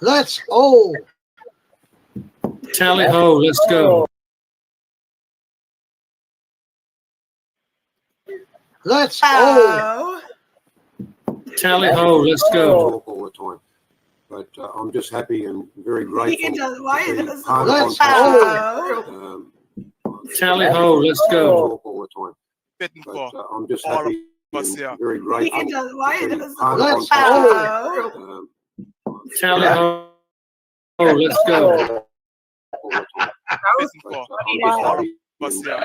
Let's go. Tally ho, let's go. Let's go. Tally ho, let's go. Talk all the time, but I'm just happy and very grateful. Let's go. Tally ho, let's go. Talk all the time, but I'm just happy and very grateful. Let's go. Tally ho, let's go. Very grateful. Let's go.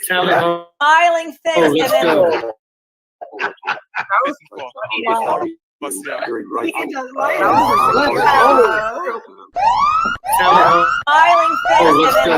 Tally ho, Smiling face. let's go. Very grateful. Let's go. Tally ho, Smiling face. let's go.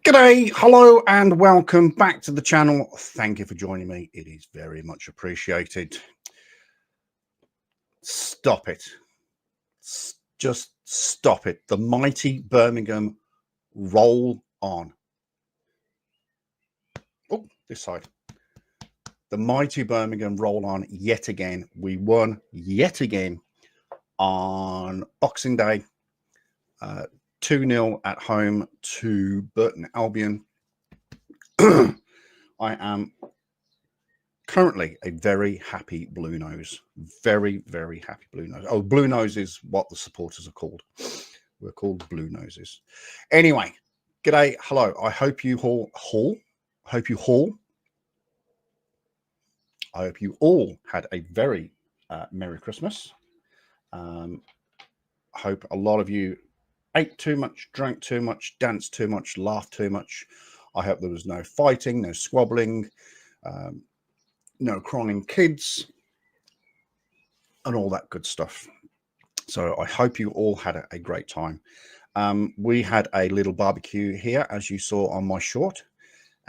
G'day, hello, and welcome back to the channel. Thank you for joining me. It is very much appreciated. Stop it. Just stop it. The mighty Birmingham roll on. Oh, this side. The mighty Birmingham roll on yet again. We won yet again on Boxing Day. 2-0 at home to Burton Albion. I am currently a very happy Blue Nose. Very, very happy Blue Nose. Oh, Blue Nose is what the supporters are called. We're called Blue Noses. Anyway, g'day, hello. I hope you I hope you all had a very Merry Christmas. I hope a lot of you ate too much, drank too much, danced too much, laughed too much. I hope there was no fighting, no squabbling, no crying kids, and all that good stuff. So I hope you all had a great time. We had a little barbecue here, as you saw on my short,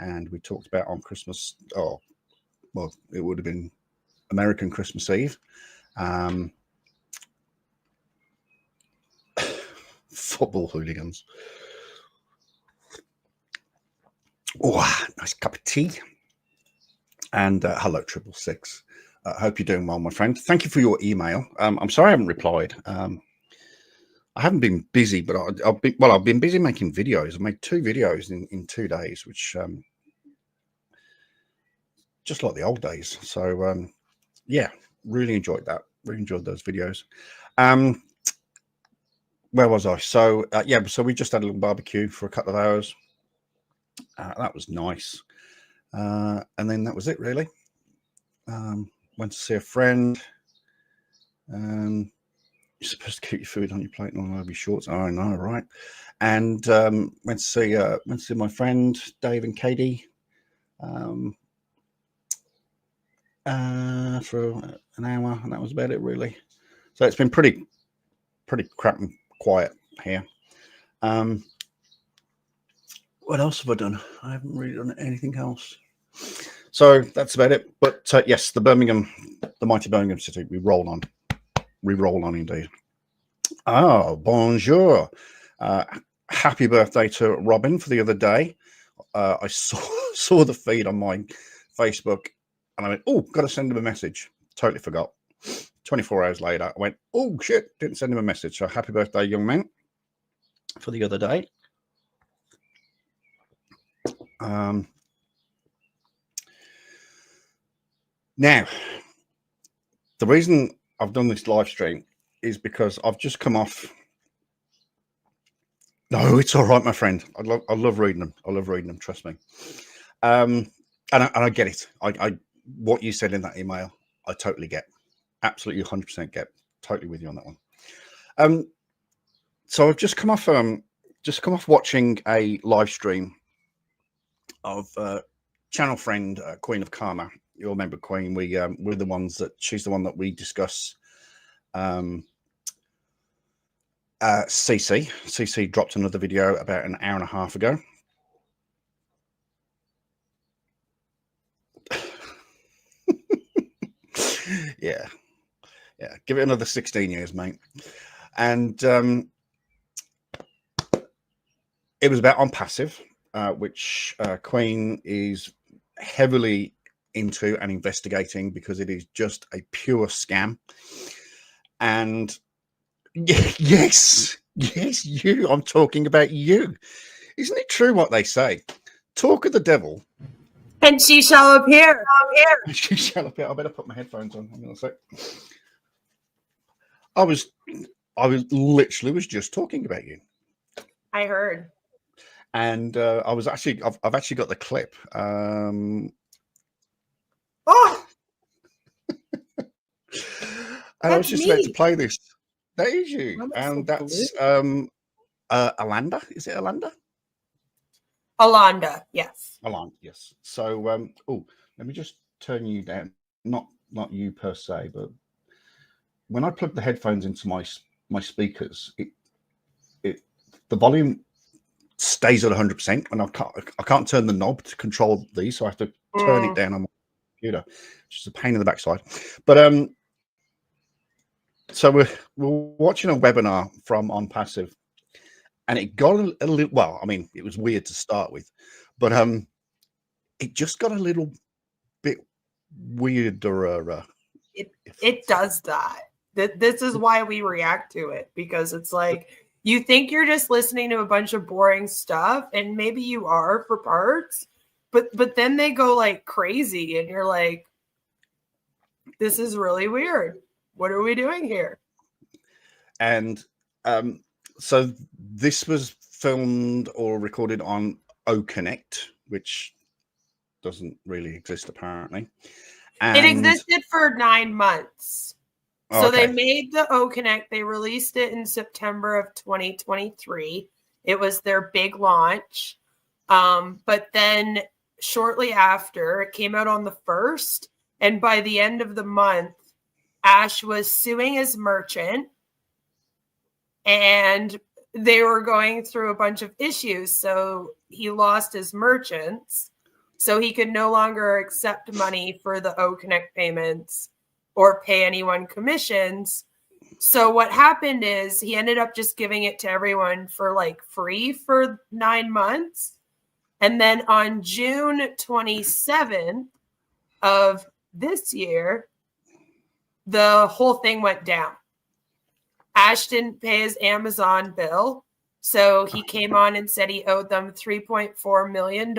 and we talked about on Christmas. Oh, well, it would have been American Christmas Eve. Football hooligans. Oh, nice cup of tea. And hello, 666. Hope you're doing well, my friend. Thank you for your email. I'm sorry I haven't replied. I haven't been busy, but I've been busy making videos. I made 2 videos in 2 days, which just like the old days. So yeah, really enjoyed that. Really enjoyed those videos. Where was I? So yeah, so we just had a little barbecue for a couple of hours. That was nice. And then that was it, really. Went to see a friend. You're supposed to keep your food on your plate and all over your shorts. Oh, I know, right? And went to see my friend Dave and Katie for an hour, and that was about it, really. So it's been pretty crap and quiet here. What else have I done? I haven't really done anything else. So that's about it. But yes, the mighty Birmingham City, we roll on. We roll on indeed. Oh, bonjour. Happy birthday to Robin for the other day. I saw the feed on my Facebook and I went, oh, got to send him a message. Totally forgot. 24 hours later, I went, oh, shit, didn't send him a message. So happy birthday, young man, for the other day. Now, the reason I've done this live stream is because I've just come off. No, it's all right, my friend. I love reading them. I love reading them. Trust me. And I get it. what you said in that email, I totally get. Absolutely 100% get. Totally with you on that one. So I've just come off watching a live stream of channel friend Queen of Karma. You'll remember Queen. We're the ones that she's the one that we discuss. CC dropped another video about an hour and a half ago. yeah. Give it another 16 years, mate. And it was about on passive, which Queen is heavily into and investigating because it is just a pure scam. And yes, you. I'm talking about you. Isn't it true what they say? Talk of the devil, And she shall appear. she shall appear. I better put my headphones on. Hang on a sec. I was literally just talking about you. I heard. And I've actually got the clip. Oh, And I was just about me. to play this. That is you. I'm And so that's Alanda. Is it Alanda? Alonda, yes. Alanda, yes. So let me just turn you down. Not you per se, but when I plug the headphones into my speakers, the volume stays at 100%, and I can't turn the knob to control these, so I have to turn it down on my computer, which is a pain in the backside. But so we're watching a webinar from On Passive, and it got a little. Well, I mean, it was weird to start with, but it just got a little bit weirder. It does that. This is why we react to it, because it's like you think you're just listening to a bunch of boring stuff, and maybe you are for parts, but then they go like crazy, and you're like, this is really weird. What are we doing here? And so this was filmed or recorded on OConnect, which doesn't really exist apparently. And It existed for 9 months. So okay. they made the OConnect. They released it in September of 2023. It was their big launch. But then shortly after, it came out on the 1st. And by the end of the month, Ash was suing his merchant. And they were going through a bunch of issues. So he lost his merchants. So he could no longer accept money for the OConnect payments or pay anyone commissions. So what happened is he ended up just giving it to everyone for like free for 9 months. And then on June 27th of this year, the whole thing went down. Ash didn't pay his Amazon bill. So he came on and said he owed them $3.4 million.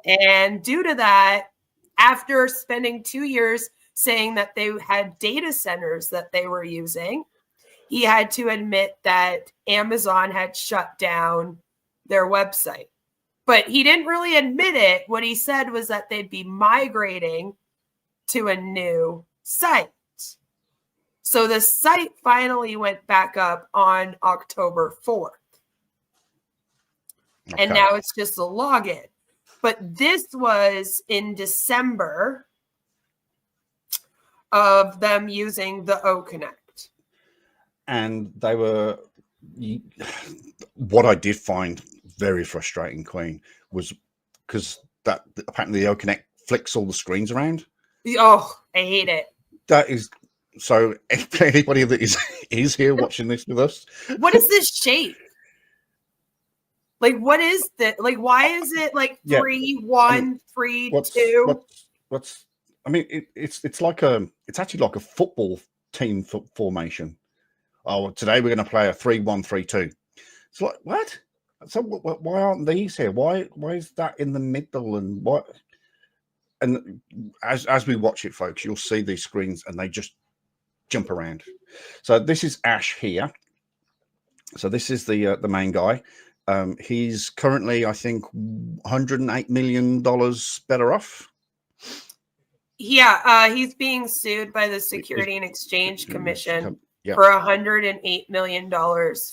And due to that, after spending 2 years saying that they had data centers that they were using, he had to admit that Amazon had shut down their website. But he didn't really admit it. What he said was that they'd be migrating to a new site. So the site finally went back up on October 4th. Okay. And now it's just a login. But this was in December of them using the OConnect. And they were, what I did find very frustrating, Queen, was because that apparently the OConnect flicks all the screens around. Oh, I hate it. That is, so if anybody that is here watching this with us. What is this shape? Like, what is that? Like, why is it like 3, 1, 3, 2? What's I mean, it's actually like a football team formation. Oh, today we're going to play a 3-1-3-2. It's like, what? So why aren't these here? Why is that in the middle? And what? And as we watch it, folks, you'll see these screens and they just jump around. So this is Ash here. So this is the main guy. He's currently, I think, $108 million better off. Yeah, he's being sued by the Security and Exchange Commission Yep. for $108 million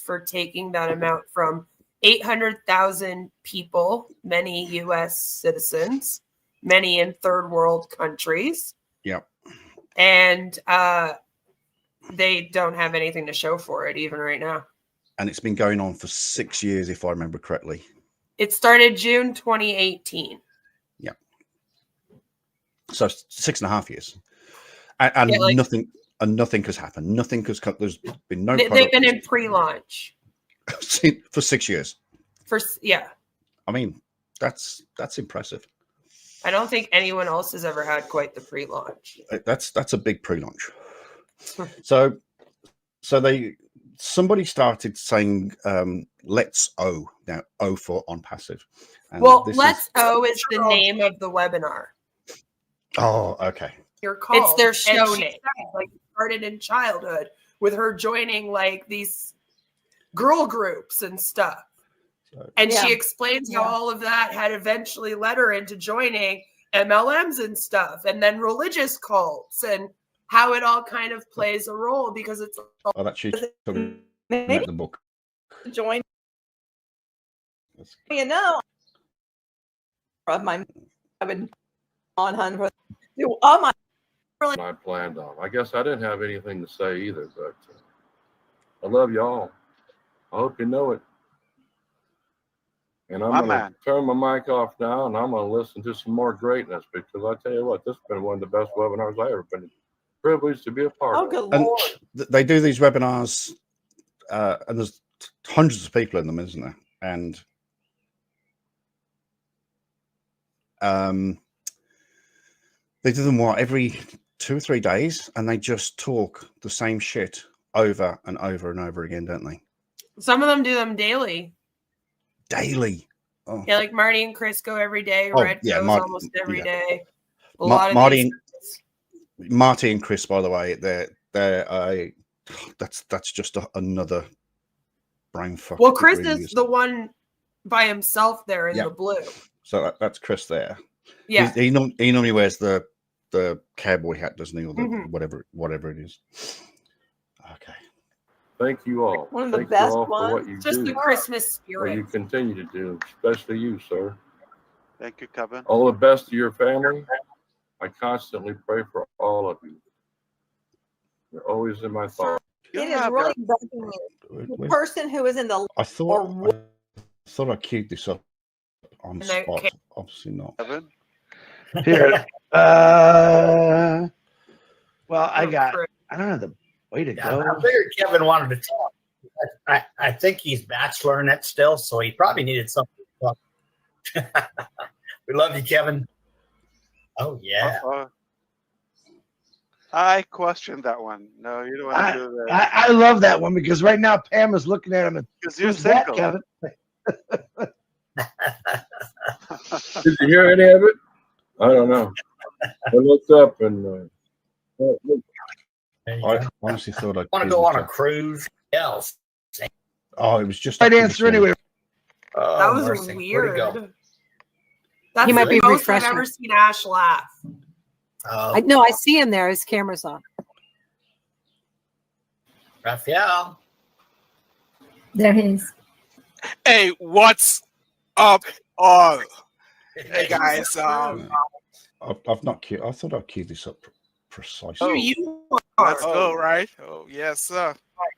for taking that amount from 800,000 people, many U.S. citizens, many in third world countries. Yep. And they don't have anything to show for it even right now. And it's been going on for 6 years, if I remember correctly. It started June 2018. Yeah. So 6.5 years. And Yeah, like- nothing has happened. Nothing has come. There's been no. They've been in pre-launch for 6 years. Yeah. I mean, that's impressive. I don't think anyone else has ever had quite the pre-launch. That's a big pre-launch. So somebody started saying let's O. Now O for on passive. And Well, this Let's O is the name of the webinar. Oh, okay. It's their show name. Like it started in childhood with her joining like these girl groups and stuff. And she explains how all of that had eventually led her into joining MLMs and stuff, and then religious cults, and how it all kind of plays a role because it's all That's she's talking about the book. Join. You know, I've been on hunt for all my. I planned on. I guess I didn't have anything to say either, but I love y'all. I hope you know it. And I'm going to turn my mic off now, and I'm going to listen to some more greatness because I tell you what, this has been one of the best webinars I've ever been privileged to be a part of. Good And Lord. they do these webinars, and there's hundreds of people in them, isn't there? And they do them every 2 or 3 days, and they just talk the same shit over and over and over again, don't they? some of them do them daily. Daily. Oh. Yeah, like Marty and Chris go every day. Oh, Red yeah, goes Marty- almost every yeah. day. A lot of Marty these and Marty and Chris, by the way, they're that's just another brain fuck. Well, it Chris really is the one by himself there in Yeah. the blue. So that's Chris there. Yeah. He normally wears the cowboy hat, doesn't he, or the Mhm. whatever it is. Okay. Thank you all. One of the Thank best you all for what ones. you Just do, the Christmas what you spirit. continue to do, especially you, sir. Thank you, Kevin. All the best to your family. I constantly pray for all of you. You're always in my thoughts. You It don't is have really to- bugging me. The person who is in the I thought I queued this up on And I spot. can't- Obviously not. Kevin. Here. Well, I don't know the way to Yeah, go. I figured Kevin wanted to talk. I think he's bacheloring it still, so he probably needed something to talk. We love you, Kevin. Oh, yeah. I questioned that one. No, you don't want to do that. I love that one because right now Pam is looking at him and Because you're who's that, single. Kevin? Did you hear any of it? I don't know. I looked up and I honestly thought I want to go on a cruise. Else. Oh, it was just Right answer anyway. Oh, That was mercy. Where'd he go? weird. That's He might the be most refreshing. I've ever seen Ash laugh. Oh, No, I see him there. His camera's on. Raphael. There he is. Hey, what's up, all? Hey guys, I've not queued. I thought I queued this up precisely. Here you let's are. go, right? Oh, yes, sir.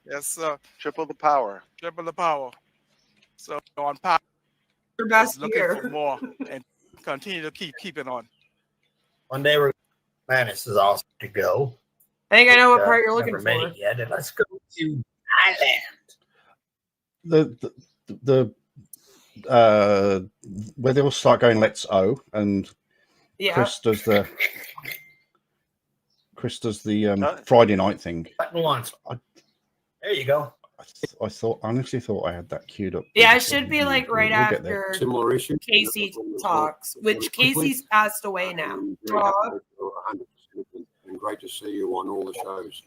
Yes, sir. Triple the power. Triple the power. So on power, Your best looking for year. more and continue to keep it on. One day we're, man, this is awesome to go. I think I know what Uh, part you're looking never made for. it yet. And let's go to Thailand. Where they all start going, let's O, and Yeah. Chris does the Friday night thing. Button once. There you go. I honestly thought I had that queued up. Yeah, it should be like right We'll get there. after Similar issue. Casey talks, which Casey's passed away now. Rob? 100%, and great to see you on all the shows.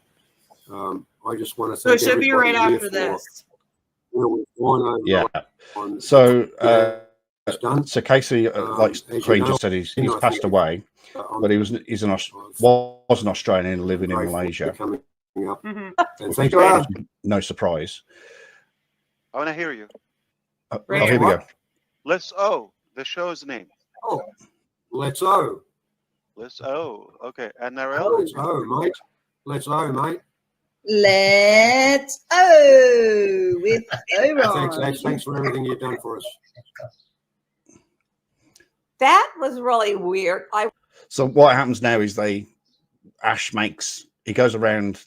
I just want to So it thank should be right everybody after here this. for, we've gone over Yeah. on- So it's done. So Casey, like As you Queen know, just said, he's I passed think away, but he's was an Australian living in grateful Malaysia. for coming up. Mhm. And thank you. No surprise. I want to hear you. Oh, here we go. Let's the show's name. Oh, let's O. Let's okay. And Narelle? Let's O, mate. Let's O, mate. Let's with Thanks, Ash. Thanks for everything you've done for us. That was really weird. So what happens now is Ash he goes around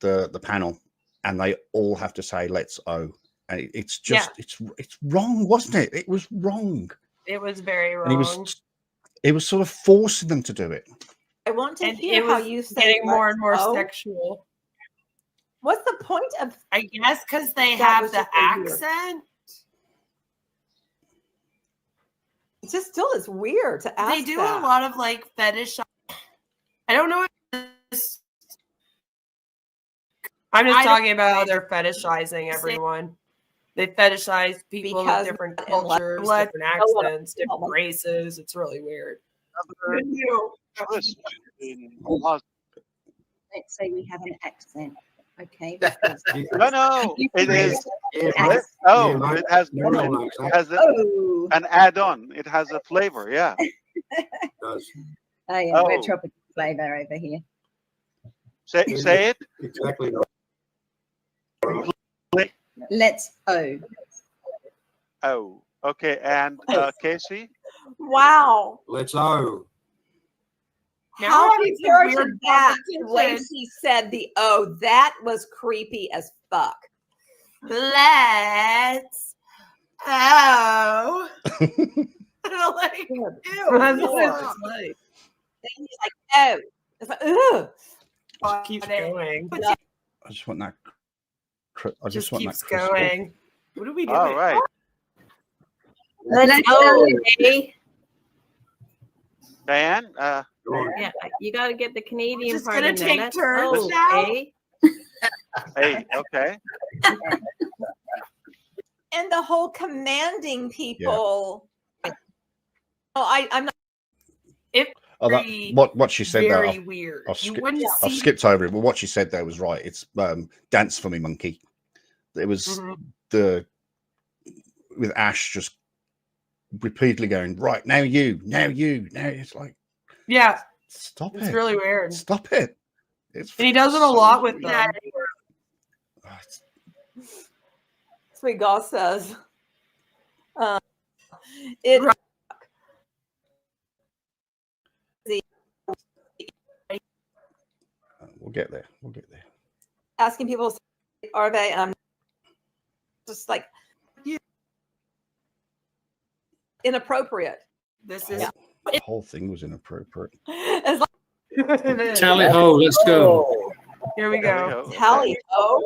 the panel and they all have to say let's O. And it's just it's wrong, wasn't it? It was wrong. It was very wrong. And he was sort of forcing them to do it. I want to And hear it how was you say getting more let's and more O. sexual. What's the point of? I guess because they That have was the just so weird. accent. It just still is weird to ask. They do that. a lot of like fetish. I don't know. I'm just talking about how they're fetishizing everyone. They fetishize people Because with different in love- cultures, let- different accents, different races. It's really weird. Let's say we have an accent. Okay. No. It is. It has an add-on. It has a flavor. Yeah. Oh yeah, we're tropical flavor over here. Say it. Exactly. Let's O. Oh. Okay. And Casey. Wow. Let's O. How we're on having some earth weird did that competition. when she said the O? That was creepy as fuck. Let's like, ew, That's what it's like. And he's like, oh. It's like, ugh. Keeps going. I just want that. I Just want keeps that crystal. going. What are we doing? All right. Let's O. Diane. Yeah, you got to get the Canadian Just part gonna in there. take That's turns now? okay. Hey. Okay. And the whole commanding people. Oh, I'm not. What she said there. Very weird. I've skipped over it, but what she said there was right. It's dance for me, monkey. It was with Ash just repeatedly going right now. Now it's like stop it. It's really weird. Stop it. And he does it a lot with them. Sweet God says. It. We'll get there. Asking people, are they? Just like inappropriate. This is The whole thing was inappropriate. It's like, Tally ho, let's go. Here we go. tally ho.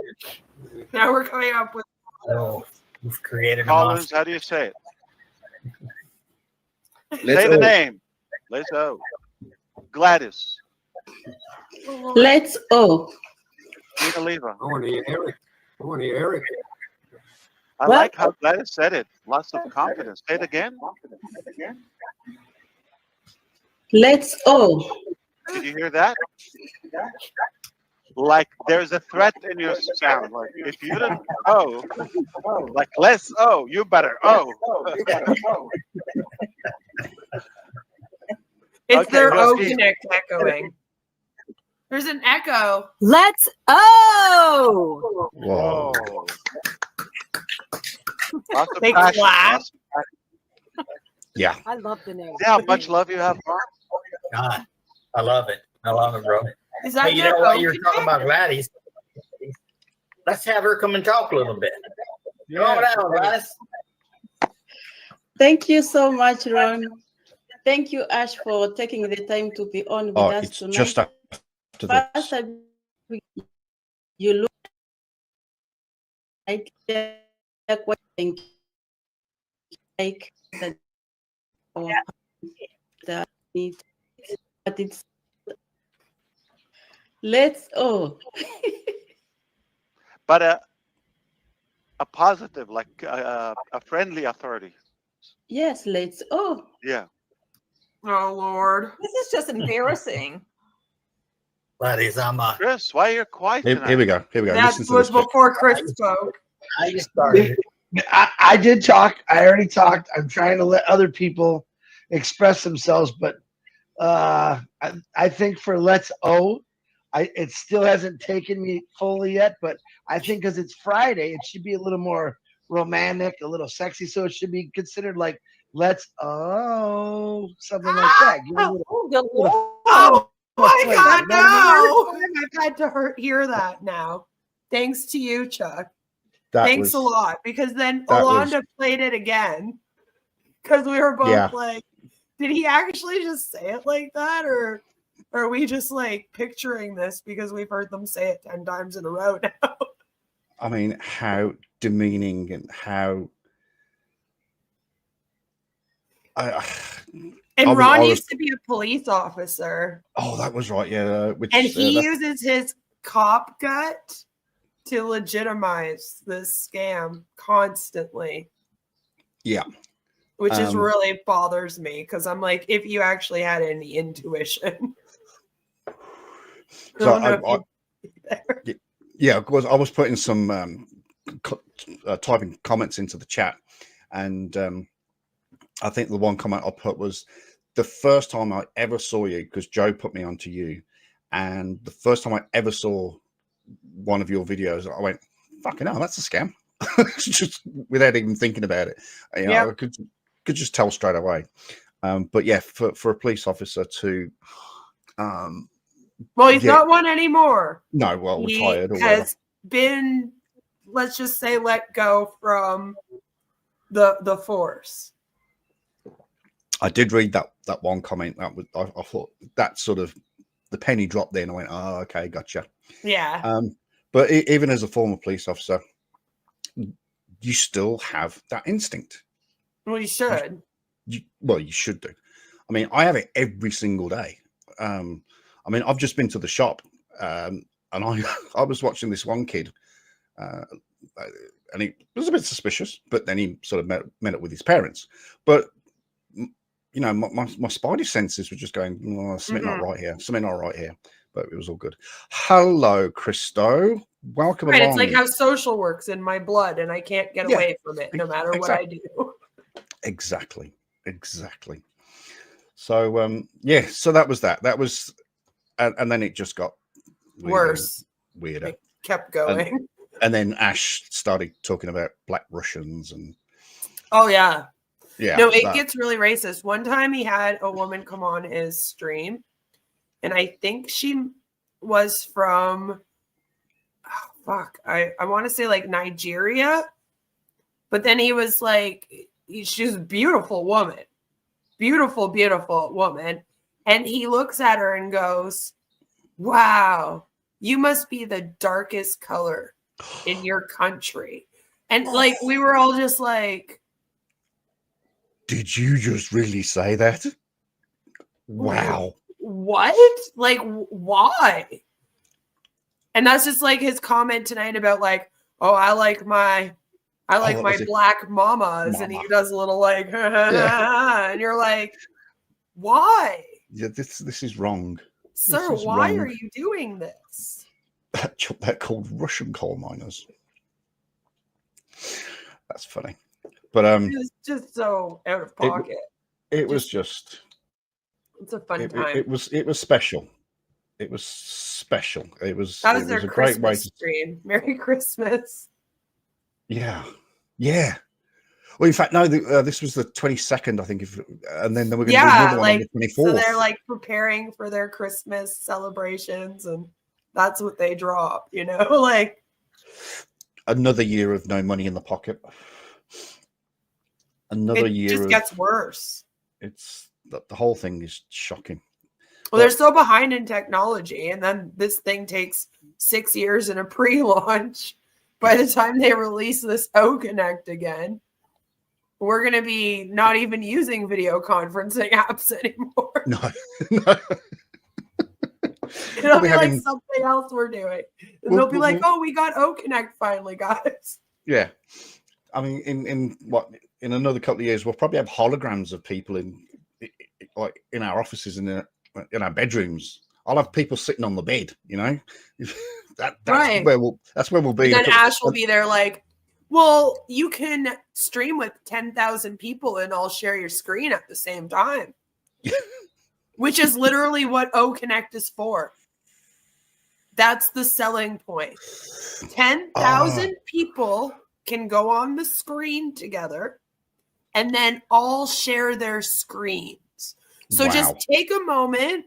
Now we're coming up with. Oh, we've created a Collins, monster. how do you say it? Let's Say the O. name. Let's go. Gladys. Let's O. Nina Leva. I want to hear Eric. I like how Gladys said it. Lots of confidence. Say it again. Let's O. Did you hear that? Like there's a threat in your sound. Like if you didn't like let's you better It's Okay, their let's O keep- connect echoing. There's an echo. Let's O. Whoa. Lots of They passion. clap. Yeah. I love the name. See how much love you have, Mark? God, I love it. I love it, bro. Is that Hey, you their know what? O You're talking connect? about Gladys. Let's have her come and talk a little bit. Come on down, Gladys. Thank you so much, Ron. Thank you, Ash, for taking the time to be on with us It's tonight. just after First, this. you look like what you think like that that need, but it's let's But a positive, like a friendly authority. Yes, let's. Oh. Yeah. Oh Lord. This is just embarrassing. That is, Chris, why are you quiet Here tonight? we go. Here we go. That Listen to was this bit. before Chris spoke. I started. I did talk. I already talked. I'm trying to let other people express themselves, but I think for Let's O, it still hasn't taken me fully yet. But I think because it's Friday, it should be a little more romantic, a little sexy. So it should be considered like Let's O, something like that. Give it a little, Oh my flavor, God, you know what I mean? no! I've had to hear that now. Thanks to you, Chuck. That Thanks was, a lot. Because then that Alonda was- played it again. Because we were both Yeah. like, did he actually just say it like that? Or are we just like picturing this because we've heard them say it 10 times in a row now? I mean, how demeaning and how. And Ron used to be a police officer. Oh, that was right. Yeah. Which, And he uses his cop gut to legitimize this scam constantly. Yeah. Which is really bothers me because I'm like, if you actually had any intuition. So yeah, of course, I was putting some typing comments into the chat, and I think the one comment I put was the first time I ever saw you, because Joe put me onto you, and the first time I ever saw one of your videos, I went, "Fucking hell, that's a scam!" Just without even thinking about it. You know, I could just tell straight away. But yeah, for a police officer to well, he's not one anymore. No, well, retired or has whatever. Been, let's just say, let go from the force. I did read that one comment. That was I thought that sort of the penny dropped there, and I went, "Oh, okay, gotcha." Yeah. But even as a former police officer, you still have that instinct. Well, you should. You should do. I mean, I have it every single day. I mean, I've just been to the shop, and I was watching this one kid, and he was a bit suspicious, but then he sort of met up with his parents. But you know, my spidey senses were just going, oh, something not right here, something not right here. But it was all good. Hello, Christo. Welcome along. It's like how social works in my blood, and I can't get away from it no matter what I do. Exactly. So yeah, so that was that. That was, and then it just got worse, weirder. It kept going, and then Ash started talking about Black Russians and. Oh yeah. Yeah. No, it gets really racist. One time he had a woman come on his stream, and I think she was from I want to say like Nigeria. But then he was like, she's a beautiful woman. Beautiful, beautiful woman. And he looks at her and goes, wow, you must be the darkest color in your country. And like we were all just like, did you just really say that? Wow. What? Like, why? And that's just like his comment tonight about like, oh, I like my black mamas. And he does a little like, and you're like, why? Yeah, this is wrong. Sir, why are you doing this? They're called Russian coal miners. That's funny. But it was just so out of pocket. It was just it's a fun time. It was special. It was special. That was their a Christmas great way to stream. Merry Christmas. Yeah. Well, in fact, no. This was the 22nd, I think. And then we're going to do another one on the 24th. So they're like preparing for their Christmas celebrations, and that's what they drop. You know, like another year of no money in the pocket. Another year. It just gets worse. It's the whole thing is shocking. Well, they're so behind in technology, and then this thing takes 6 years in a pre-launch. By the time they release this O Connect again, we're going to be not even using video conferencing apps anymore. No. It'll be like something else we're doing. And they'll be like, oh, we got O Connect finally, guys. Yeah. I mean, in another couple of years, we'll probably have holograms of people in our offices, in our bedrooms. I'll have people sitting on the bed, you know. That's Right. where we'll be. And then Ash will be there like, well, you can stream with 10,000 people and all share your screen at the same time. Which is literally what O Connect is for. That's the selling point. 10,000 people can go on the screen together and then all share their screens. So just take a moment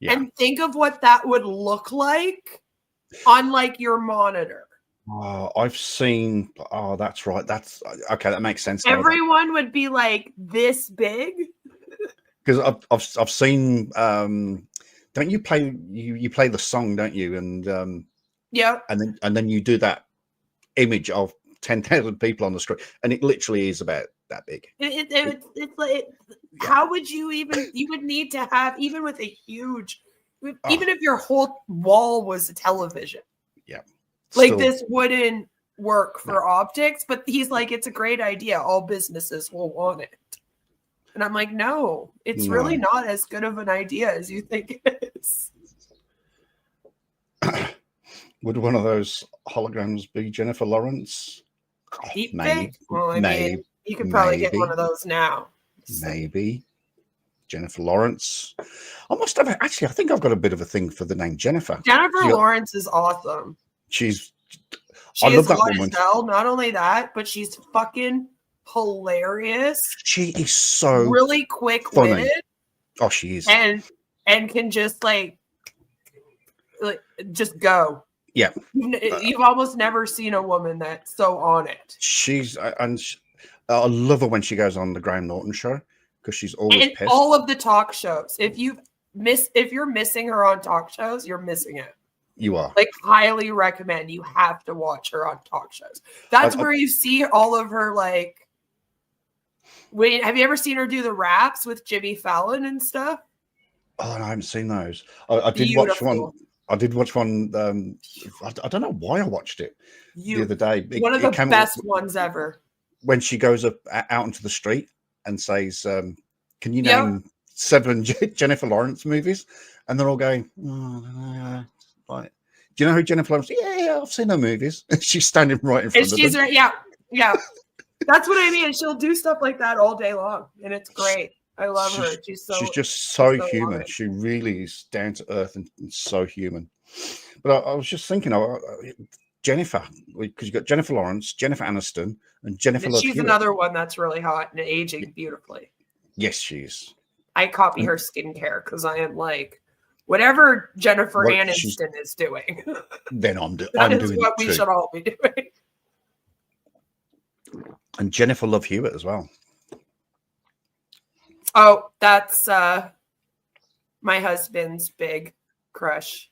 and think of what that would look like on like your monitor. Oh, I've seen. Oh, that's right. That's okay. That makes sense. Everyone would be like this big. Because I've seen. Don't you play? You play the song, don't you? And yeah. And then you do that image of 10,000 people on the screen, and it literally is about that big. It's like, how would you even? You would need to have, even with a huge, even if your whole wall was a television. Yeah. Like this wouldn't work for optics, but he's like, it's a great idea. All businesses will want it. And I'm like, no, it's really not as good of an idea as you think it is. Would one of those holograms be Jennifer Lawrence? Maybe. Well, I mean, you could probably get one of those now. Maybe. Jennifer Lawrence. I must have actually. I think I've got a bit of a thing for the name Jennifer. Jennifer Lawrence is awesome. She I love that woman. Not only that, but she's fucking hilarious. She is so really quick-witted. Oh, she is, and can just like just go. Yeah, you've almost never seen a woman that's so on it. She's I love her when she goes on the Graham Norton show, because she's always pissed. All of the talk shows. If you're missing her on talk shows, you're missing it. You are. Like, highly recommend. You have to watch her on talk shows. That's where you see all of her, like, have you ever seen her do the raps with Jimmy Fallon and stuff? Oh, no, I haven't seen those. I did watch one. I did watch one. I don't know why I watched it the other day. One of the best ones ever. When she goes out into the street and says, can you name 7 Jennifer Lawrence movies? And they're all going, like, do you know who Jennifer Lawrence is? Yeah, I've seen her movies. She's standing right in front of them. Yeah. That's what I mean. She'll do stuff like that all day long, and it's great. I love her. She's just so human. She really is down to earth and so human. But I was just thinking, Jennifer, because you've got Jennifer Lawrence, Jennifer Aniston, and Jennifer Love She's Hewitt. Another one that's really hot and aging beautifully. Yes, she is. I copy her skincare because I am like, whatever Jennifer Aniston is doing, then I'm doing what we should all be doing. And Jennifer Love Hewitt as well. Oh, that's my husband's big crush.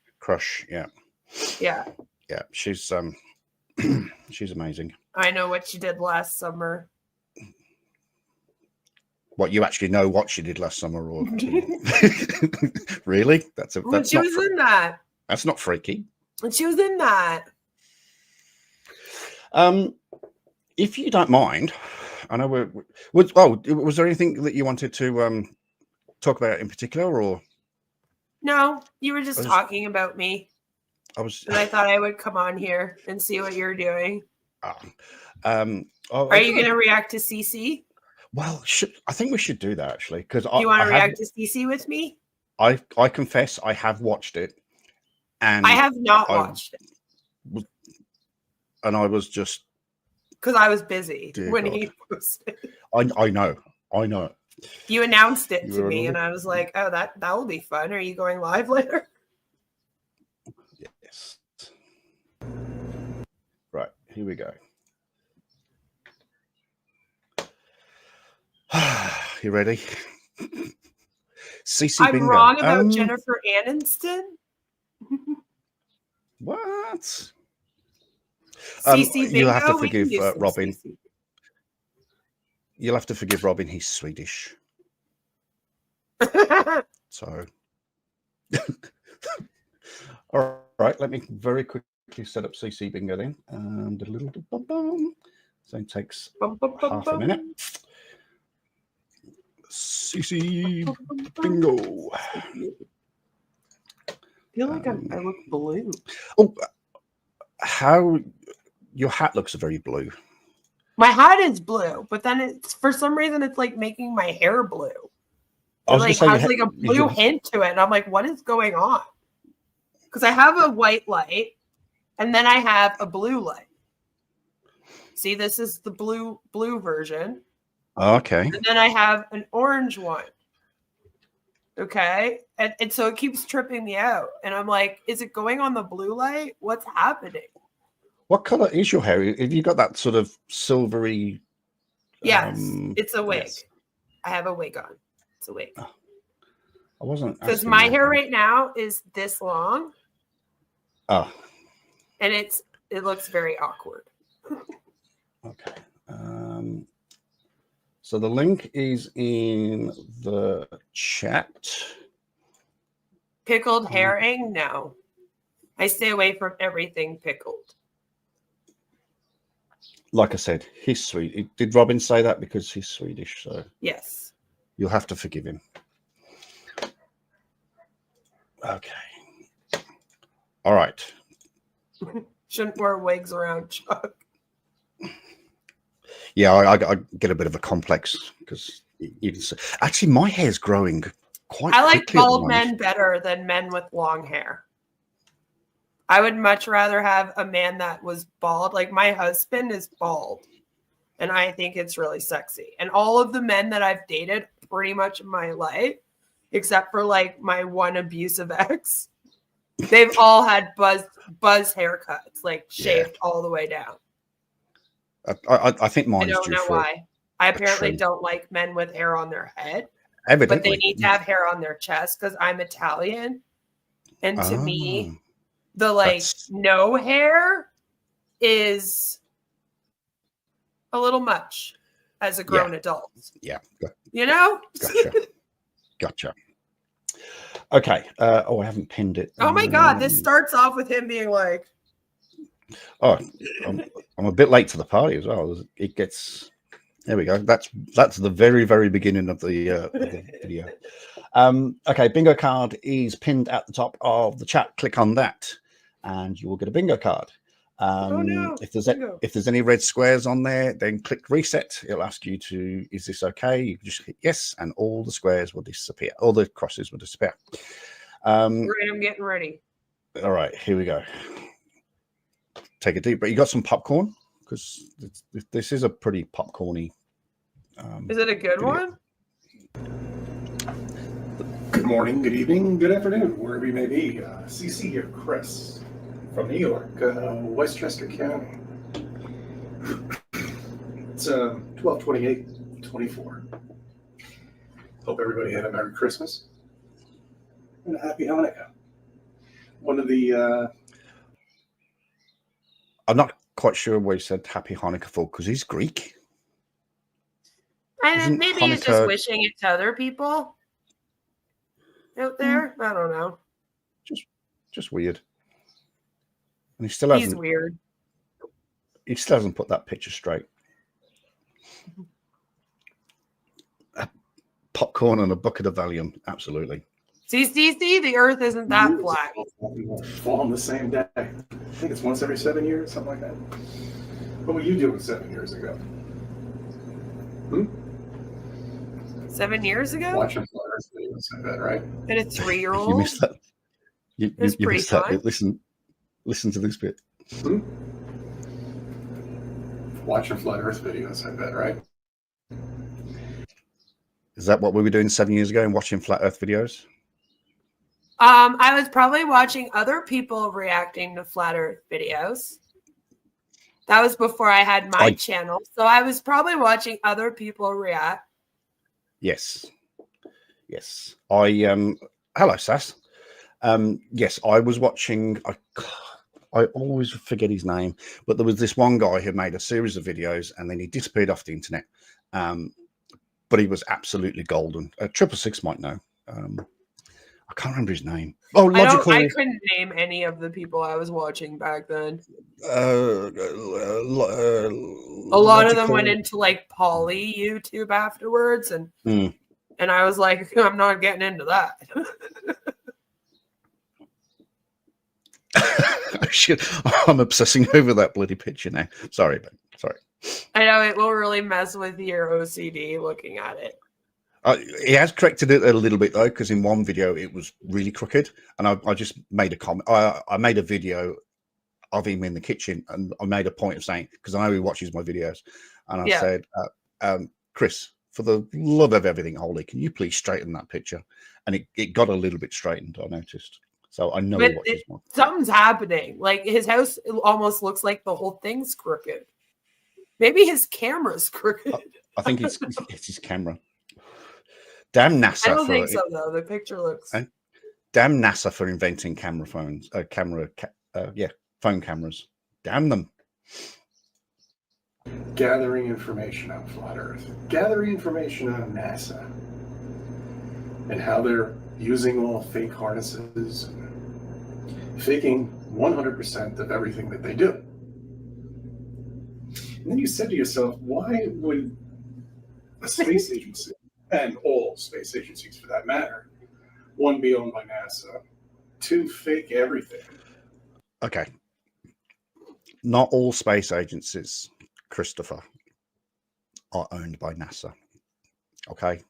Yeah. Yeah. Yeah, she's she's amazing. I know what she did last summer. What, you actually know what she did last summer, or really? That's she was in that. That's not freaky. And she was in that. If you don't mind, I know was there anything that you wanted to talk about in particular, or? No, you were just talking about me. And I thought I would come on here and see what you're doing. Are you going to react to CC? Well, I think we should do that, actually, because you want to react to CC with me? I confess I have watched it, and I have not watched it, and I was just because I was busy when he posted. I know. You announced it to me, and I was like, "Oh, that will be fun." Are you going live later? Yes. Right, here we go. You ready? CC I'm Bingo. wrong about Jennifer Aniston. What? CC Bingo. You'll have to forgive Robin. CC. You'll have to forgive Robin. He's Swedish. So, all right. Let me very quickly set up CC Bingo then. So it takes half a minute. CC bingo. I feel like I look blue. Oh, how your hat looks very blue. My hat is blue, but then it's for some reason it's like making my hair blue. It like has like a blue hint to it, and I'm like, what is going on? Because I have a white light, and then I have a blue light. See, this is the blue version. Okay. And then I have an orange one. Okay. And so it keeps tripping me out. And I'm like, is it going on the blue light? What's happening? What color is your hair? Have you got that sort of silvery? Yes, it's a wig. Yes. I have a wig on. It's a wig. I wasn't. Because my hair right now is this long. Oh. And it looks very awkward. Okay. So the link is in the chat. Pickled herring? No. I stay away from everything pickled. Like I said, he's sweet. Did Robin say that? Because he's Swedish, so yes, you'll have to forgive him. Okay. All right. Shouldn't wear wigs around Chuck. Yeah, I get a bit of a complex because you can see. Actually, my hair's growing quite. I like bald men better than men with long hair. I would much rather have a man that was bald. Like my husband is bald, and I think it's really sexy. And all of the men that I've dated pretty much in my life, except for like my one abusive ex, they've all had buzz haircuts, like shaved all the way down. I think mine is due for. I don't know why. I apparently don't like men with hair on their head. Evidently. But they need to have hair on their chest because I'm Italian. And to me, the no hair is a little much as a grown adult. Yeah. You know? Gotcha. Okay. I haven't pinned it. Oh my God. This starts off with him being like, oh, I'm a bit late to the party as well. It gets. There we go. That's the very, very beginning of the video. Okay, bingo card is pinned at the top of the chat. Click on that, and you will get a bingo card. If there's any red squares on there, then click reset. It'll ask you to, is this okay? You can just hit yes, and all the squares will disappear. All the crosses will disappear. I'm getting ready. All right, here we go. Take a deep breath. You got some popcorn? Because this is a pretty popcorny. Is it a good one? Good morning, good evening, good afternoon, wherever you may be. CC here, Chris, from New York, Westchester County. It's 12/28/24. Hope everybody had a Merry Christmas and a Happy Hanukkah. One of the I'm not quite sure why he said Happy Hanukkah for, because he's Greek. And maybe he's just wishing it to other people out there. I don't know. Just weird. And he still hasn't. He's weird. He still hasn't put that picture straight. Popcorn and a bucket of Valium, absolutely. See, the Earth isn't that flat. Fall on the same day. I think it's once every 7 years, something like that. What were you doing 7 years ago? 7 years ago? Watching flat Earth videos, I bet, right? And a 3-year-old. You missed that. You missed that bit. Listen to this bit. Watching flat Earth videos, I bet, right? Is that what we were doing 7 years ago and watching flat Earth videos? I was probably watching other people reacting to flat Earth videos. That was before I had my channel. So I was probably watching other people react. Yes. Hello, Sass. Yes, I was watching. I always forget his name, but there was this one guy who made a series of videos and then he disappeared off the internet. But he was absolutely golden. 666 might know. I I can't remember his name. Oh, I Logical. I couldn't name any of the people I was watching back then. A A lot of them went into like poly YouTube afterwards, and I was like, I'm not getting into that. I'm obsessing over that bloody picture now. Sorry, but sorry. I know it will really mess with your OCD looking at it. He has corrected it a little bit though, because in one video it was really crooked, and I just made a comment. I made a video of him in the kitchen, and I made a point of saying, because I know he watches my videos, and I said, Chris, for the love of everything holy, can you please straighten that picture? And it got a little bit straightened, I noticed. So I know he watches my. Something's happening. Like his house almost looks like the whole thing's crooked. Maybe his camera's crooked. I think it's his camera. Damn NASA. I don't think so though. The picture looks. Damn NASA for inventing camera phones. Phone cameras. Damn them. Gathering information on Flat Earth. Gathering information on NASA. And how they're using all fake harnesses. And faking 100% of everything that they do. And then you said to yourself, why would a space agency, and all space agencies for that matter, one, be owned by NASA, two, fake everything? Okay. Not all space agencies, Christopher, are owned by NASA. Okay.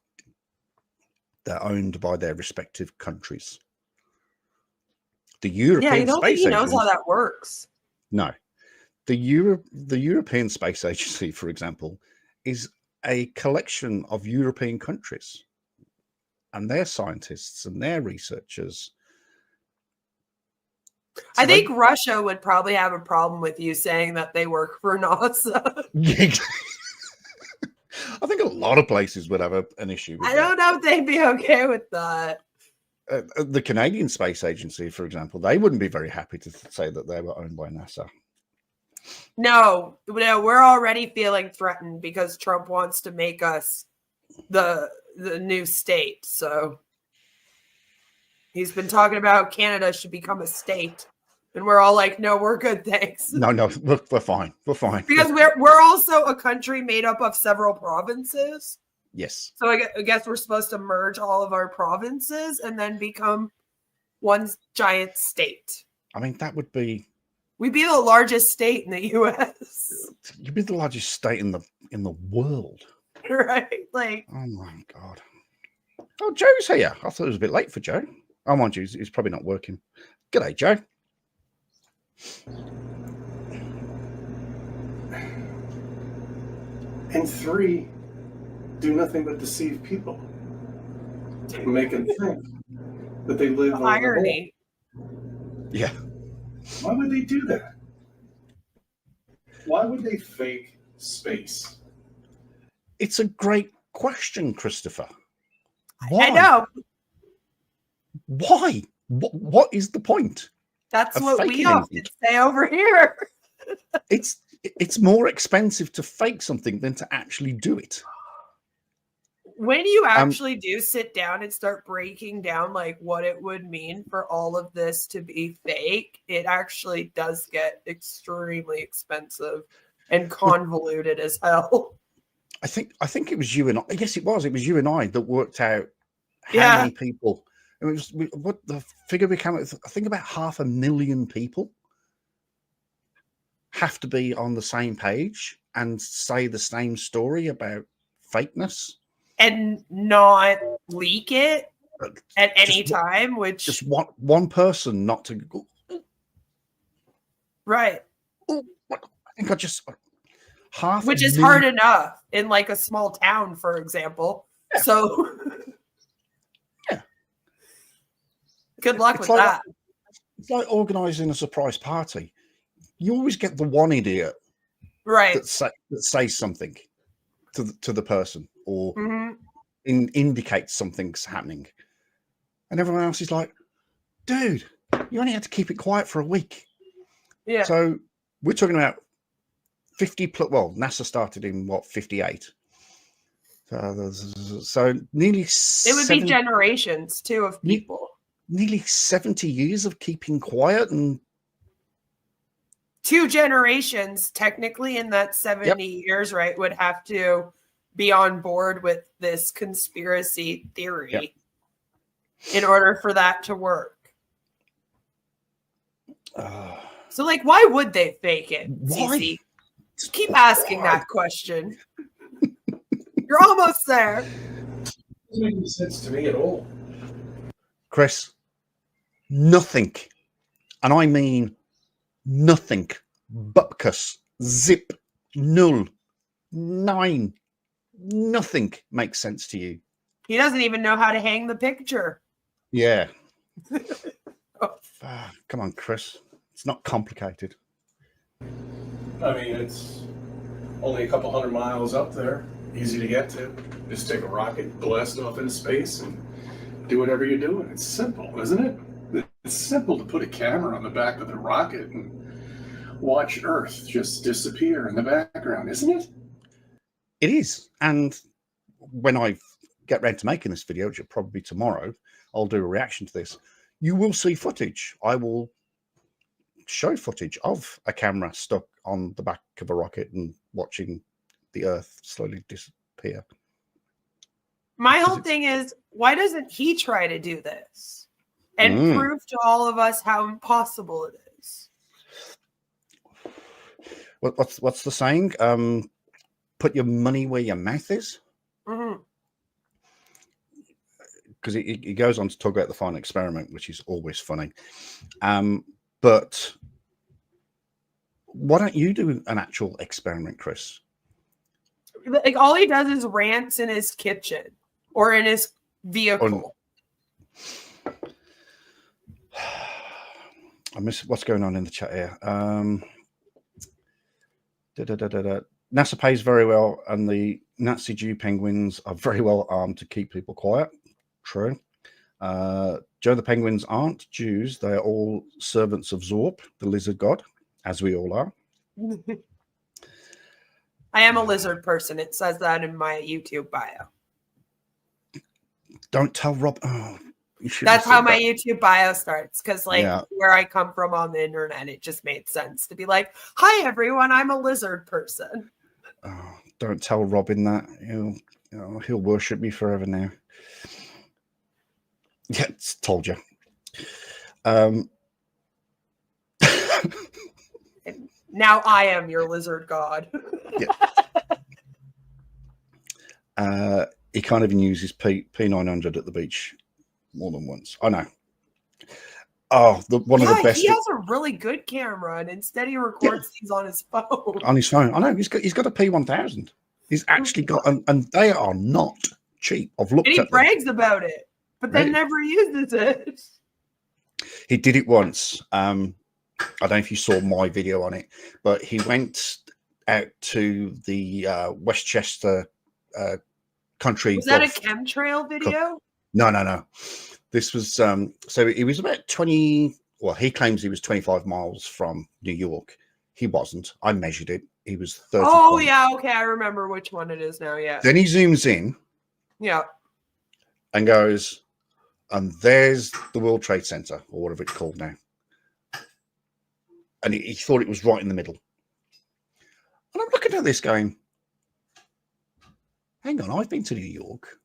They're owned by their respective countries. The European I don't think he knows how that works. No. The European Space Agency, for example, is a collection of European countries and their scientists and their researchers. I think Russia would probably have a problem with you saying that they work for NASA. I think a lot of places would have an issue with I don't know if they'd be okay with that. The Canadian Space Agency, for example, they wouldn't be very happy to say that they were owned by NASA. No, we're already feeling threatened because Trump wants to make us the new state. So he's been talking about Canada should become a state. And we're all like, no, we're good, thanks. No, we're fine. We're fine. Because we're also a country made up of several provinces. Yes. So I guess we're supposed to merge all of our provinces and then become one giant state. I mean, that would be... We'd be the largest state in the U.S. You'd be the largest state in the world. Right? Like... Oh, my God. Oh, Joe's here. I thought it was a bit late for Joe. Oh, mind you, he's probably not working. G'day, Joe. And three, do nothing but deceive people. Make them think that they live on irony. Yeah. Why would they do that? Why would they fake space? It's a great question, Christopher. Why? I know. Why? What is the point? That's what we often say over here. It's more expensive to fake something than to actually do it. When you actually do sit down and start breaking down like what it would mean for all of this to be fake, it actually does get extremely expensive and convoluted as hell. I think it was you and I. Yes, it was. It was you and I that worked out how many people. It was what the figure we came up with. I think about 500,000 people have to be on the same page and say the same story about fakeness and not leak it at any time. Which just one person not to go. Right. Oh, I think I just half. Which is hard enough in like a small town, for example. Yeah. So. Good luck with that. It's like organizing a surprise party. You always get the one idiot, right, that says something to the person or indicates something's happening, and everyone else is like, "Dude, you only had to keep it quiet for a week." Yeah. So we're talking about 50 plus. Well, NASA started in what 58. So nearly. It would be generations too of people. nearly 70 years of keeping quiet and 2 generations technically in that 70 years, right, would have to be on board with this conspiracy theory in order for that to work. So, like, why would they fake it? Why? CC? Keep asking that question. You're almost there. Doesn't make any sense to me at all. Chris, nothing, and I mean nothing, bupkis, zip, null, 9, nothing makes sense to you. He doesn't even know how to hang the picture. Yeah. Come on, Chris. It's not complicated. I mean, it's only a couple 100 miles up there. Easy to get to. Just take a rocket, blast off into space, and do whatever you're doing. It's simple, isn't it? It's simple to put a camera on the back of the rocket and watch Earth just disappear in the background, isn't it? It is. And when I get round to making this video, which will probably be tomorrow, I'll do a reaction to this. You will see footage. I will show footage of a camera stuck on the back of a rocket and watching the Earth slowly disappear. My whole thing is, why doesn't he try to do this and prove to all of us how impossible it is? What's the saying? Put your money where your mouth is. Because he goes on to talk about the final experiment, which is always funny. But why don't you do an actual experiment, Chris? Like, all he does is rants in his kitchen or in his vehicle. I miss what's going on in the chat here. NASA pays very well, and the Nazi Jew penguins are very well armed to keep people quiet. True. Joe, the penguins aren't Jews. They are all servants of Zorp, the lizard god, as we all are. I am a lizard person. It says that in my YouTube bio. Don't tell Rob. Oh, that's how my YouTube bio starts. Because, like, where I come from on the internet, it just made sense to be like, "Hi, everyone. I'm a lizard person." Oh, don't tell Robin that. He'll worship me forever now. Yeah, told you. Now I am your lizard god. He can't even use his P900 at the beach more than once. I know. Oh, one of the best. He has a really good camera, and instead he records these on his phone. On his phone, I know. He's got a P1000. He's actually got, and they are not cheap. I've looked. And he brags about it, but then never uses it. He did it once. I don't know if you saw my video on it, but he went out to the Westchester country. Was that a chemtrail video? No. This was so he was about 20. Well, he claims he was 25 miles from New York. He wasn't. I measured it. He was 30. Oh yeah, okay. I remember which one it is now. Yeah. Then he zooms in. Yeah. And goes, and there's the World Trade Center, or whatever it's called now. And he thought it was right in the middle. And I'm looking at this going, hang on, I've been to New York.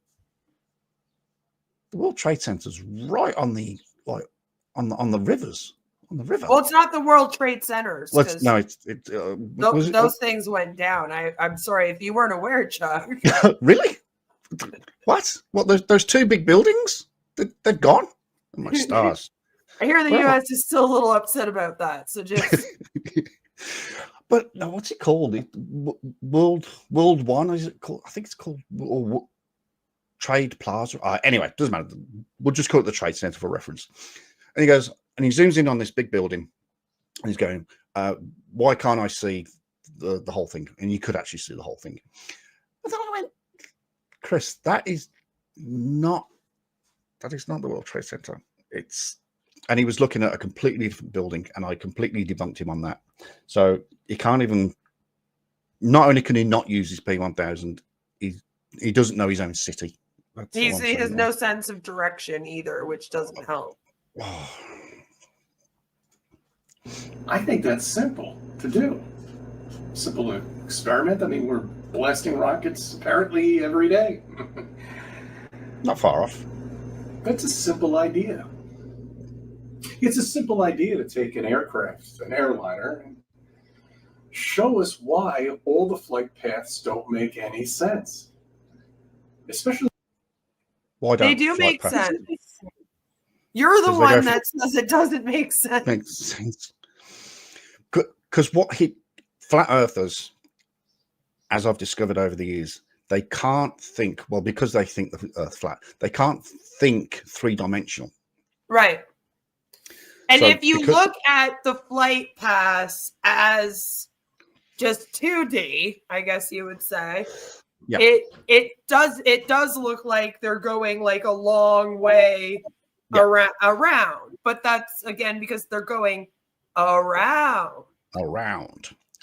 The World Trade Center's right on the on the rivers, on the river. Well, it's not the World Trade Centers. No, those things went down. I'm sorry if you weren't aware, Chuck. Really? What? Those two big buildings? They're gone? Oh, my stars. I hear the U.S. is still a little upset about that. So just. But no, what's it called? World One? Is it called? I think it's called Trade Plaza. Anyway, doesn't matter. We'll just call it the Trade Center for reference. And he goes, and he zooms in on this big building, and he's going, "Why can't I see the whole thing?" And you could actually see the whole thing. And then I went, Chris, that is not the World Trade Center. And he was looking at a completely different building, and I completely debunked him on that. So he can't even. Not only can he not use his P1000, he doesn't know his own city. He has no sense of direction either, which doesn't help. Oh. I think that's simple to do. Simple experiment. I mean, we're blasting rockets apparently every day. Not far off. That's a simple idea. It's a simple idea to take an aircraft, an airliner, and show us why all the flight paths don't make any sense. Especially why don't they do flight make paths? sense. You're the 'Cause they go one for- that says it doesn't make sense. Makes sense. Because what flat earthers, as I've discovered over the years, they can't think, well, because they think the earth's flat, they can't think three-dimensional. Right. And So if you because- look at the flight paths as just 2D, I guess you would say, Yeah. it does look like they're going like a long way around. But that's again because they're going around.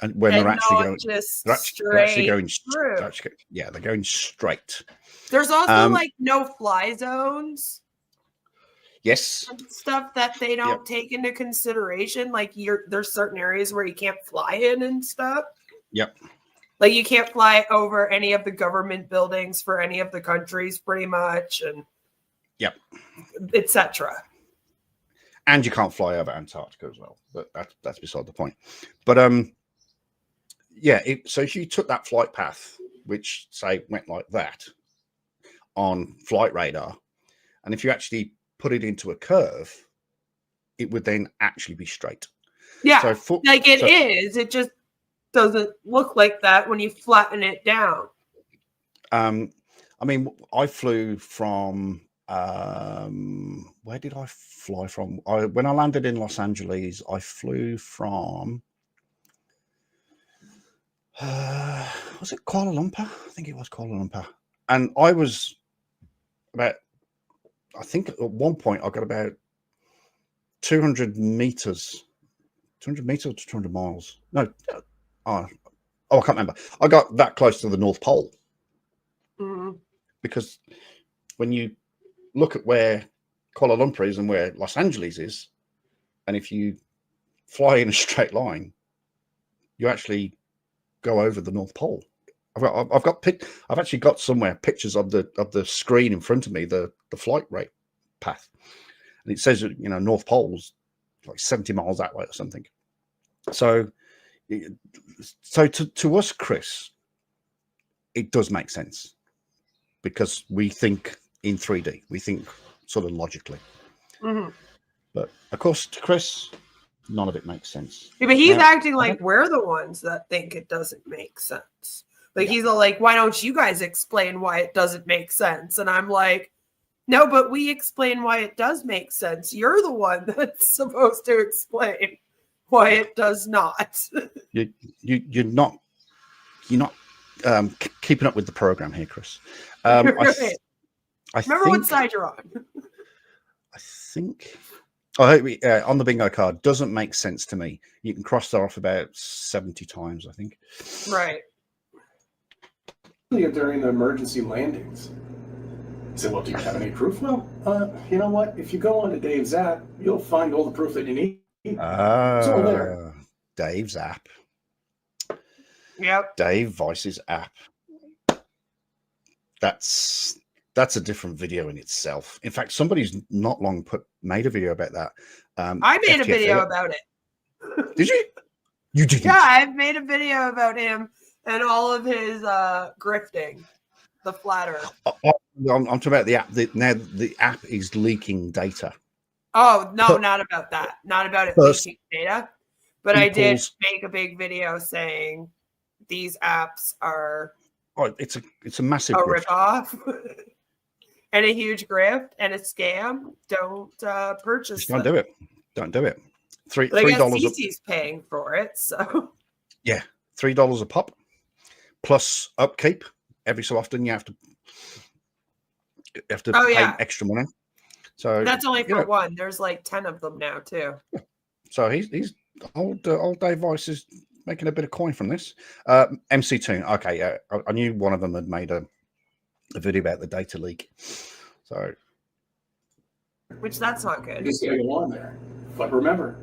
And when they're actually not going just they're actually going through. they're going straight. There's also like no fly zones. Yes. And stuff that they don't take into consideration. Like there's certain areas where you can't fly in and stuff. Yep. Like you can't fly over any of the government buildings for any of the countries pretty much, and Yep. etc. And you can't fly over Antarctica as well, but that's beside the point. But yeah, so if you took that flight path, which say went like that on flight radar, and if you actually put it into a curve, it would then actually be straight. Yeah, so like it is. It just doesn't look like that when you flatten it down. I mean, I flew from where did I fly from? When I landed in Los Angeles, I flew from was it Kuala Lumpur? I think it was Kuala Lumpur. And I was about, I think at one point I got about 200 meters to 200 miles. No, I can't remember. I got that close to the North Pole. Mm-hmm. Because when you look at where Kuala Lumpur is and where Los Angeles is, and if you fly in a straight line, you actually go over the North Pole. I've actually got somewhere pictures of the screen in front of me, the flight rate path, and it says North Pole's like 70 miles that way or something. So to us, Chris, it does make sense because we think in 3D, we think sort of logically. Mm-hmm. But of course, to Chris, none of it makes sense. Yeah, but he's acting like we're the ones that think it doesn't make sense. Like he's all like, why don't you guys explain why it doesn't make sense? And I'm like, no, but we explain why it does make sense. You're the one that's supposed to explain why it does not. You're not keeping up with the program here, Chris. Right. I remember think, what side you're on. I think on the bingo card doesn't make sense to me. You can cross that off about 70 times, I think. Right. During the emergency landings. I said, well, do you have any proof? Well, you know what? If you go on to Dave's app, you'll find all the proof that you need. It's all there. Dave's app. Yep. Dave Voice's app. That's a different video in itself. In fact, somebody's not long made a video about that. I made a video about it. Did you? You did? Yeah, I've made a video about him and all of his grifting, the flat earth. I'm talking about the app. Now the app is leaking data. Oh, no, not about that. Not about it leaking data. But I did make a big video saying these apps are it's a massive ripoff and a huge grift and a scam. Don't purchase them. Don't do it. $3 CC's paying for it, so yeah, $3 a pop plus upkeep. Every so often you have to pay extra money. So that's only for one. There's like 10 of them now too. So he's old Dave Voice is making a bit of coin from this. MC2. Okay, I knew one of them had made a video about the data leak. So which that's not good. You just gotta go on there. But remember,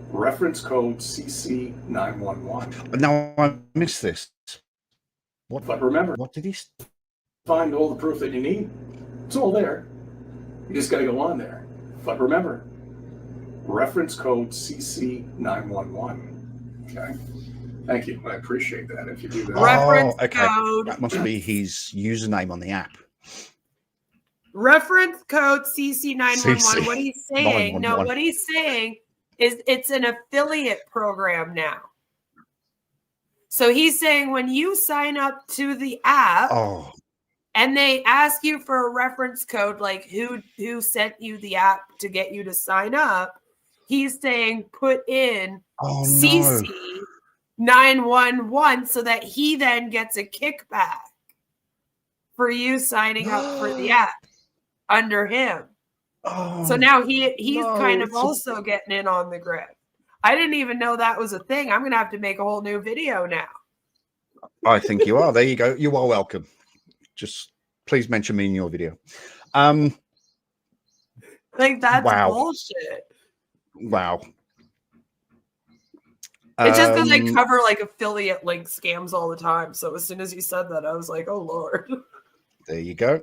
reference code CC911. Now I missed this. What? But remember, what did he find all the proof that you need? It's all there. You just gotta go on there. But remember, reference code CC911. Okay. Thank you. I appreciate that if you do that. Reference okay. code. That must be his username on the app. Reference code CC911. CC What he's saying, no, 911. what he's saying is it's an affiliate program now. So he's saying when you sign up to the app and they ask you for a reference code, like who sent you the app to get you to sign up, he's saying put in CC911 so that he then gets a kickback for you signing up for the app under him. So now he's kind of also getting in on the grip. I didn't even know that was a thing. I'm gonna have to make a whole new video now. I think you are. There you go. You are welcome. Just please mention me in your video. Like that's wow. bullshit. Wow. It's just because I cover like affiliate link scams all the time. So as soon as you said that, I was like, oh Lord. There you go.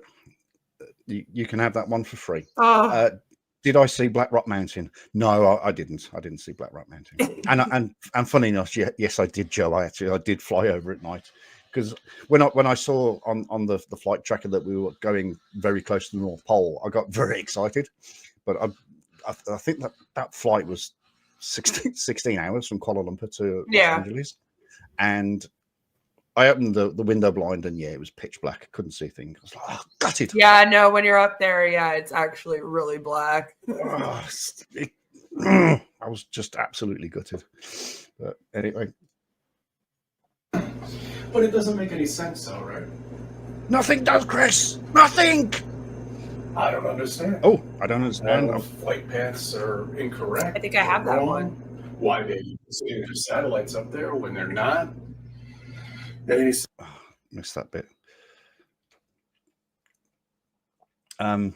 You can have that one for free. Oh. Did I see Black Rock Mountain? No, I didn't. I didn't see Black Rock Mountain. and funny enough, yes, I did, Joe. I did fly over at night because when I saw on the flight tracker that we were going very close to the North Pole, I got very excited. But I think that flight was 16 hours from Kuala Lumpur to Los Angeles, and I opened the window blind and it was pitch black. I couldn't see things. I was like, oh, gutted. Yeah, no, when you're up there, it's actually really black. I was just absolutely gutted. But anyway. But it doesn't make any sense though, right? Nothing does, Chris. Nothing. I don't understand. Oh, I don't understand. Flight paths are incorrect. I think I have that one. Why they say there's satellites up there when they're not? Missed that bit. I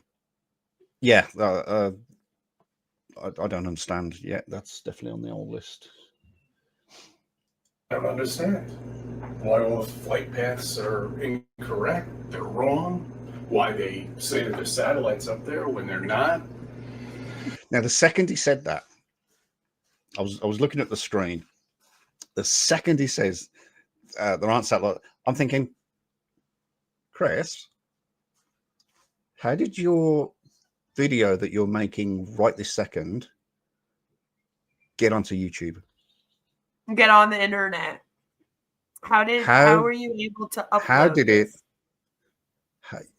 don't understand. Yeah, that's definitely on the old list. I don't understand why all the flight paths are incorrect. They're wrong. Why they say that there's satellites up there when they're not. Now, the second he said that, I was looking at the screen. The second he says there aren't satellites, I'm thinking, Chris, how did your video that you're making right this second get onto YouTube? Get on the internet. How were you able to upload? How did this?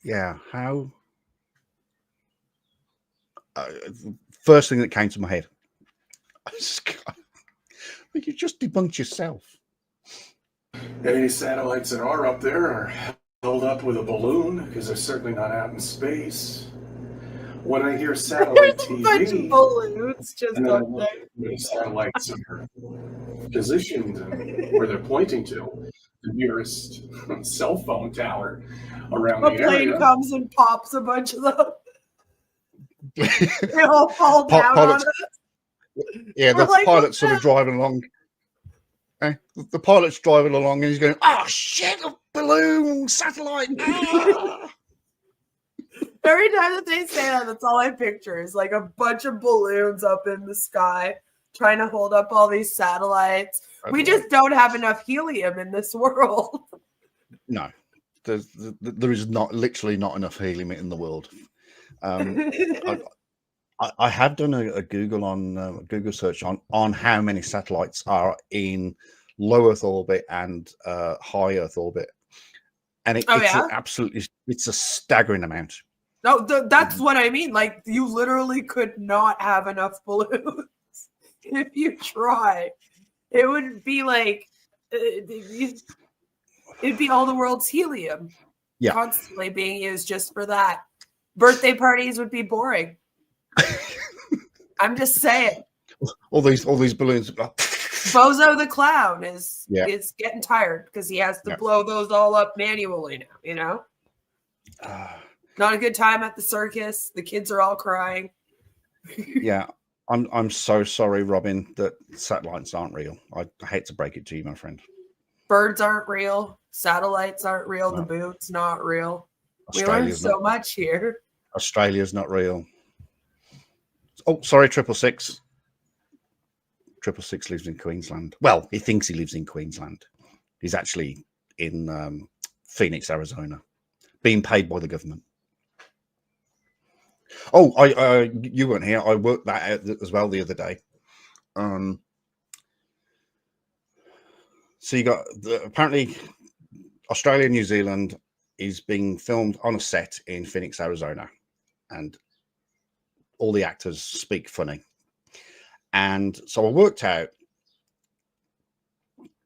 it? How? First thing that came to my head. You just debunked yourself. Any satellites that are up there are held up with a balloon because they're certainly not out in space. When I hear satellite TV, a bunch of balloons just up there. The satellites are positioned and where they're pointing to, the nearest cell phone tower around the area. A plane comes and pops a bunch of them. They all fall down on us. Yeah, the pilot's sort of driving along. The pilot's driving along and he's going, oh shit, a balloon, satellite. Ah! Every time that they say that, that's all I picture is like a bunch of balloons up in the sky trying to hold up all these satellites. Okay. We just don't have enough helium in this world. No, there is literally not enough helium in the world. I have done a Google search on how many satellites are in low Earth orbit and high Earth orbit, and it's a staggering amount. No, that's what I mean. Like you literally could not have enough balloons if you try. It would be like it'd be all the world's helium constantly being used just for that. Birthday parties would be boring. I'm just saying. All these balloons. Bozo the clown is getting tired because he has to blow those all up manually now. You know. Not a good time at the circus. The kids are all crying. Yeah, I'm so sorry, Robin, that satellites aren't real. I hate to break it to you, my friend. Birds aren't real. Satellites aren't real. No. The moon's not real. We learned Australia's so not, much here. Australia's not real. Oh, sorry, 666. 666 lives in Queensland. Well, he thinks he lives in Queensland. He's actually in Phoenix, Arizona, being paid by the government. Oh, you weren't here. I worked that out as well the other day. So you got apparently Australia, New Zealand is being filmed on a set in Phoenix, Arizona, and all the actors speak funny. And so I worked out.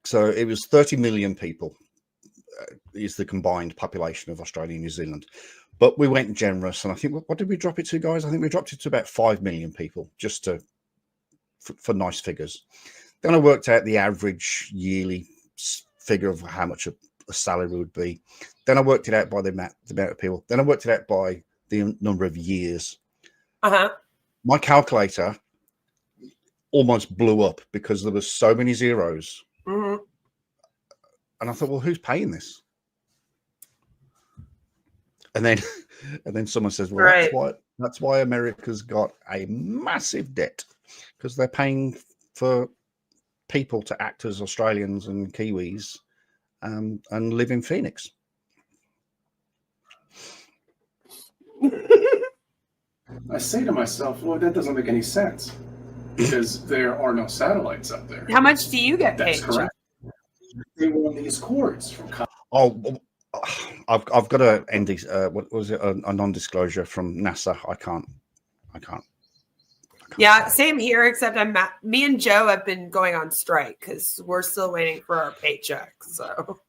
So it was 30 million people is the combined population of Australia and New Zealand. But we went generous, and I think, what did we drop it to, guys? I think we dropped it to about 5 million people, just for nice figures. Then I worked out the average yearly figure of how much a salary would be. Then I worked it out by the amount of people. Then I worked it out by the number of years. My calculator almost blew up because there was so many zeros. And I thought, well, who's paying this? And then someone says, well, that's why America's got a massive debt, because they're paying for people to act as Australians and Kiwis and live in Phoenix. I say to myself, well, that doesn't make any sense because there are no satellites up there. How much do you get paid? That's correct. They won these cords from. I've got to end these. What was it? A non-disclosure from NASA. I can't. Yeah, same here. Except me and Joe have been going on strike because we're still waiting for our paycheck. So.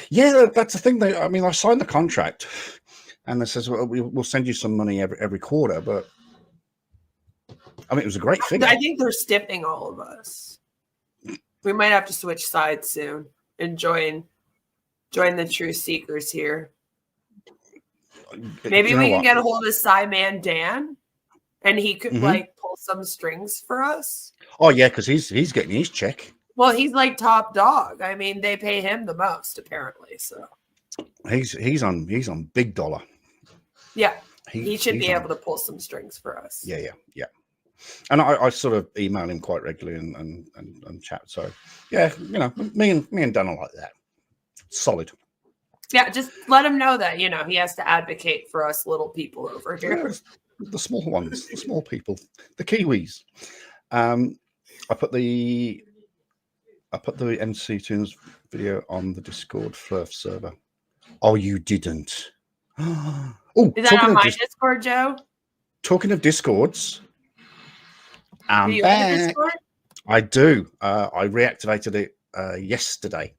Yeah, that's the thing. I mean, I signed the contract, and it says, well, we'll send you some money every quarter. But I mean, it was a great figure. I think they're stiffing all of us. We might have to switch sides soon and join the true seekers here. Maybe we can get a hold of Cyman Dan, and he could like pull some strings for us. Oh yeah, because he's getting his check. Well, he's like top dog. I mean, they pay him the most apparently. So he's on big dollar. Yeah, he should be able to pull some strings for us. Yeah. And I sort of email him quite regularly and chat. So yeah, you know, me and Dan are like that. Solid. Yeah, just let him know that, you know, he has to advocate for us little people over here. Yeah, the small ones, the small people, the Kiwis. I put the MC Tunes video on the Discord Flurf server. Oh, you didn't. Oh, is that on my Discord, Joe? Talking of Discords, Do you have a Discord? I do. I reactivated it yesterday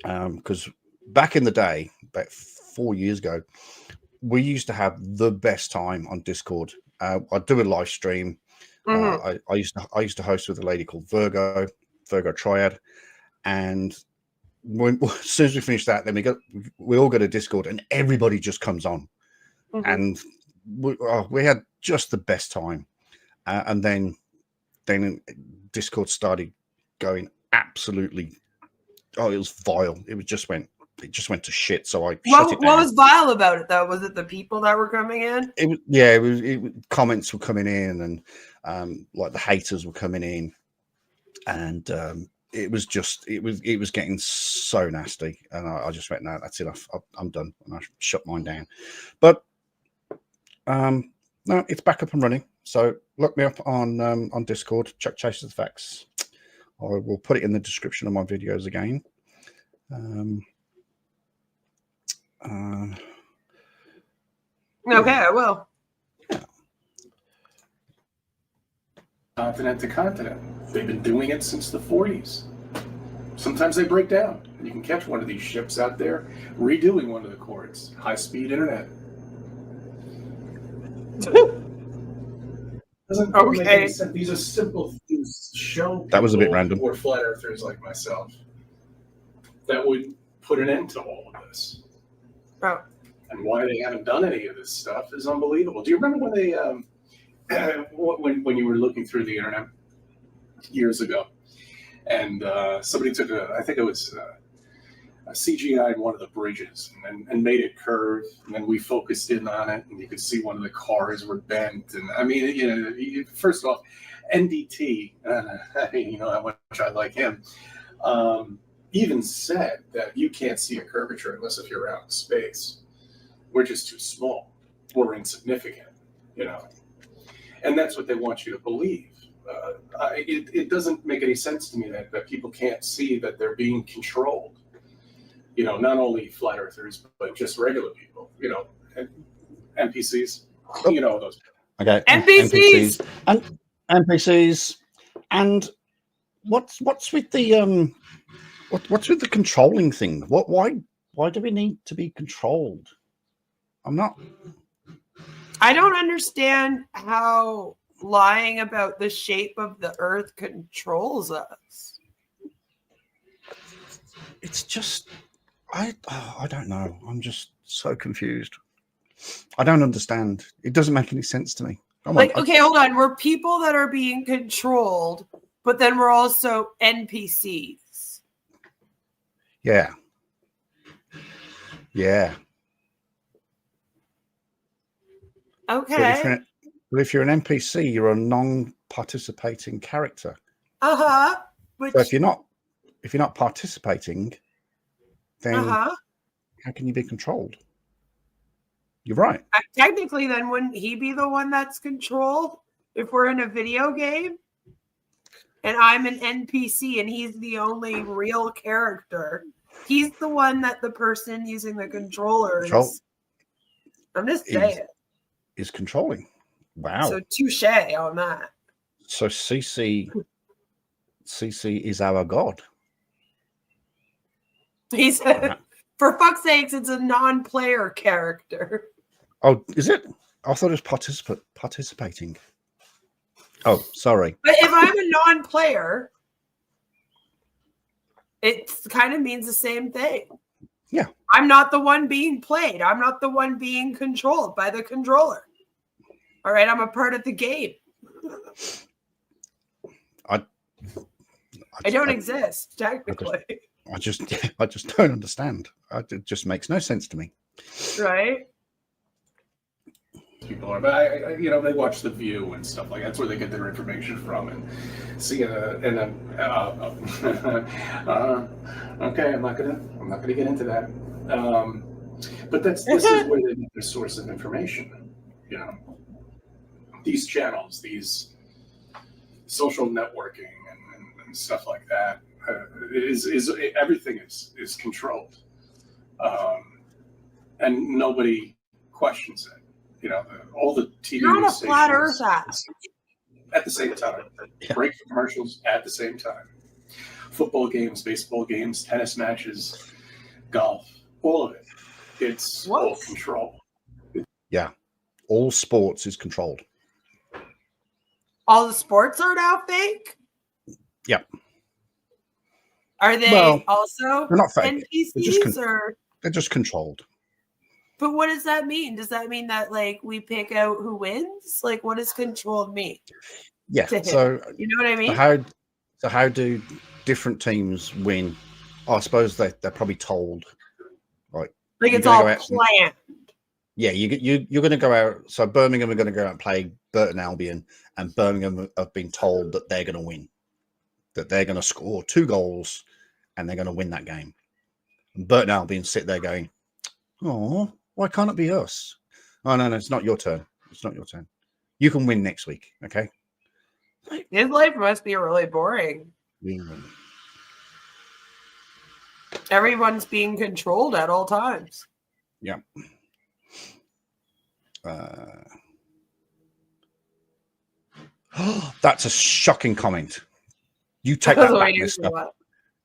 because back in the day, about 4 years ago, we used to have the best time on Discord. I'd do a live stream. I used to host with a lady called Virgo Triad, and as soon as we finish that, then we all go to Discord, and everybody just comes on, and we had just the best time. And then Discord started going absolutely. Oh, it was vile. It just went to shit. So I shut it down. What was vile about it though? Was it the people that were coming in? It was comments were coming in, and like the haters were coming in, and it was getting so nasty, and I just went, no, that's enough. I'm done, and I shut mine down. But no, it's back up and running. So look me up on Discord, ChuckChasesTheFacts. I will put it in the description of my videos again. Okay, I will. Continent to continent. They've been doing it since the 40s. Sometimes they break down. You can catch one of these ships out there redoing one of the cords. High-speed internet. Doesn't make any sense. These are simple things to show people that was a bit random. Who are flat earthers like myself that would put an end to all of this. Oh. and why they haven't done any of this stuff is unbelievable. Do you remember when they when you were looking through the internet years ago, and somebody took I think it was a CGI in one of the bridges and made it curve, and then we focused in on it, and you could see one of the cars were bent. And I mean, you know, first off, NDT, you know how much I like him, even said that you can't see a curvature unless if you're out in space. We're just too small. We're insignificant, you know. And that's what they want you to believe. It doesn't make any sense to me that people can't see that they're being controlled. You know, not only flat earthers, but just regular people, you know, NPCs, you know, those. Okay. NPCs. And NPCs. And what's with the what's with the controlling thing? Why do we need to be controlled? I don't understand how lying about the shape of the earth controls us. It's just I don't know. I'm just so confused. I don't understand. It doesn't make any sense to me. Okay, hold on. We're people that are being controlled, but then we're also NPCs. Yeah. Yeah. Okay. But if you're an NPC, you're a non-participating character. Which... So if you're not participating, then how can you be controlled? You're right. Technically, then wouldn't he be the one that's controlled if we're in a video game? And I'm an NPC and he's the only real character. He's the one that the person using the controller is. I'm just saying. Is controlling. Wow. So touche on that. So CC is our god. He said, for fuck's sakes, it's a non-player character. Oh, is it? I thought it was participating. Oh, sorry. But if I'm a non-player, it kind of means the same thing. Yeah. I'm not the one being played. I'm not the one being controlled by the controller. All right, I'm a part of the game. I don't exist, technically. I just don't understand. It just makes no sense to me. Right? People are, but you know, they watch The View and stuff like that. That's where they get their information from, and see okay, I'm not gonna get into that. But this is where they get their source of information. You know, these channels, these social networking and stuff like that. Everything is controlled, and nobody questions it. You know, all the TV You're on a stations flat Earth app at the same time. Break for commercials at the same time. Football games, baseball games, tennis matches, golf, all of it. It's all control. Yeah, all sports is controlled. All the sports are now fake? Yep. Are they also they're not fake. NPCs they're just controlled. But what does that mean? Does that mean that like we pick out who wins? Like what does controlled mean? Yeah. So you know what I mean? How do different teams win? Oh, I suppose they're probably told. Like it's all planned. Yeah, you're going to go out. So Birmingham are going to go out and play Burton Albion, and Birmingham have been told that they're going to win, that they're going to score 2 goals, and they're going to win that game. And Burton Albion sit there going, "Oh, why can't it be us?" Oh no, it's not your turn. It's not your turn. You can win next week, okay? His life must be really boring. Yeah. Everyone's being controlled at all times. Yeah. That's a shocking comment. You take that back, mister.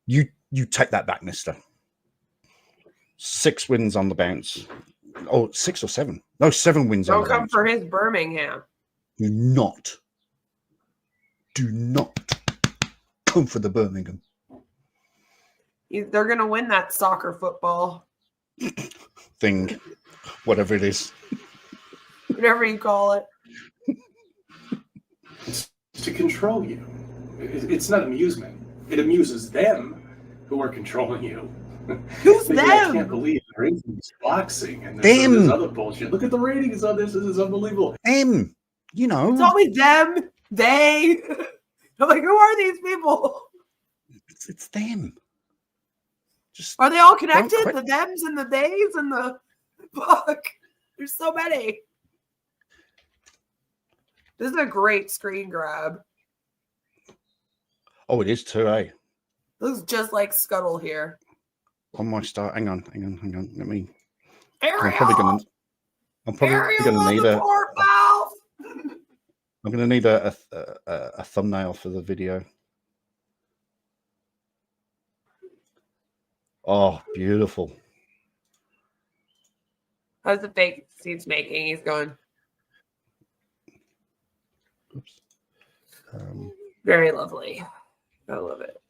You take that back, mister. 6 wins on the bounce. Oh, 6 or 7. No, 7 wins on the bounce. Don't come for his Birmingham. Do not come for the Birmingham. They're going to win that soccer football thing. whatever it is. Whatever you call it. It's to control you. It's not amusement. It amuses them who are controlling you. Who's Thinking, them? I can't believe they're into this boxing and Them. this other bullshit. Look at the ratings on this. This is unbelievable. Them. You know. It's always them. They. I'm like, who are these people? It's them. Just are they all connected? don't quit. The thems and the theys and the fuck. There's so many. This is a great screen grab. Oh, it is too, eh? This is just like Scuttle here. On my start. Hang on. Let me. Ariel! I'm probably gonna need a. I'm gonna need a thumbnail for the video. Oh, beautiful. How's the fake he's making? He's going. Oops. Very lovely. I love it.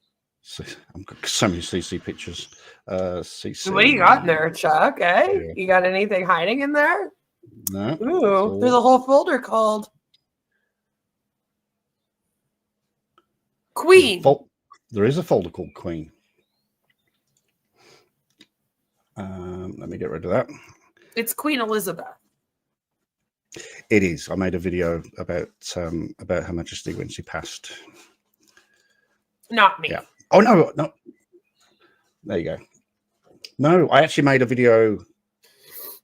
So, I've got so many CC pictures. CC. What do you got in there, Chuck? Eh? Yeah. You got anything hiding in there? No. Ooh, there's a whole folder called Queen. There is a folder called Queen. Let me get rid of that. It's Queen Elizabeth. It is. I made a video about Her Majesty when she passed. Not me. Yeah. Oh no. There you go. No, I actually made a video.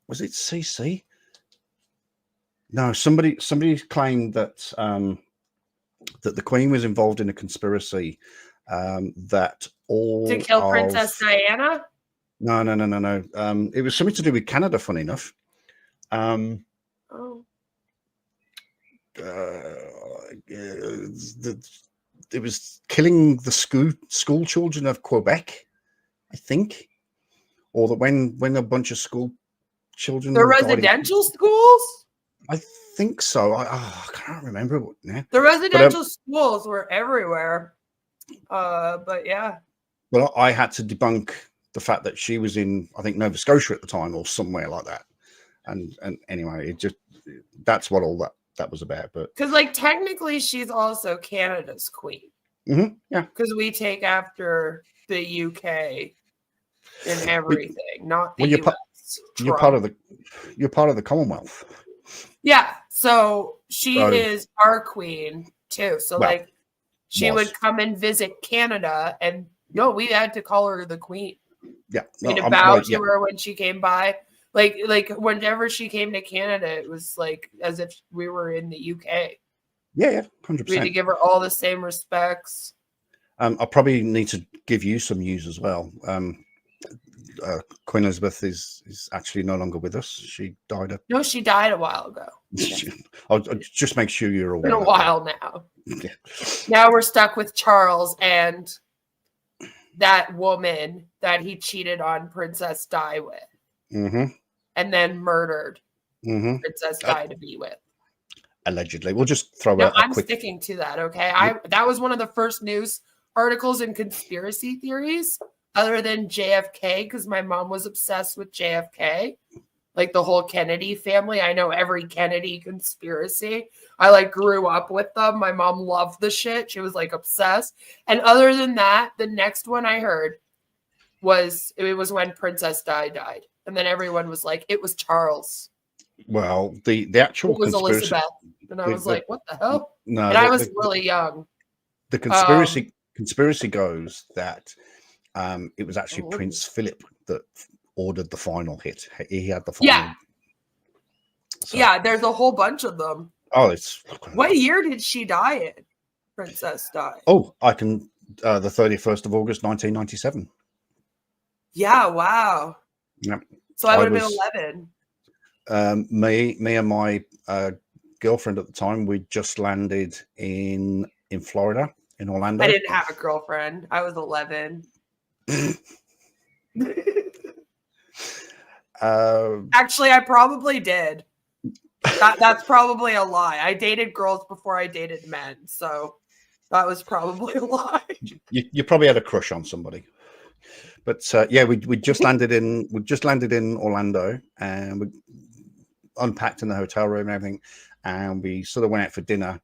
Was it CC? No, somebody claimed that that the Queen was involved in a conspiracy that all to kill Princess Diana. No. It was something to do with Canada. Funny enough. It was killing the school children of Quebec, I think, or that when a bunch of school children. The residential schools. I think so. I can't remember now. The residential schools were everywhere. But yeah. Well, I had to debunk the fact that she was in, I think, Nova Scotia at the time or somewhere like that. And anyway, it just, that's what all that was about. But because like technically she's also Canada's queen. Mm-hmm, yeah. Because we take after the UK in everything, not the US. You're part of the Commonwealth. Yeah. So she is our queen too. So like she would come and visit Canada, and we had to call her the queen. Yeah. We had to bow to her when she came by. Like whenever she came to Canada, it was like as if we were in the UK. Yeah, 100%. We had to give her all the same respects. I probably need to give you some news as well. Queen Elizabeth is actually no longer with us. She died. No, she died a while ago. I'll just make sure you're aware. It's been a while now. Yeah. Now we're stuck with Charles and that woman that he cheated on Princess Di with. Mm-hmm. And then murdered Princess Di to be with. Allegedly. We'll just throw No, out I'm sticking to that, okay? That was one of the first news articles in conspiracy theories, other than JFK, because my mom was obsessed with JFK. Like the whole Kennedy family. I know every Kennedy conspiracy. I grew up with them. My mom loved the shit. She was obsessed. And other than that, the next one I heard was when Princess Di died. And then everyone was like, it was Charles. Well, the actual it was conspiracy. Elizabeth. And I was like, what the hell? No, and I was really young. The conspiracy goes that it was actually Prince Philip that ordered the final hit. He had the final. Yeah. So. Yeah, there's a whole bunch of them. Oh, it's. What year did she die in? Princess Di. Oh, I can. The 31st of August, 1997. Yeah. Wow. Yep. So I would have been 11. Me and my girlfriend at the time, we just landed in Florida, in Orlando. I didn't have a girlfriend. I was 11. Actually, I probably did. That's probably a lie. I dated girls before I dated men, so that was probably a lie. You probably had a crush on somebody. But yeah, we just landed in Orlando, and we unpacked in the hotel room and everything, and we sort of went out for dinner,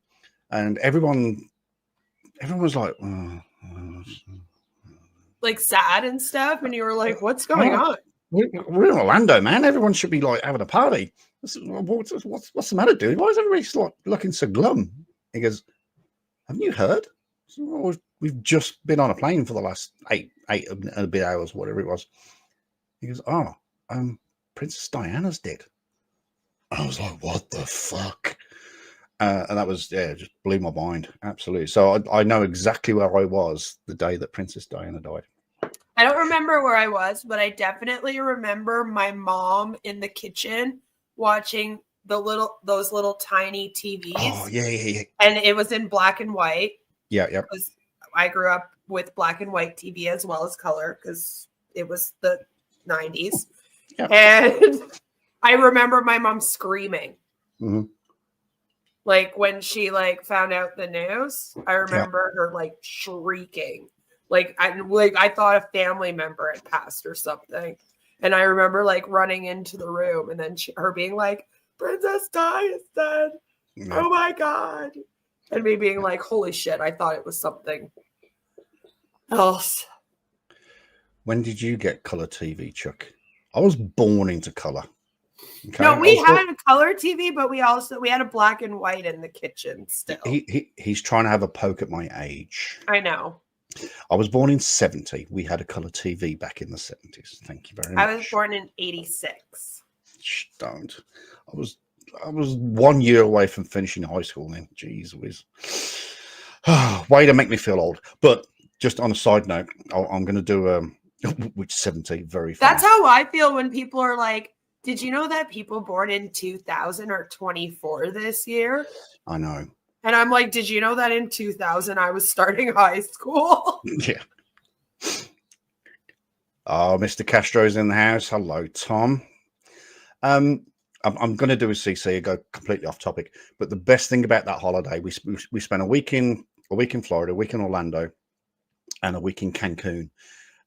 and everyone was like, like sad and stuff, and you were like, "What's going on?" We're in Orlando, man. Everyone should be like having a party. What's the matter, dude? Why is everybody like looking so glum? He goes, haven't you heard? So, we've just been on a plane for the last eight and a bit hours, whatever it was. He goes, Princess Diana's dead. I was like, what the fuck? And that was, just blew my mind. Absolutely. So I know exactly where I was the day that Princess Diana died. I don't remember where I was, but I definitely remember my mom in the kitchen watching those little tiny TVs. Oh, yeah. And it was in black and white. Yeah. Because I grew up with black and white TV as well as color because it was the 90s. Yeah. And I remember my mom screaming. Mm-hmm. Like when she found out the news, I remember her shrieking. I thought a family member had passed or something. And I remember running into the room and then her being like, Princess Di is dead. Yeah. Oh my God. And me being like, holy shit, I thought it was something else. When did you get color TV, Chuck? I was born into color. Okay? No, we had a color TV, but we had a black and white in the kitchen still. He's trying to have a poke at my age. I know. I was born in 70. We had a color TV back in the 70s. Thank you very much. I was born in 86. Shh, don't. I was 1 year away from finishing high school then. Jeez whiz. Way to make me feel old. But just on a side note, I'm going to do which 70 very fun. That's how I feel when people are like, did you know that people born in 2000 are 24 this year? I know. And I'm like, did you know that in 2000 I was starting high school? Yeah. Oh, Mr. Castro's in the house. Hello, Tom. I'm going to do a CC and go completely off topic. But the best thing about that holiday, we spent a week in Florida, a week in Orlando, and a week in Cancun.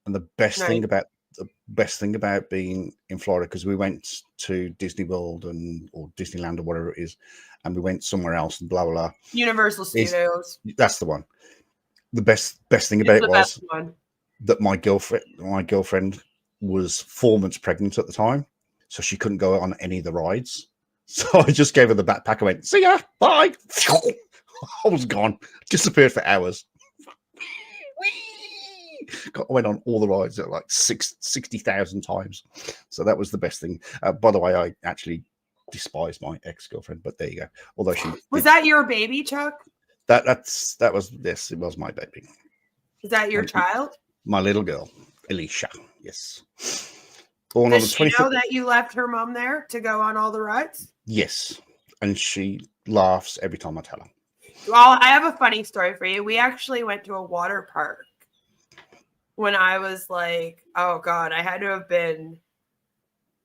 And the best thing about being in Florida, because we went to Disney World or Disneyland or whatever it is, and we went somewhere else and blah blah blah. Universal Studios. That's the one. The best thing about it was that my girlfriend was 4 months pregnant at the time, so she couldn't go on any of the rides. So I just gave her the backpack. I went, see ya, bye. I was gone, disappeared for hours. I went on all the rides at 60,000 times. So that was the best thing. By the way, I actually despise my ex-girlfriend, but there you go. Although she was that your baby, Chuck? It was my baby. Is that your child? My little girl, Alicia. Yes. Does she know that you left her mom there to go on all the rides? Yes, and she laughs every time I tell her. Well, I have a funny story for you. We actually went to a water park when I was oh God, I had to have been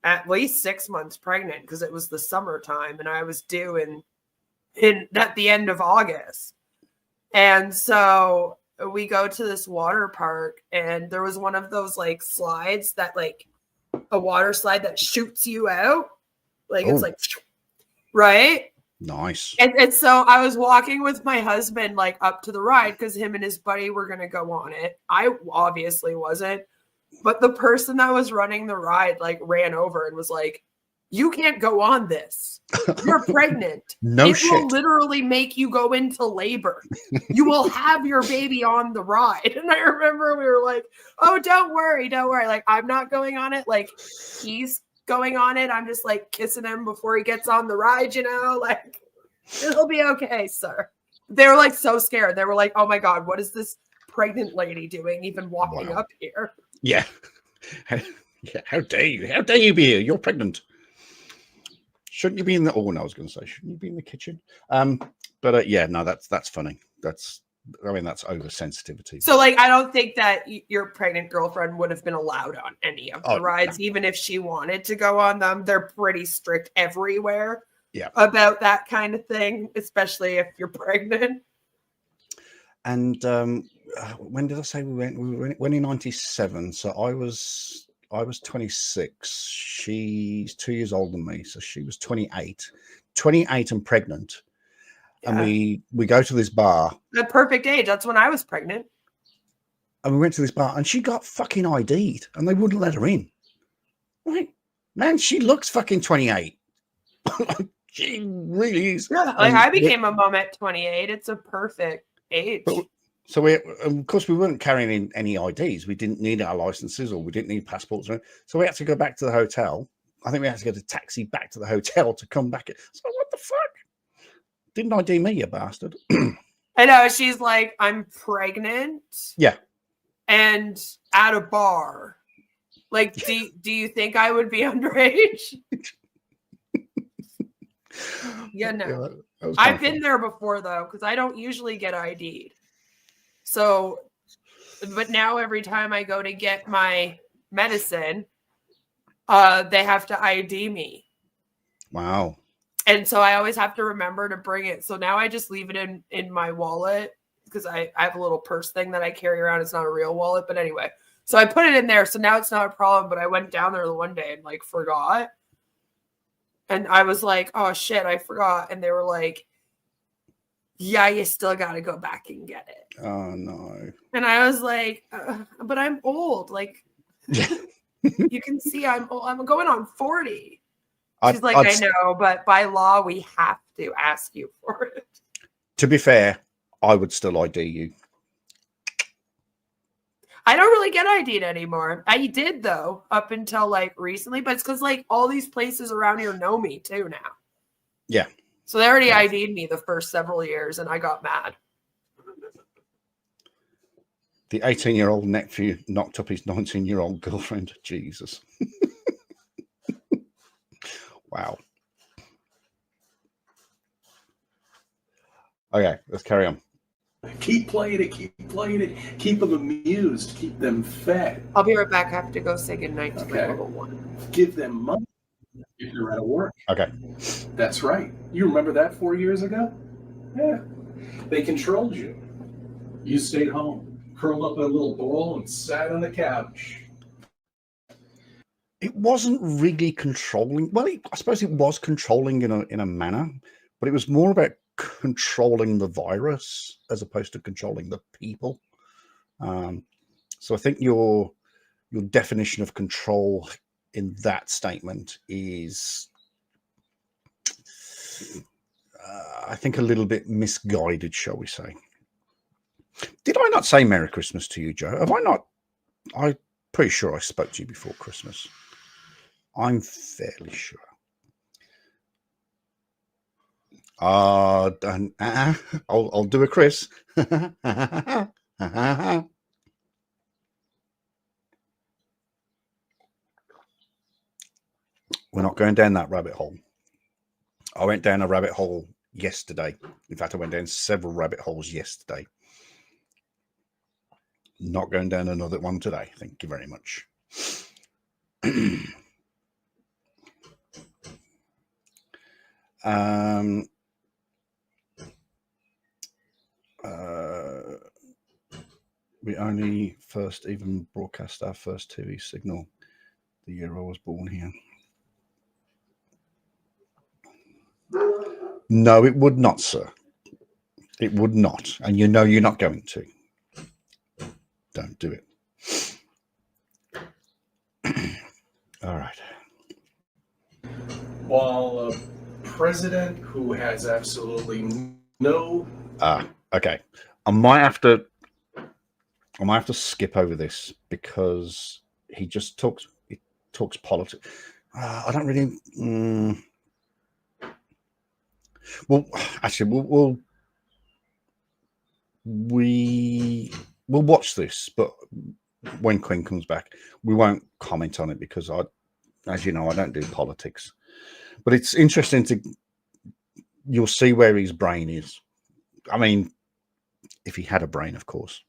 at least 6 months pregnant because it was the summertime and I was due at the end of August. And so we go to this water park and there was one of those slides that a water slide that shoots you out. It's right? Nice. And so I was walking with my husband up to the ride because him and his buddy were going to go on it. I obviously wasn't. But the person that was running the ride ran over and was like, you can't go on this. You're pregnant. No shit. It will shit. literally make you go into labor. You will have your baby on the ride. And I remember we were like, oh, don't worry. I'm not going on it. He's going on it. I'm just kissing him before he gets on the ride, it'll be okay, sir. They were so scared. They were like, oh my God, what is this pregnant lady doing even walking up here? Yeah. How dare you? How dare you be here? You're pregnant. Shouldn't you be in the I was going to say, shouldn't you be in the kitchen? But yeah, no, that's funny. That's oversensitivity. So I don't think that your pregnant girlfriend would have been allowed on any of the rides, even if she wanted to go on them. They're pretty strict everywhere about that kind of thing, especially if you're pregnant. And when did I say we went? We went in 97. So I was 26. She's 2 years older than me. So she was 28 and pregnant. Yeah. And we go to this bar. The perfect age. That's when I was pregnant. And we went to this bar and she got fucking ID'd and they wouldn't let her in. Right? Man, she looks fucking 28. She really is. Yeah, like I became a mom at 28. It's a perfect age. So of course, we weren't carrying in any IDs. We didn't need our licenses or we didn't need passports. So we had to go back to the hotel. I think we had to get a taxi back to the hotel to come back. So what the fuck? Didn't ID me, you bastard. I know. She's like, I'm pregnant. Yeah. And at a bar. Like, do you think I would be underage? Yeah, no. Yeah, I've been there before, though, because I don't usually get ID'd. So, but now every time I go to get my medicine, they have to ID me. Wow. And so I always have to remember to bring it. So now I just leave it in my wallet because I have a little purse thing that I carry around. It's not a real wallet, but anyway. So I put it in there. So now it's not a problem. But I went down there the one day and like forgot. And I was like, oh shit, I forgot. And they were like, yeah, you still got to go back and get it. Oh no. And I was like, but I'm old. Like, you can see I'm old. I'm going on 40. She's like, I know, but by law, we have to ask you for it. To be fair, I would still ID you. I don't really get ID'd anymore. I did, though, up until like recently, but it's because like all these places around here know me too now. Yeah. So they already ID'd me the first several years and I got mad. The 18-year-old nephew knocked up his 19-year-old girlfriend. Jesus. Wow. Okay, let's carry on. Keep playing it, keep them amused, keep them fed. I'll be right back. I have to go say goodnight to my little one. Give them money if you're out of work. Okay. That's right. You remember that 4 years ago? Yeah. They controlled you. You stayed home, curled up in a little ball and sat on the couch. It wasn't really controlling. Well, I suppose it was controlling in a manner, but it was more about controlling the virus as opposed to controlling the people. So I think your definition of control in that statement is, I think, a little bit misguided, shall we say. Did I not say Merry Christmas to you, Joe? Have I not? I'm pretty sure I spoke to you before Christmas. I'm fairly sure. I'll do a Chris. We're not going down that rabbit hole. I went down a rabbit hole yesterday. In fact, I went down several rabbit holes yesterday. Not going down another one today. Thank you very much. We only first even broadcast our first TV signal the year I was born here. No, it would not, sir. It would not. And you know you're not going to. Don't do it. All right. While a president who has absolutely no... Okay. I might have to skip over this because he just talks politics. I don't really... Well, actually, we'll watch this, but when Quinn comes back, we won't comment on it because as you know, I don't do politics. But it's interesting you'll see where his brain is. I mean, if he had a brain, of course.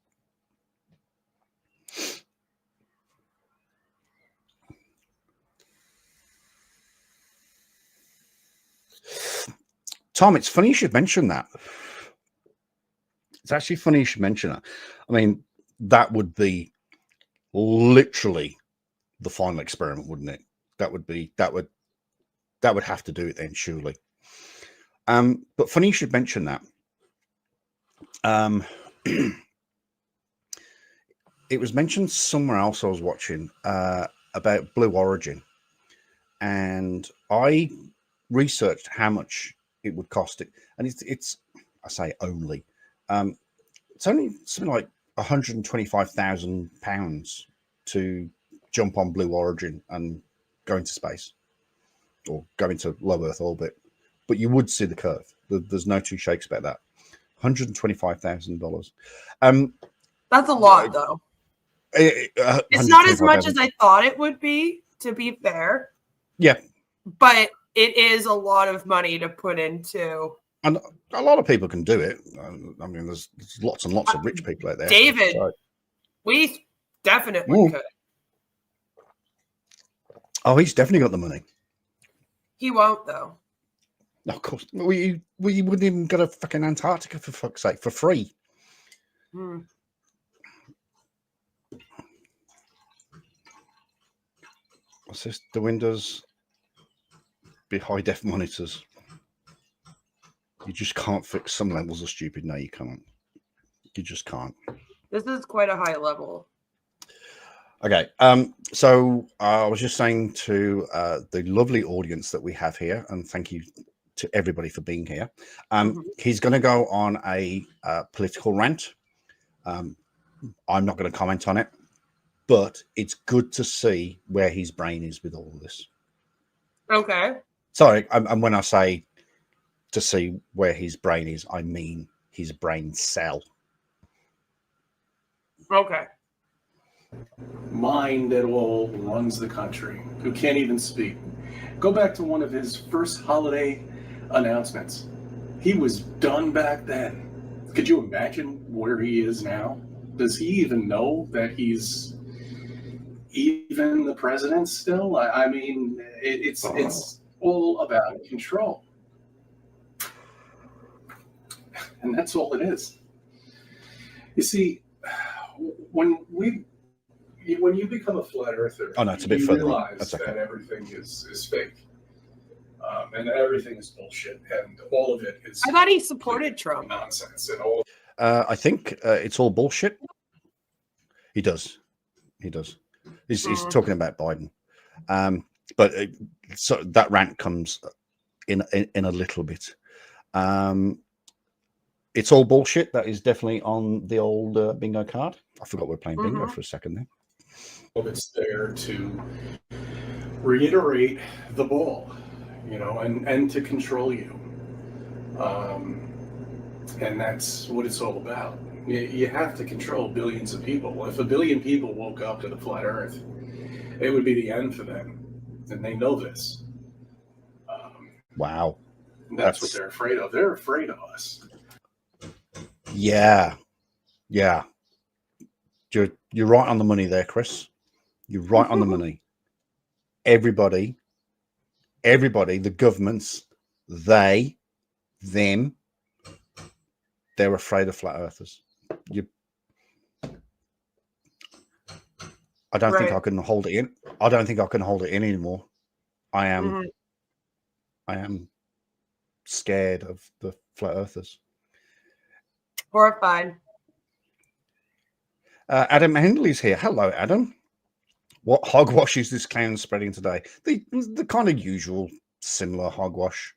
Tom, it's funny you should mention that. It's actually funny you should mention that. I mean, that would be literally the final experiment, wouldn't it? That would have to do it then, surely. But funny you should mention that. It was mentioned somewhere else I was watching about Blue Origin, and I researched how much it would cost it, and it's I say only it's only something like £125,000 to jump on Blue Origin and go into space or go into low Earth orbit. But you would see the curve. There's no two shakes about that. $125,000. That's a lot, though. It's not as much as I thought it would be, to be fair. Yeah. But it is a lot of money to put into. And a lot of people can do it. I mean, there's lots and lots of rich people out there. David, so. We definitely could. Oh, he's definitely got the money. He won't, though. No, of course. We wouldn't even go to fucking Antarctica, for fuck's sake, for free. Hmm. What's this? The windows be high def monitors. You just can't fix some levels of stupid. No, you can't. You just can't. This is quite a high level. Okay. So I was just saying to the lovely audience that we have here, and thank you to everybody for being here. He's going to go on a political rant. I'm not going to comment on it, but it's good to see where his brain is with all of this. Okay. Sorry, and when I say to see where his brain is, I mean his brain cell. Okay. Mind that all runs the country, who can't even speak. Go back to one of his first holiday announcements. He was done back then. Could you imagine where he is now? Does he even know that he's even the president still? I mean, it's all about control. And that's all it is. You see, when you become a flat earther, oh no, it's a bit you further. realize That's okay. that everything is fake, and everything is bullshit, and all of it is. I thought he supported Trump. Nonsense, and all. I think it's all bullshit. He does. He does. He's talking about Biden, but so that rant comes in a little bit. It's all bullshit. That is definitely on the old bingo card. I forgot we're playing bingo for a second there. It's there to reiterate the ball, you know, and to control you. And that's what it's all about. You have to control billions of people. If a billion people woke up to the flat Earth, it would be the end for them, and they know this. Wow, that's what they're afraid of. They're afraid of us. Yeah. You're right on the money there, Chris. You're right on the money. Everybody, the governments, them, they're afraid of flat earthers. I don't think I can hold it in. I don't think I can hold it in anymore. I am scared of the flat earthers. Horrified. Adam Henley's here. Hello, Adam. What hogwash is this clown spreading today? The kind of usual, similar hogwash.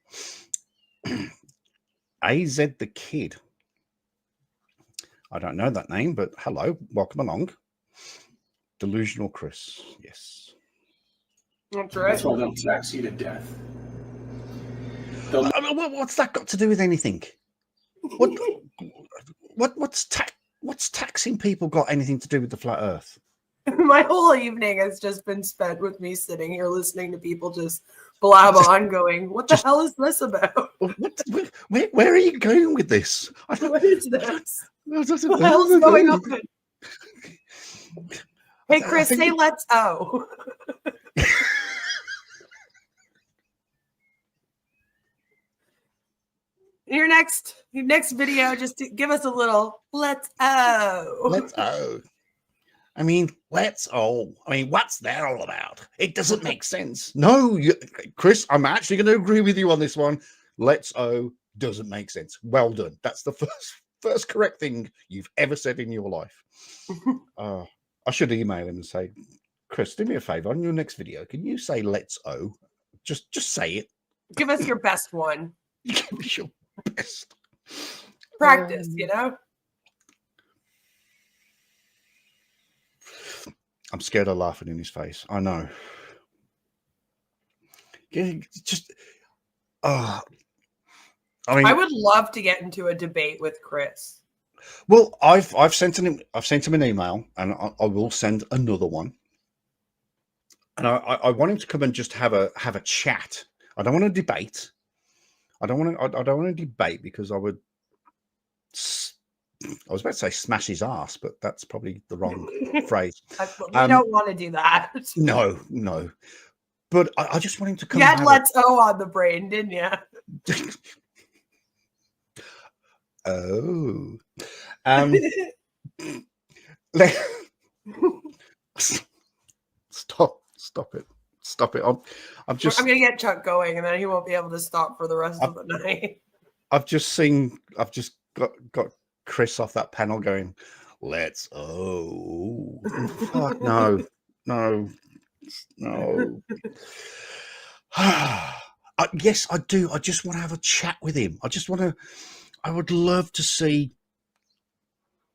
AZ the Kid. I don't know that name, but hello, welcome along. Delusional Chris, yes. That's right. That's why they'll tax you to death. What's that got to do with anything? What's taxing people got anything to do with the flat Earth? My whole evening has just been spent with me sitting here listening to people just blab on, going, "What the hell is this about? Where are you going with this? What is this? What the hell is going on?" Hey, Chris, say "let's go." your next video, just to give us a little let's oh. Let's oh. I mean, let's oh. I mean, what's that all about? It doesn't make sense. No, Chris, I'm actually going to agree with you on this one. Let's oh doesn't make sense. Well done. That's the first correct thing you've ever said in your life. I should email him and say, Chris, do me a favor on your next video. Can you say let's oh? Just say it. Give us your best one. Give us your best. Practice, you know? I'm scared of laughing in his face. I know. Just, I mean, I would love to get into a debate with Chris. Well, I've sent him an email, and I will send another one. And I want him to come and just have a chat. I don't want to debate. I don't want to debate because I was about to say smash his ass, but that's probably the wrong phrase. We don't want to do that. No. But I just want him to come. You had let's O on the brain, didn't you? Oh. Stop it. I'm gonna get Chuck going, and then he won't be able to stop for the rest of the night. I've just got Chris off that panel going, let's fuck no. Yes, I do. I just want to have a chat with him. I would love to see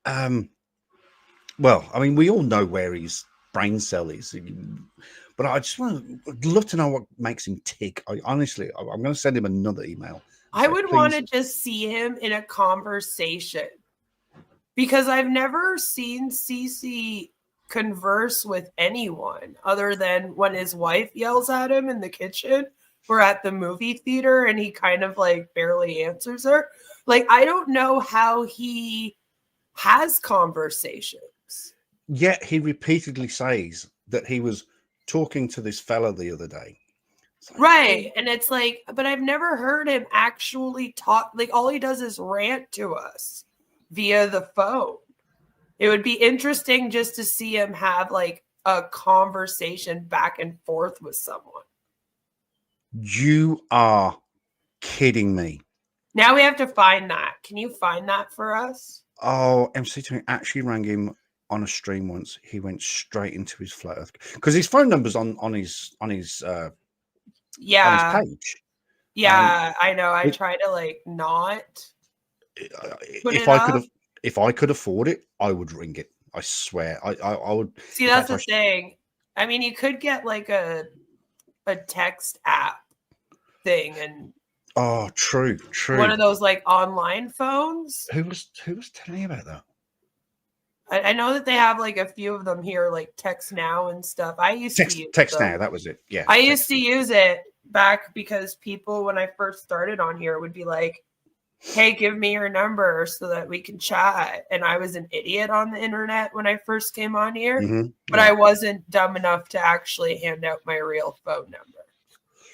well, I mean, we all know where his brain cell is, but I'd love to know what makes him tick. I'm going to send him another email. I would want to just see him in a conversation, because I've never seen CC converse with anyone other than when his wife yells at him in the kitchen or at the movie theater and he kind of like barely answers her. Like, I don't know how he has conversations. Yet he repeatedly says that he was talking to this fella the other day. Right. And it's like, but I've never heard him actually talk. Like, all he does is rant to us via the phone. It would be interesting just to see him have like a conversation back and forth with someone. You are kidding me. Now we have to find that. Can you find that for us? Oh, MC2 actually rang him on a stream once. He went straight into his flat earth because his phone number's on his page. Yeah, I know. I try to like not. If I could afford it, I would ring it. I swear. I would. See, that's the thing. I mean, you could get like a text app thing and. Oh, true. One of those like online phones. Who was telling you about that? I know that they have like a few of them here, like Text Now and stuff. I used to use Text them. Now. That was it. Yeah. I used to use it back because people, when I first started on here, would be like, "Hey, give me your number so that we can chat." And I was an idiot on the internet when I first came on here, but I wasn't dumb enough to actually hand out my real phone number.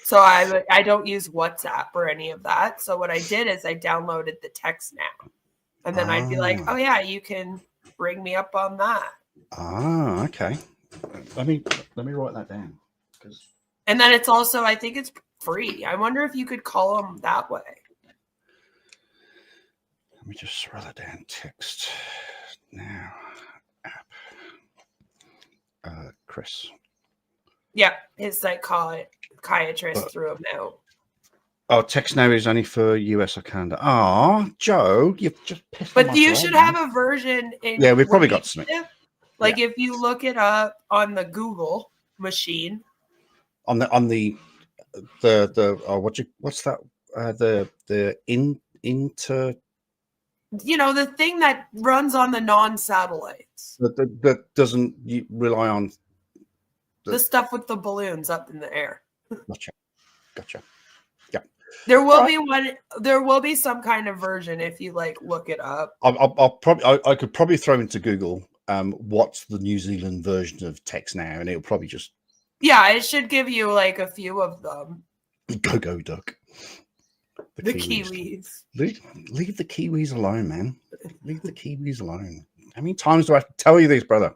So I don't use WhatsApp or any of that. So what I did is I downloaded the Text Now, and then I'd be like, "Oh yeah, you can bring me up on that." Ah, okay. Let me write that down. And then it's also, I think it's free. I wonder if you could call them that way. Let me just write that down. Text Now app. Chris. Yeah, his psychiatrist threw him out. Oh, Text Now is only for US or Canada. Oh, Joe, you've just pissed But you should have a version in. Yeah, we've probably got something. Like if you look it up on the Google machine. On the what's that? The inter. You know, the thing that runs on the non-satellites. That doesn't rely on the stuff with the balloons up in the air. Gotcha. Yeah. There will be one. There will be some kind of version if you like look it up. I could probably throw into Google what's the New Zealand version of Text Now, and it'll probably just. Yeah, it should give you like a few of them. Go duck. The Kiwis. Leave the Kiwis alone, man. Leave the Kiwis alone. How many times do I have to tell you this, brother?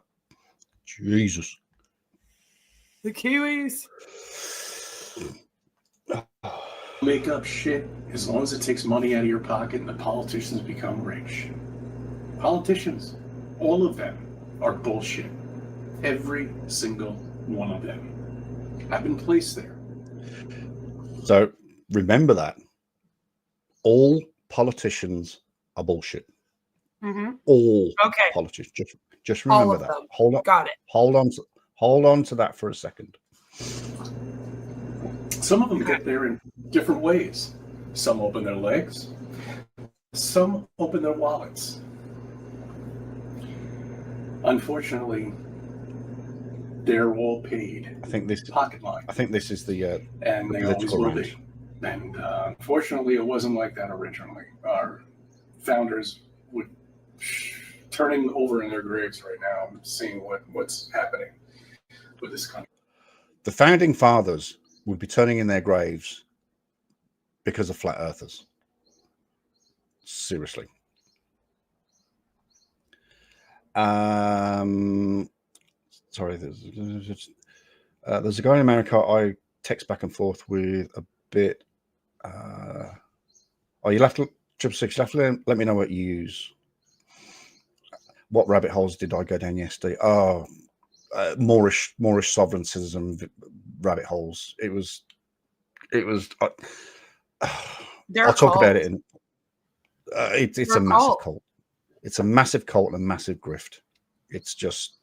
Jesus. The Kiwis. Make up shit as long as it takes money out of your pocket and the politicians become rich. Politicians, all of them, are bullshit. Every single one of them. I've been placed there. So remember that. All politicians are bullshit. All politicians. Just remember that. Them. Hold on. Got it. Hold on to that for a second. Some of them get there in different ways. Some open their legs. Some open their wallets. Unfortunately, they're all paid. I think this pocket line. I think this is the and they always will be. And unfortunately, it wasn't like that originally. Our founders would turning over in their graves right now, seeing what's happening with this country. The founding fathers would be turning in their graves because of flat earthers. Seriously. Sorry, there's a guy in America I text back and forth with a bit. You'll have to let me know what you use. What rabbit holes did I go down yesterday? Moorish sovereigntism rabbit holes. It was. I'll talk about it in. It's a massive cult. It's a massive cult and a massive grift. It's just.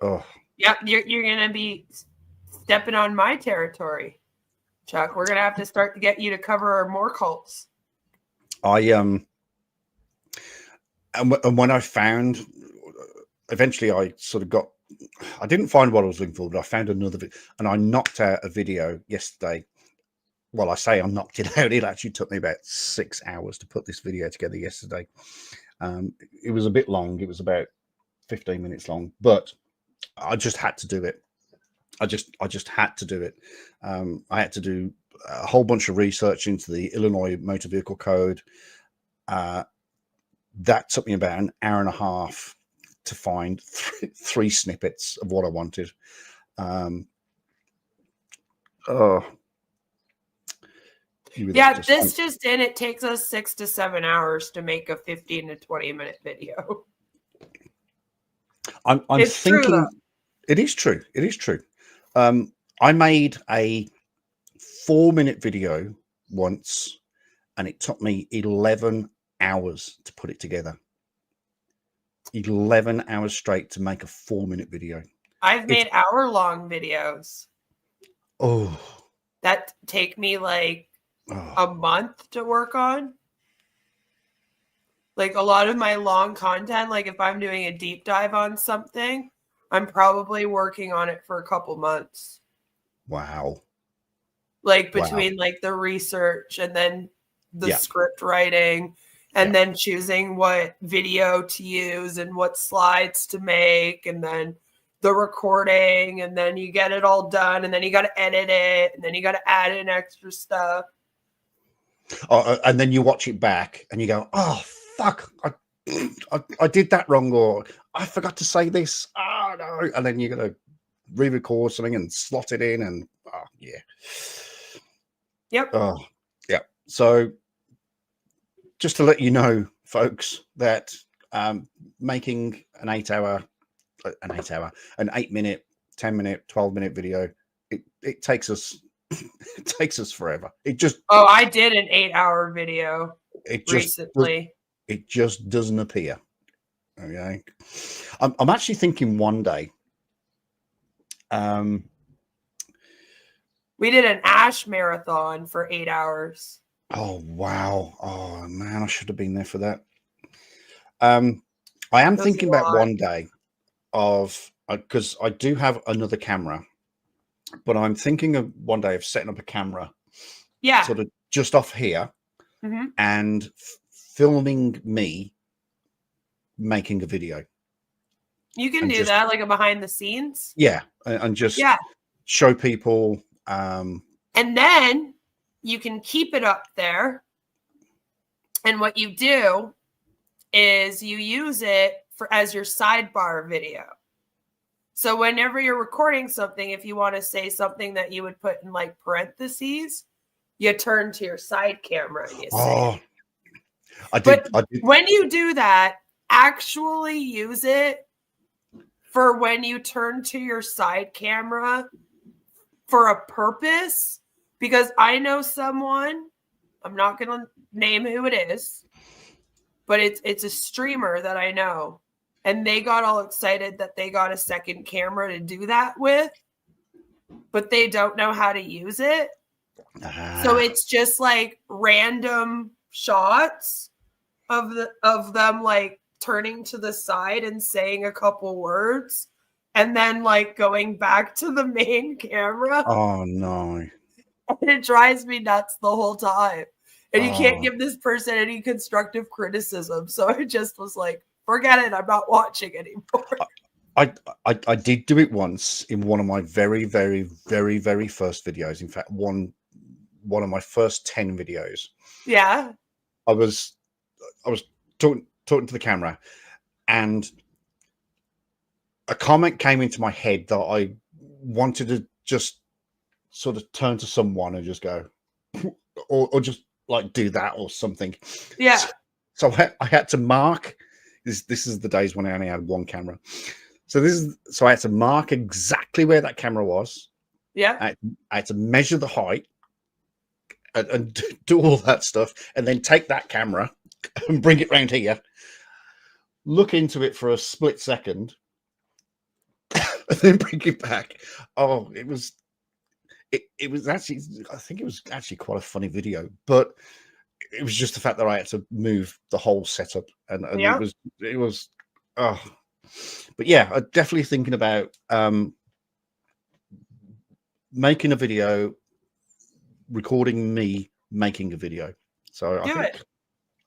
Oh. Yep, you're gonna be stepping on my territory, Chuck. We're gonna have to start to get you to cover more cults. And when I found, eventually I sort of got, I didn't find what I was looking for, but I found another video, and I knocked out a video yesterday. Well, I say I knocked it out. It actually took me about 6 hours to put this video together yesterday. It was a bit long. It was about 15 minutes long, but I just had to do it. I just had to do it. I had to do a whole bunch of research into the Illinois Motor Vehicle Code. That took me about an hour and a half to find three snippets of what I wanted. This just in, it takes us 6 to 7 hours to make a 15 to 20 minute video. I'm thinking it is true. It is true. I made a 4-minute video once, and it took me 11 hours to put it together. 11 hours straight to make a 4-minute video. I've made hour-long videos. Oh, that take me like a month to work on. Like a lot of my long content, like if I'm doing a deep dive on something, I'm probably working on it for a couple months. Wow. Like between like the research and then the script writing and then choosing what video to use and what slides to make and then the recording and then you get it all done and then you got to edit it and then you got to add in extra stuff. And then you watch it back and you go, oh, fuck, I did that wrong, or I forgot to say this. Oh, no. And then you're going to re-record something and slot it in and, Yep. Oh, yeah. So just to let you know, folks, that making an 8-minute, 10-minute, 12-minute video, it takes us forever. It just I did an 8-hour video recently. It just doesn't appear. Okay. I'm actually thinking one day. We did an Ash marathon for 8 hours. Oh wow. Oh man, I should have been there for that. I am thinking about one day of, because I do have another camera, but I'm thinking of one day of setting up a camera, sort of just off here, and filming me making a video. You can do that, like a behind the scenes. Yeah, and just show people. And then you can keep it up there. And what you do is you use it as your sidebar video. So whenever you're recording something, if you want to say something that you would put in like parentheses, you turn to your side camera and you say it. I did. When you do that, actually use it for when you turn to your side camera for a purpose, because I know someone, I'm not going to name who it is, but it's a streamer that I know, and they got all excited that they got a second camera to do that with, but they don't know how to use it. So it's just like random shots of them like turning to the side and saying a couple words and then like going back to the main camera. Oh no. And it drives me nuts the whole time. And you can't give this person any constructive criticism. So I just was like, forget it. I'm not watching anymore. I did do it once in one of my very, very, very, very first videos. In fact, one of my first 10 videos. Yeah. I was talking to the camera, and a comment came into my head that I wanted to just sort of turn to someone and just go, or just like do that or something. Yeah. So I had to mark this. This is the days when I only had one camera. So I had to mark exactly where that camera was. Yeah. I had to measure the height and do all that stuff, and then take that camera and bring it round here, look into it for a split second, and then bring it back. Oh, it was actually, I think it was actually quite a funny video, but it was just the fact that I had to move the whole setup, and yeah. it was but yeah, I'm definitely thinking about making a video, recording me making a video. So I think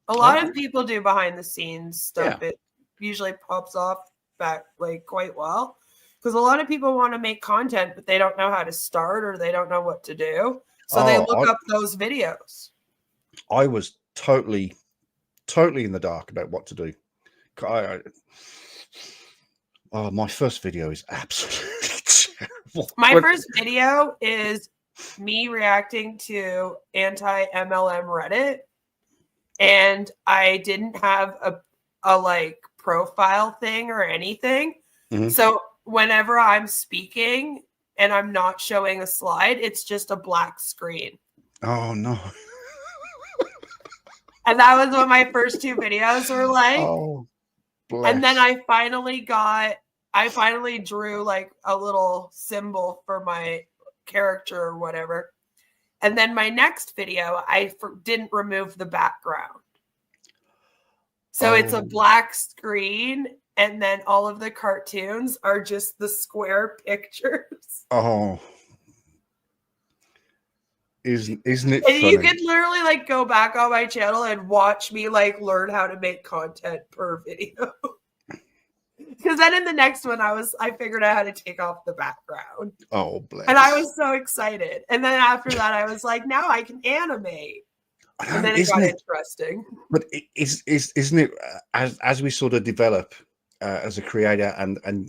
a lot of people do behind the scenes stuff. Yeah. It usually pops off back like quite well, because a lot of people want to make content, but they don't know how to start, or they don't know what to do. So they look up those videos. I was totally in the dark about what to do. My first video is absolutely terrible. My first video is me reacting to anti-MLM Reddit, and I didn't have a like profile thing or anything. Mm-hmm. So whenever I'm speaking and I'm not showing a slide, it's just a black screen. Oh no. And that was what my first two videos were like. Oh, bless. And then I finally drew like a little symbol for my character or whatever. And then my next video, I didn't remove the background. So it's a black screen, and then all of the cartoons are just the square pictures. Oh. Isn't it and funny? You could literally like go back on my channel and watch me like learn how to make content per video. Because then in the next one, I figured out how to take off the background. Oh, bless. And I was so excited. And then after that, I was like, now I can animate. And then it got interesting. But isn't it as we sort of develop as a creator, and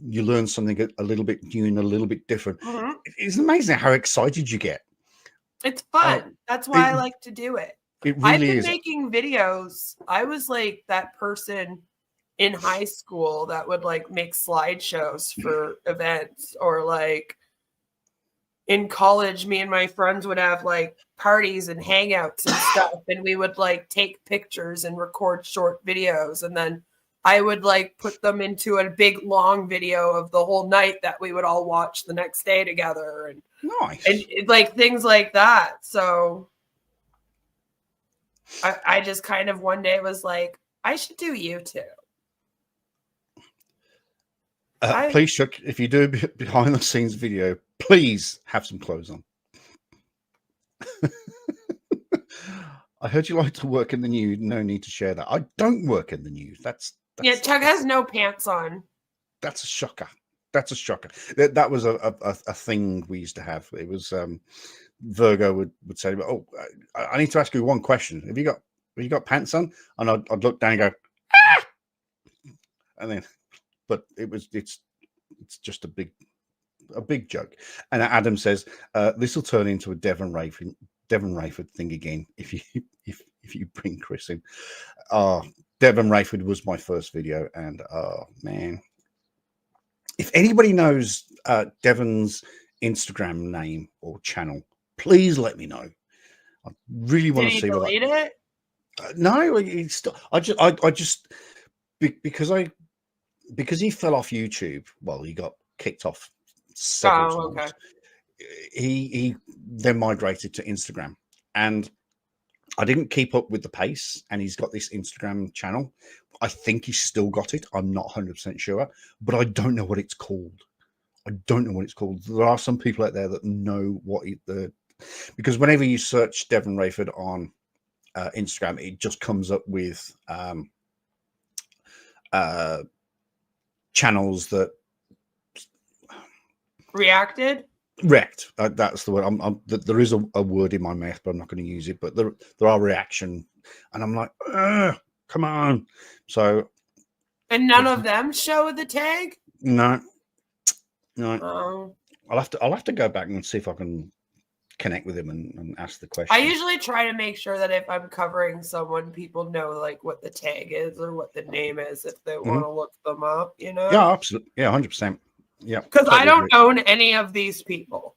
you learn something a little bit new and a little bit different? Mm-hmm. It's amazing how excited you get. It's fun. That's why I like to do it. It really is. I've been making videos. I was like that person in high school that would like make slideshows for events, or like in college, me and my friends would have like parties and hangouts and stuff. And we would like take pictures and record short videos. And then I would like put them into a big long video of the whole night that we would all watch the next day together. And nice. And like things like that. So I just kind of one day was like, I should do YouTube. Please, Chuck, if you do a behind the scenes video, please have some clothes on. I heard you like to work in the nude. No need to share that. I don't work in the nude. That's yeah, Chuck has no pants on. That's a shocker. that's a shocker. That was a thing we used to have. It was Virgo would say, "Oh, I need to ask you one question. Have you got pants on?" And I'd look down and go, "Ah!" And then, but it's just a big joke. And Adam says, "This will turn into a Devon Rayford thing again if you bring Chris in." Devon Rayford was my first video, and oh man, if anybody knows Devon's Instagram name or channel, please let me know. I really want to see what. Did he delete it? No, it's still. Because he fell off YouTube. Well, he got kicked off several times. Okay. He then migrated to Instagram, and I didn't keep up with the pace. And he's got this Instagram channel. I think he's still got it. I'm not 100% sure, but I don't know what it's called. I don't know what it's called. There are some people out there that know what because whenever you search Devon Rayford on Instagram, it just comes up with channels that reacted. React. That's the word. There is a word in my mouth, but I'm not going to use it. But there are reaction, and I'm like, come on. So, and none of them show the tag. No. I'll have to go back and see if I can connect with him and ask the question. I usually try to make sure that if I'm covering someone, people know like what the tag is or what the name is if they want to look them up. You know? Yeah, absolutely. Yeah, 100%. Yeah, because totally I don't own any of these people.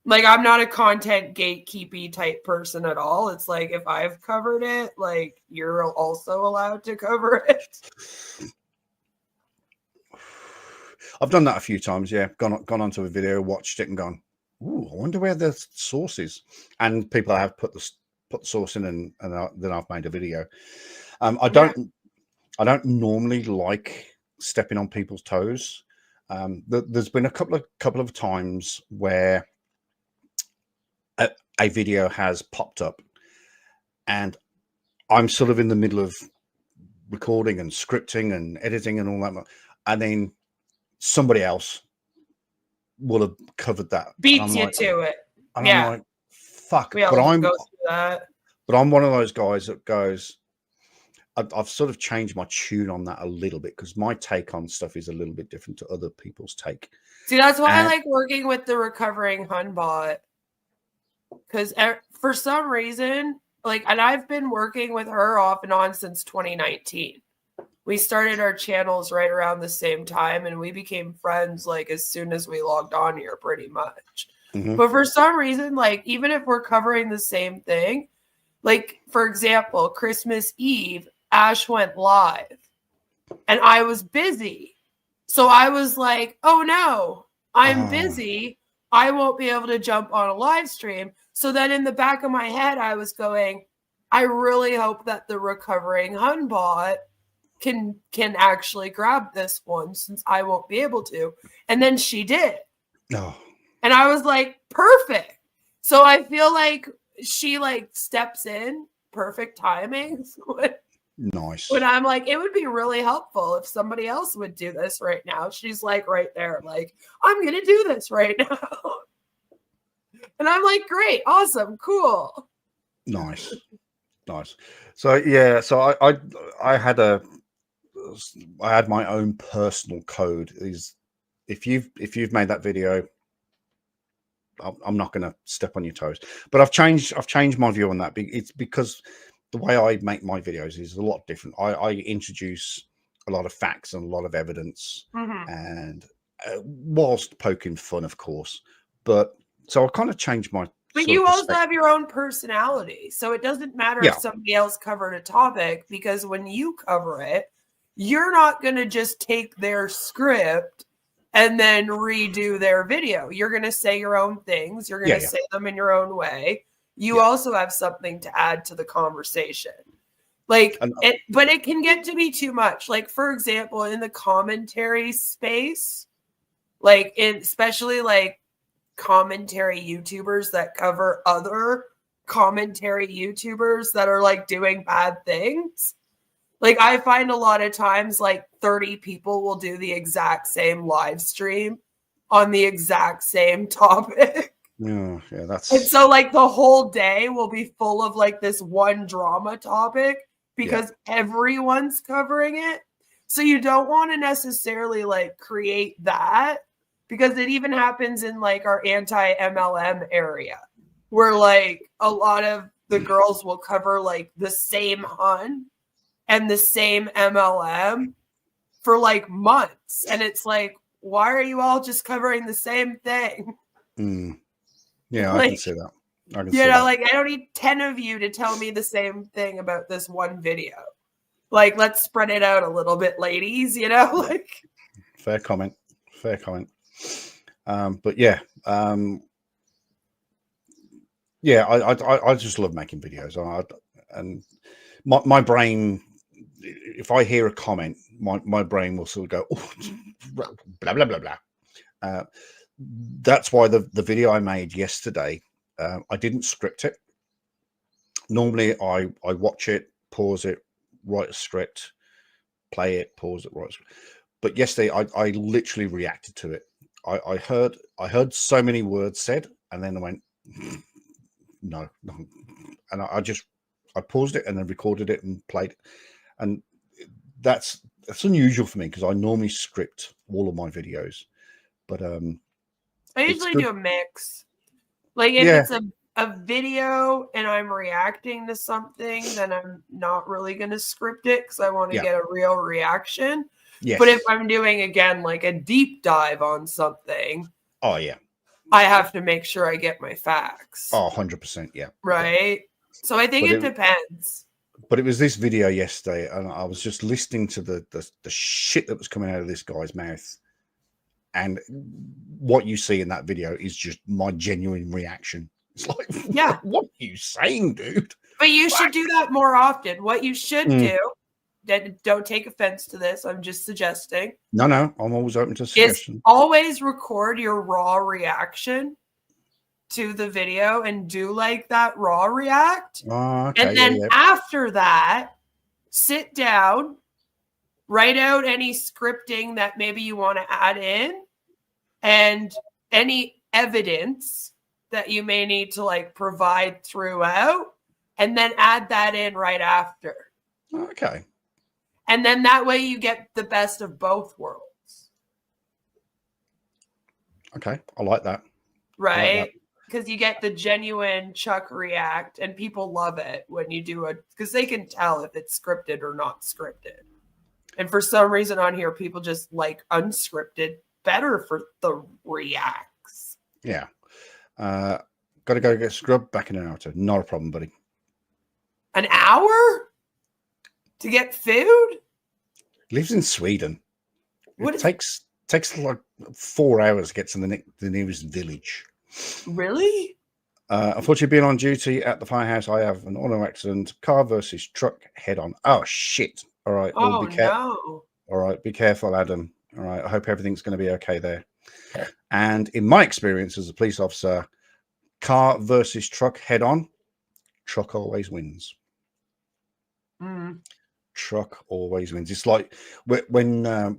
Like, I'm not a content gatekeepy type person at all. It's like, if I've covered it, like, you're also allowed to cover it. I've done that a few times. Yeah, gone onto a video, watched it, and gone, "Ooh, I wonder where the source is." And people have put the source in, and then I've made a video. I don't normally like stepping on people's toes. There's been a couple of times where a video has popped up, and I'm sort of in the middle of recording and scripting and editing and all that, and then somebody else will have covered that, beats you to it. And I'm like, fuck. But I'm one of those guys that goes, I've sort of changed my tune on that a little bit, because my take on stuff is a little bit different to other people's take. See, that's why I like working with the recovering Hunbot, because for some reason, like, and I've been working with her off and on since 2019. We started our channels right around the same time, and we became friends like as soon as we logged on here, pretty much. But for some reason, like, even if we're covering the same thing, like, for example, Christmas Eve, Ash went live and I was busy. So I was like, oh no, I'm busy. I won't be able to jump on a live stream. So then in the back of my head, I was going, I really hope that the recovering Hunbot can actually grab this one, since I won't be able to. And then she did. No. And I was like, perfect. So I feel like she like steps in, perfect timing. Nice. When I'm like, it would be really helpful if somebody else would do this right now. She's like right there, like, I'm going to do this right now. And I'm like, great, awesome, cool. Nice. So yeah, so I had my own personal code. Is if you've made that video, I'm not going to step on your toes. But I've changed my view on that. It's because the way I make my videos is a lot different. I introduce a lot of facts and a lot of evidence, and whilst poking fun, of course. But so I kind of changed my. But you also have your own personality, so it doesn't matter if somebody else covered a topic, because when you cover it, you're not going to just take their script and then redo their video. You're going to say your own things. You're going to say them in your own way. You also have something to add to the conversation. Like, but it can get to be too much. Like, for example, in the commentary space, like, especially like commentary YouTubers that cover other commentary YouTubers that are like doing bad things, Like I find a lot of times like 30 people will do the exact same live stream on the exact same topic. Yeah, that's. And so like the whole day will be full of like this one drama topic because everyone's covering it. So you don't want to necessarily like create that, because it even happens in like our anti-MLM area where like a lot of the girls will cover like the same hun and the same MLM for like months. And it's like, why are you all just covering the same thing? Yeah, Like, I can see that. I can see you know, that. like I don't need 10 of you to tell me the same thing about this one video. Like, let's spread it out a little bit, ladies, you know, like. Fair comment. But yeah, I just love making videos. And my brain, if I hear a comment, my brain will sort of go, oh, blah, blah, blah, blah. That's why the video I made yesterday, I didn't script it. Normally I watch it, pause it, write a script, play it, pause it, write a script. But yesterday I literally reacted to it. I heard so many words said, and then I went, no. And I paused it and then recorded it and played it. And that's unusual for me because I normally script all of my videos. But I usually do a mix. Like if it's a video and I'm reacting to something, then I'm not really going to script it because I want to get a real reaction. Yes. But if I'm doing, again, like a deep dive on something, oh yeah, I have to make sure I get my facts. Oh, 100%, yeah. Right? So I think it depends. But it was this video yesterday, and I was just listening to the shit that was coming out of this guy's mouth. And what you see in that video is just my genuine reaction. It's like, yeah, what are you saying, dude? But you should do that more often. What you should do, don't take offense to this, I'm just suggesting. No, I'm always open to suggestions. Is always record your raw reaction to the video and do like that raw react. Oh, okay, and then after that, sit down, write out any scripting that maybe you want to add in and any evidence that you may need to like provide throughout, and then add that in right after. Okay. And then that way you get the best of both worlds. Okay. I like that. Right? Because you get the genuine Chuck react, and people love it when you do it because they can tell if it's scripted or not scripted. And for some reason on here, people just like unscripted better for the reacts. Yeah. Got to go get scrubbed back in an hour. Not a problem, buddy. An hour to get food? He lives in Sweden. What takes like 4 hours to get to the nearest village. Really? Unfortunately, being on duty at the firehouse, I have an auto accident, car versus truck head on. Oh shit! All right. Oh no! All right, be careful, Adam. All right, I hope everything's going to be okay there. And in my experience as a police officer, car versus truck head on, truck always wins. Truck always wins. It's like when I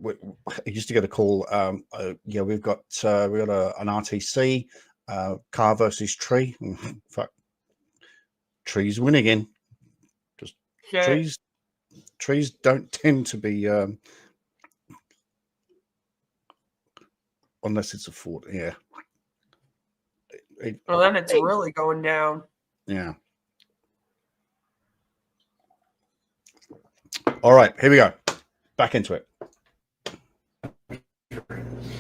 used to get a call. Yeah, we've got an RTC, car versus tree. In fact, trees win again. Just trees don't tend to be unless it's a Ford. Yeah. Well, then it's really going down. Yeah. All right, here we go. Back into it.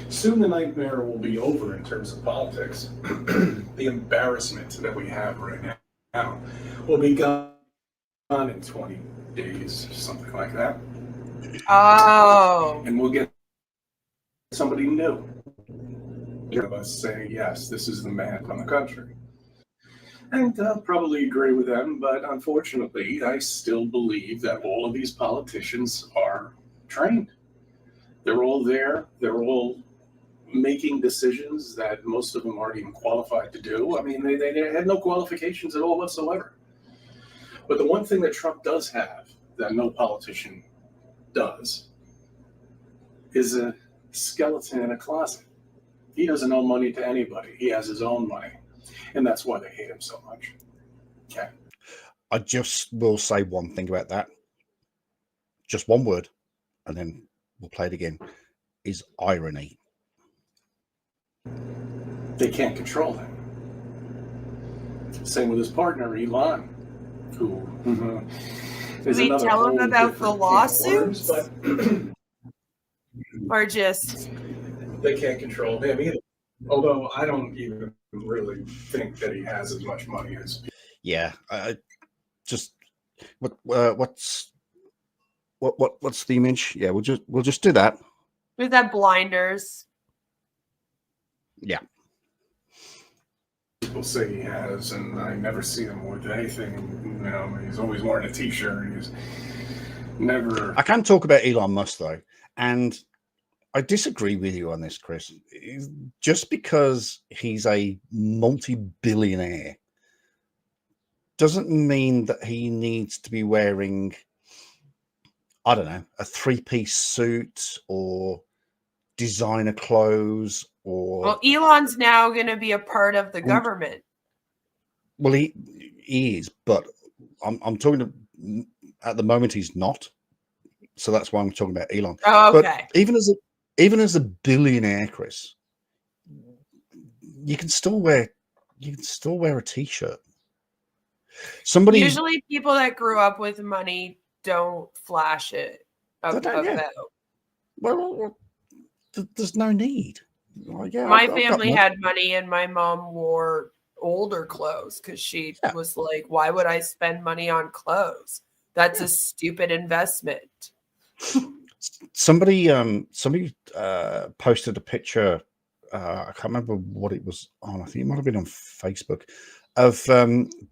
Soon the nightmare will be over in terms of politics. The embarrassment that we have right now will be gone in 20 days, something like that. Oh. And we'll get somebody new. Of us say, yes, this is the man from the country. And I'll probably agree with them, but unfortunately, I still believe that all of these politicians are trained. They're all there. They're all making decisions that most of them aren't even qualified to do. I mean, they have no qualifications at all whatsoever. But the one thing that Trump does have that no politician does is a skeleton in a closet. He doesn't owe money to anybody. He has his own money. And that's why they hate him so much. Okay. I just will say one thing about that. Just one word, and then we'll play it again, is irony. They can't control him. Same with his partner, Elon, who is we another tell him whole about the different can of worms, lawsuits? Or just... They can't control him either. Although I don't even really think that he has as much money as. Yeah, just what's the image? Yeah, we'll just do that. With that blinders. Yeah. People say he has, and I never see him with anything. You know, he's always wearing a T-shirt. He's never. I can talk about Elon Musk though, and I disagree with you on this, Chris. Just because he's a multi-billionaire doesn't mean that he needs to be wearing, I don't know, a three-piece suit or designer clothes or... Well, Elon's now going to be a part of the government. Well, he is, but I'm talking to, at the moment he's not. So that's why I'm talking about Elon. Oh, okay. But even as a billionaire, Chris, you can still wear a T-shirt. Somebody Usually people that grew up with money don't flash it about. Well, there's no need. Well, yeah, my family had money and my mom wore older clothes because she was like, why would I spend money on clothes? That's a stupid investment. Somebody posted a picture. I can't remember what it was on. I think it might have been on Facebook of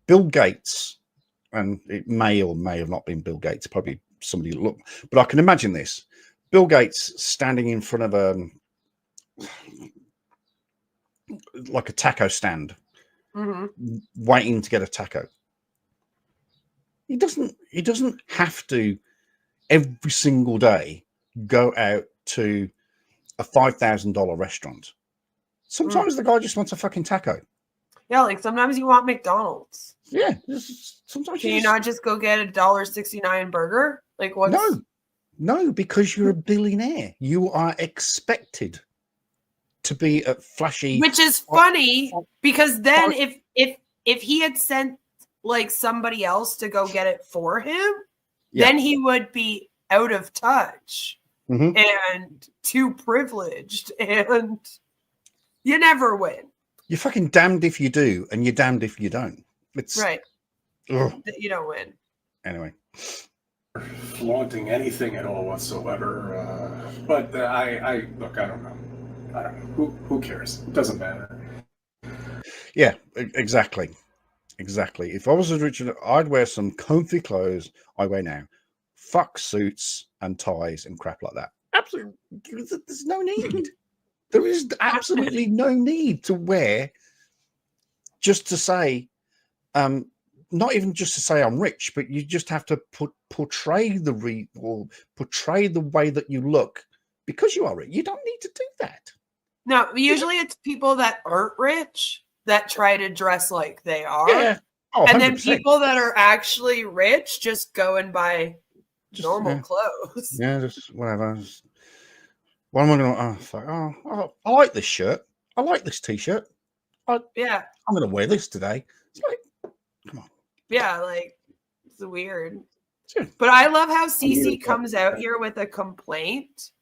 Bill Gates, and it may or may have not been Bill Gates. Probably somebody look, but I can imagine this: Bill Gates standing in front of like a taco stand, waiting to get a taco. He doesn't have to every single day go out to a $5,000 restaurant. Sometimes the guy just wants a fucking taco. Yeah, like sometimes you want McDonald's. Yeah, sometimes can you not just go get a $1.69 burger? Like what? No, because you're a billionaire. You are expected to be a flashy. Which is funny because then if he had sent like somebody else to go get it for him, then he would be out of touch and too privileged, and you never win. You're fucking damned if you do, and you're damned if you don't. It's right. Ugh. You don't win. Anyway. Flaunting anything at all whatsoever. But I look, I don't know. Who cares? It doesn't matter. Yeah, exactly. Exactly. If I was a Richard, I'd wear some comfy clothes I wear now. Fuck suits and ties and crap like that. Absolutely. There's no need. There is absolutely no need to wear just to say, not even just to say I'm rich, but you just have to portray the way that you look because you are rich. You don't need to do that. No, usually it's people that aren't rich that try to dress like they are. Yeah. Oh, and then 100%. people that are actually rich just go and buy normal clothes. Yeah, just whatever. What am I going to? Oh, fuck. Oh, I like this shirt. I like this T-shirt. I'm going to wear this today. It's like, come on. Yeah, like it's weird. Sure. But I love how CC comes out here with a complaint.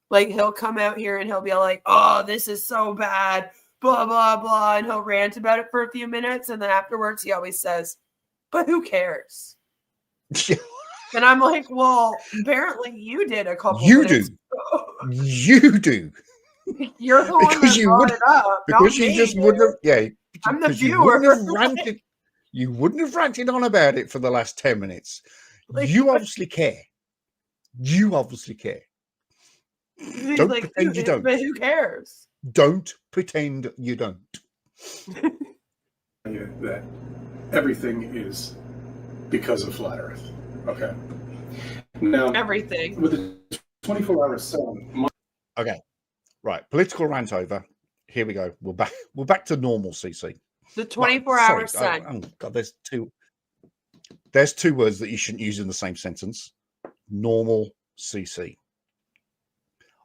Like he'll come out here and he'll be like, "Oh, this is so bad." Blah blah blah, and he'll rant about it for a few minutes, and then afterwards he always says, "But who cares?" And I'm like, "Well, apparently you did a couple. You minutes do. ago. You do. You're the one that brought it up. Because you just wouldn't have. Yeah, I'm the you viewer. You wouldn't have ranted on about it for the last 10 minutes. Like, you obviously care. You obviously care. Don't like, pretend you don't. But who cares? Don't pretend you don't. That everything is because of flat Earth. Okay. Now, Everything. with the 24-hour sun, Okay, right. Political rant over. Here we go. We're back to normal, CC. The 24-hour sun. Oh God, there's two words that you shouldn't use in the same sentence. Normal, CC.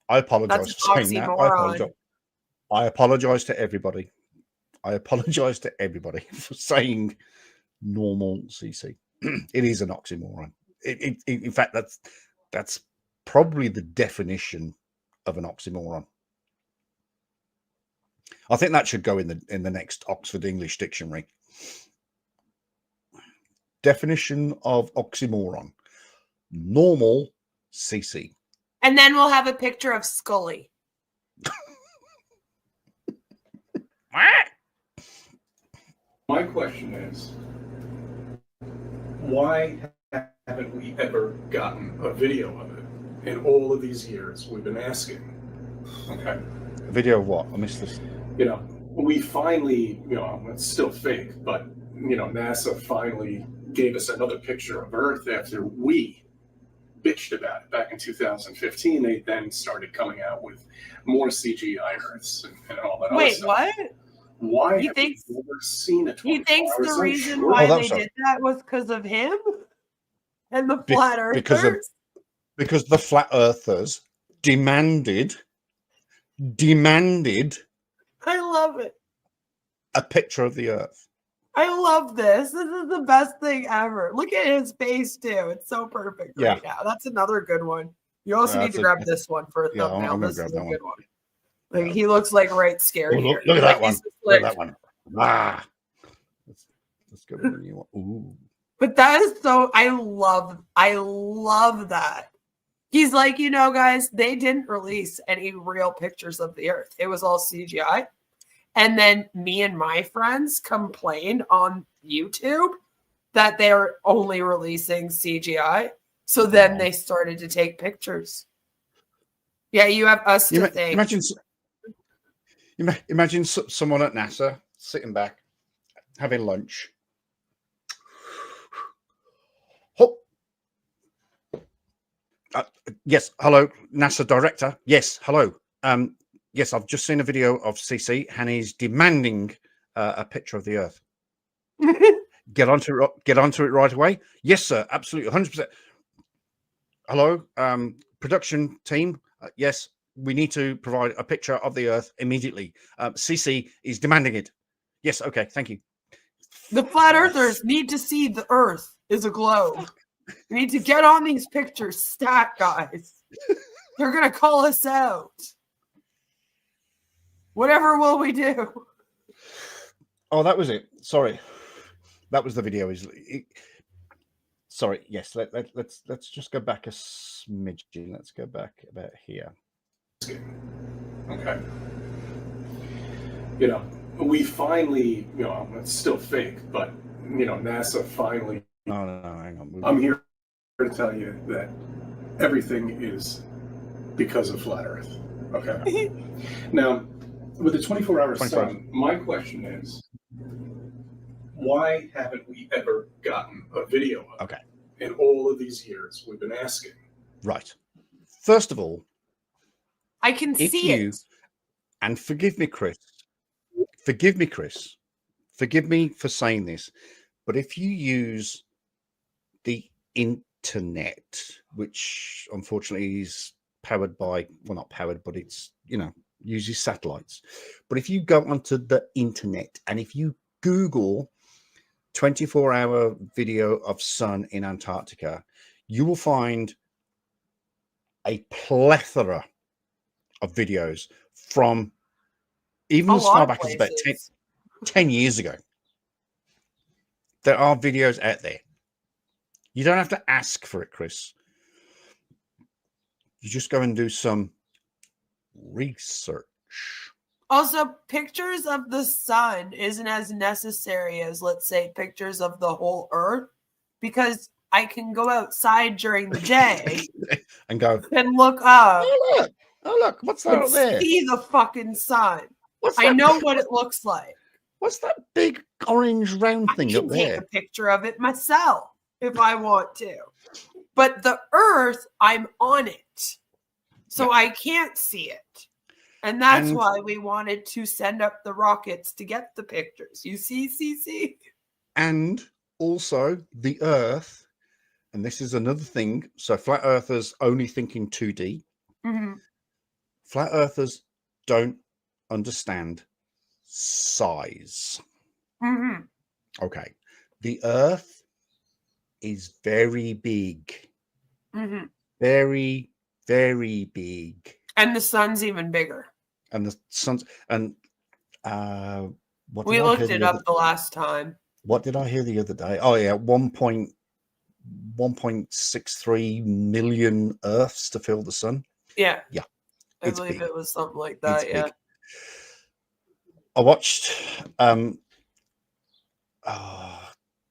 I apologize for saying that. I apologize to everybody. I apologize to everybody for saying normal, CC. It is an oxymoron. In fact, that's probably the definition of an oxymoron. I think that should go in the next Oxford English Dictionary. Definition of oxymoron: normal, CC. And then we'll have a picture of Scully. my question is, why haven't we ever gotten a video of it in all of these years we've been asking? Okay. A video of what? I missed this. You know, we finally, you know, it's still fake, but, you know, NASA finally gave us another picture of Earth after we bitched about it back in 2015. They then started coming out with more CGI Earths and all that other stuff. Wait, what? Why have we never seen a 24 He thinks the hours? reason why they did that was because of him and the flat earthers? Because the flat earthers demanded I love it. a picture of the Earth. I love this. This is the best thing ever. Look at his face too. It's so perfect right now. That's another good one. You also need to grab this one for a thumbnail. I'm this grab is a that good one. Like he looks like right scary. Oh, look at that one. Look at that one. Ah. Let's go with the new one. Ooh. But that is so I love that. He's like, you know, guys, they didn't release any real pictures of the Earth. It was all CGI. And then me and my friends complained on YouTube that they're only releasing CGI. So then they started to take pictures. Yeah, you have us to thank. Imagine someone at NASA sitting back, having lunch. Yes, hello, NASA director. Yes, hello. Yes, I've just seen a video of CC and he's demanding a picture of the Earth. Get onto it right away. Yes, sir, absolutely, 100%. Hello, production team. Yes, we need to provide a picture of the Earth immediately. CC is demanding it. Yes, okay, thank you. The flat earthers need to see the Earth is a globe. We need to get on these pictures stat, guys. They're going to call us out. Whatever will we do? Oh, that was it. Sorry. That was the video. Sorry. Yes, let's just go back a smidgen. Let's go back about here. Okay. You know, we finally, you know, it's still fake, but, you know, NASA finally. No, hang on. I'm here to tell you that everything is because of flat Earth. Okay. Now, with the 24-hour sun, my question is, why haven't we ever gotten a video of it in all of these years we've been asking? Right. First of all, I can see it. And forgive me, Chris. Forgive me for saying this, but if you use the internet, which unfortunately is powered by, well, not powered, but it's, you know, uses satellites. But if you go onto the internet and if you Google 24-hour video of sun in Antarctica, you will find a plethora of videos from even as far back as about 10 years ago. There are videos out there. You don't have to ask for it, Chris. You just go and do some research. Also, pictures of the sun isn't as necessary as, let's say, pictures of the whole Earth, because I can go outside during the day and go and look up. Oh look, what's that out there? See the fucking sun. I know what it looks like. What's that big orange round thing up there? I can take a picture of it myself if I want to. But the Earth, I'm on it. So I can't see it. And that's why we wanted to send up the rockets to get the pictures. You see, CC? And also the Earth, and this is another thing. So flat earthers only think in 2D. Mm-hmm. Flat earthers don't understand size. Mm-hmm. Okay. The Earth is very big. Mm-hmm. Very, very big. And the sun's even bigger. And the sun's, and what We did I looked hear it up the last time. What did I hear the other day? Oh yeah, 1.63 million Earths to fill the sun. Yeah. Yeah. I believe big. it was something like that. It's Yeah. big. I watched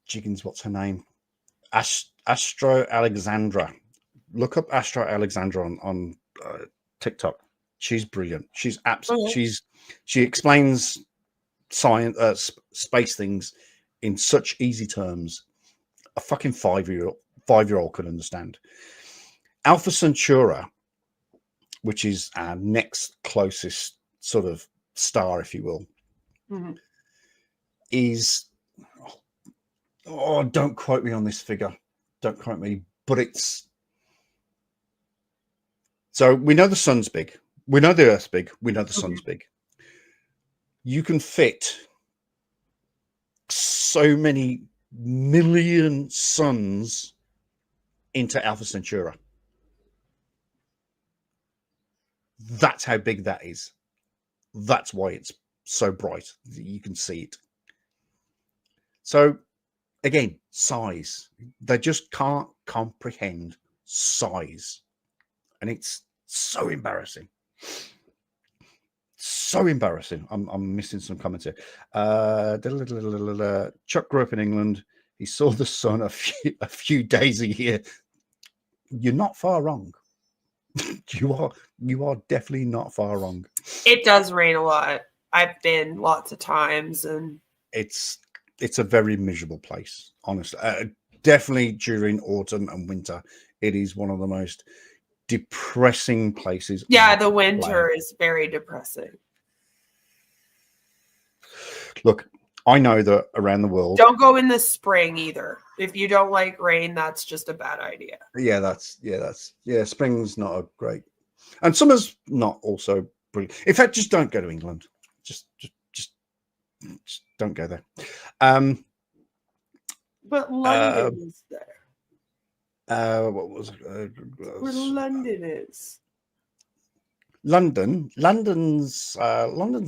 Jiggins, what's her name? Astro Alexandra. Look up Astro Alexandra on TikTok. She's brilliant. She's absolutely she explains science, space things in such easy terms. A fucking five-year-old could understand. Alpha Centauri, which is our next closest sort of star, if you will, is, don't quote me on this figure. Don't quote me, but it's, so we know the sun's big. We know the Earth's big. We know the sun's big. You can fit so many million suns into Alpha Centauri. That's how big that is. That's why it's so bright. You can see it. So again, size. They just can't comprehend size. And it's so embarrassing. So embarrassing. I'm missing some comments here. Chuck grew up in England. He saw the sun a few days a year. You're not far wrong. You are definitely not far wrong. It does rain a lot. I've been lots of times, and it's a very miserable place, honestly. Definitely during autumn and winter, it is one of the most depressing places. Yeah, the winter is very depressing. Look, I know that around the world. Don't go in the spring either. If you don't like rain, that's just a bad idea. Yeah, spring's not a great, and summer's not also brilliant. In fact, just don't go to England. Just don't go there. But London is there. What was it? Where London is. London's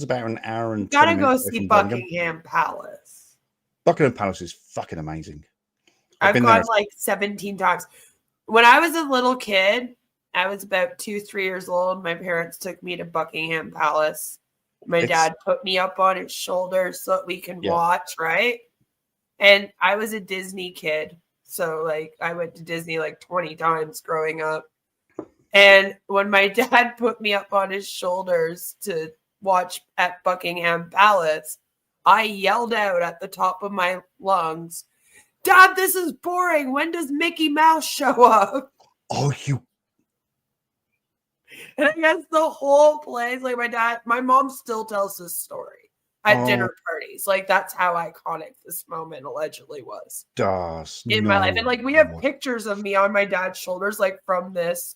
about an hour and. Gotta go see Buckingham Palace. Buckingham Palace is fucking amazing. I've gone like 17 times. When I was a little kid, I was about 2-3 years old. My parents took me to Buckingham Palace. My dad put me up on his shoulder so that we can watch, right? And I was a Disney kid. So like I went to Disney like 20 times growing up. And when my dad put me up on his shoulders to watch at Buckingham Palace, I yelled out at the top of my lungs, "Dad, this is boring. When does Mickey Mouse show up?" Oh, you. And I guess the whole place, like my mom still tells this story at dinner parties. Like that's how iconic this moment allegedly was in my life. And like we have pictures of me on my dad's shoulders, like from this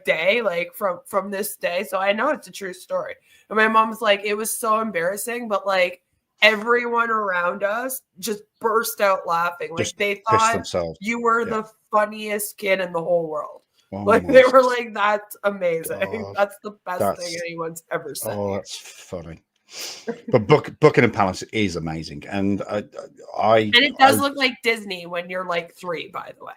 day, like from this day. So I know it's a true story. And my mom's like, it was so embarrassing, but like everyone around us just burst out laughing. Like just they thought you were the funniest kid in the whole world. Like they were like, that's amazing. That's the best thing anyone's ever said. Oh, that's funny. But Buckingham Palace is amazing, and it does look like Disney when you're like 3, by the way.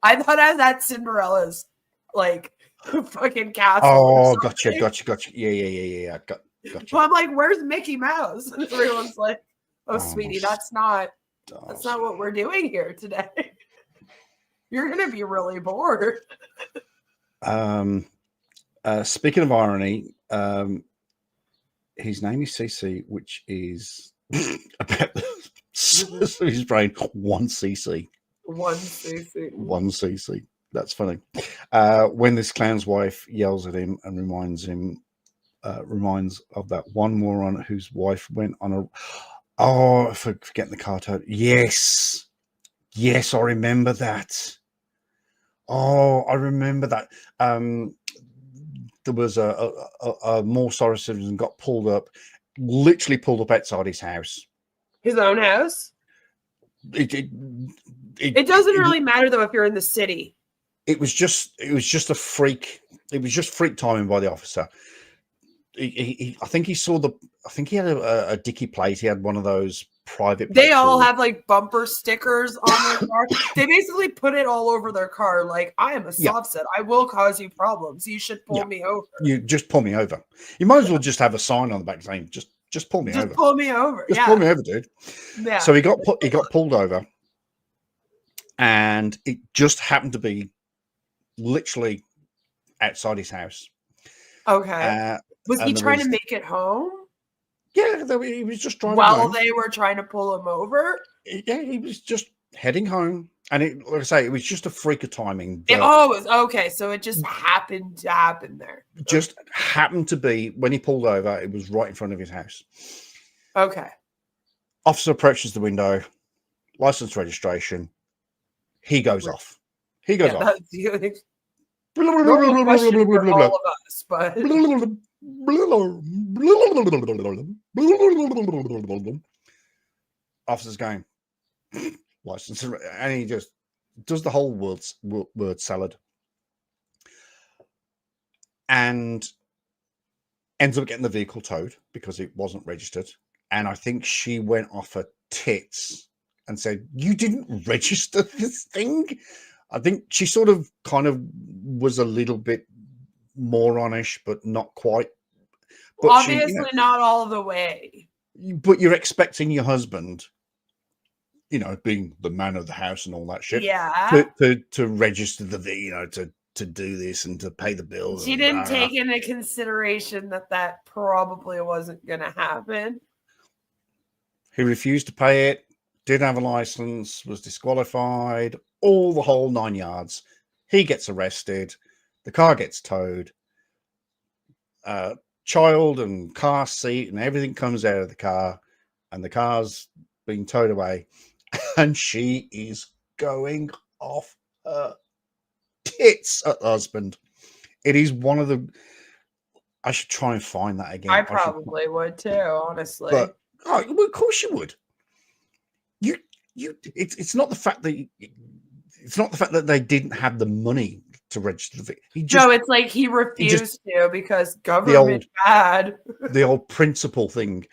I thought I was at Cinderella's like fucking castle. Oh, gotcha. Yeah. Gotcha. Well, I'm like, where's Mickey Mouse? And everyone's like, oh, sweetie, that's not what we're doing here today. You're gonna be really bored. Speaking of irony, his name is CC, which is about his brain 1 cc. 1cc. 1cc. That's funny. When this clown's wife yells at him and reminds of that one moron whose wife went on a. Oh, for getting the car towed. Yes, I remember that. Oh, I remember that. There was a more sorry citizen got literally pulled up outside his house. His own house. It doesn't really matter though if you're in the city. It was just a freak. It was just freak timing by the officer. I think he had a dicky plate. He had one of those private. They all have like bumper stickers on their car. They basically put it all over their car. Like, I am a soft set. I will cause you problems. You should pull me over. You just pull me over. You might as well just have a sign on the back saying, just pull me over. Just pull me over. Just pull me over, dude. Yeah. So he got pulled over, and it just happened to be literally outside his house. Okay. Was he trying to make it home? Yeah, he was just driving while home. They were trying to pull him over. Yeah, he was just heading home, and like I say, it was just a freak of timing. It was okay. So it just happened to happen there. Just happened to be when he pulled over. It was right in front of his house. Okay. Officer approaches the window, license registration. He goes off. He goes off. Normal question for all of us, but officer's going license, and he just does the whole word salad, and ends up getting the vehicle towed because it wasn't registered. And I think she went off her tits and said, "You didn't register this thing." I think she sort of kind of was a little bit moronish, but not quite. But obviously not all the way. But you're expecting your husband, being the man of the house and all that shit, to register to do this and to pay the bills. She didn't take into consideration that probably wasn't going to happen. He refused to pay it, didn't have a license, was disqualified, all the whole 9 yards. He gets arrested. The car gets towed. Child and car seat and everything comes out of the car, and the car's being towed away. And she is going off her tits at the husband. It is one of the. I should try and find that again. I probably would too, honestly. But well, of course you would. It's not the fact that they didn't have the money to register the vehicle. No, it's like he refused to because government bad. The old principle thing.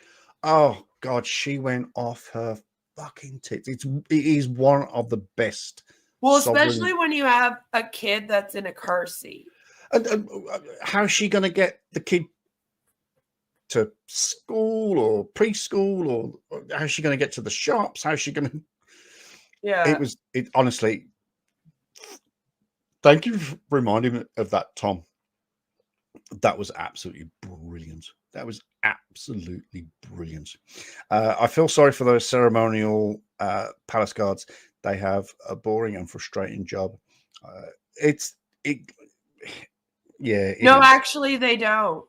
Oh God, she went off her fucking tits. It is one of the best. Well, especially when you have a kid that's in a car seat. And how's she going to get the kid to school or preschool, or how's she going to get to the shops? How's she going to? Yeah, it honestly. Thank you for reminding me of that, Tom. That was absolutely brilliant. That was absolutely brilliant. I feel sorry for those ceremonial palace guards. They have a boring and frustrating job. Actually, they don't.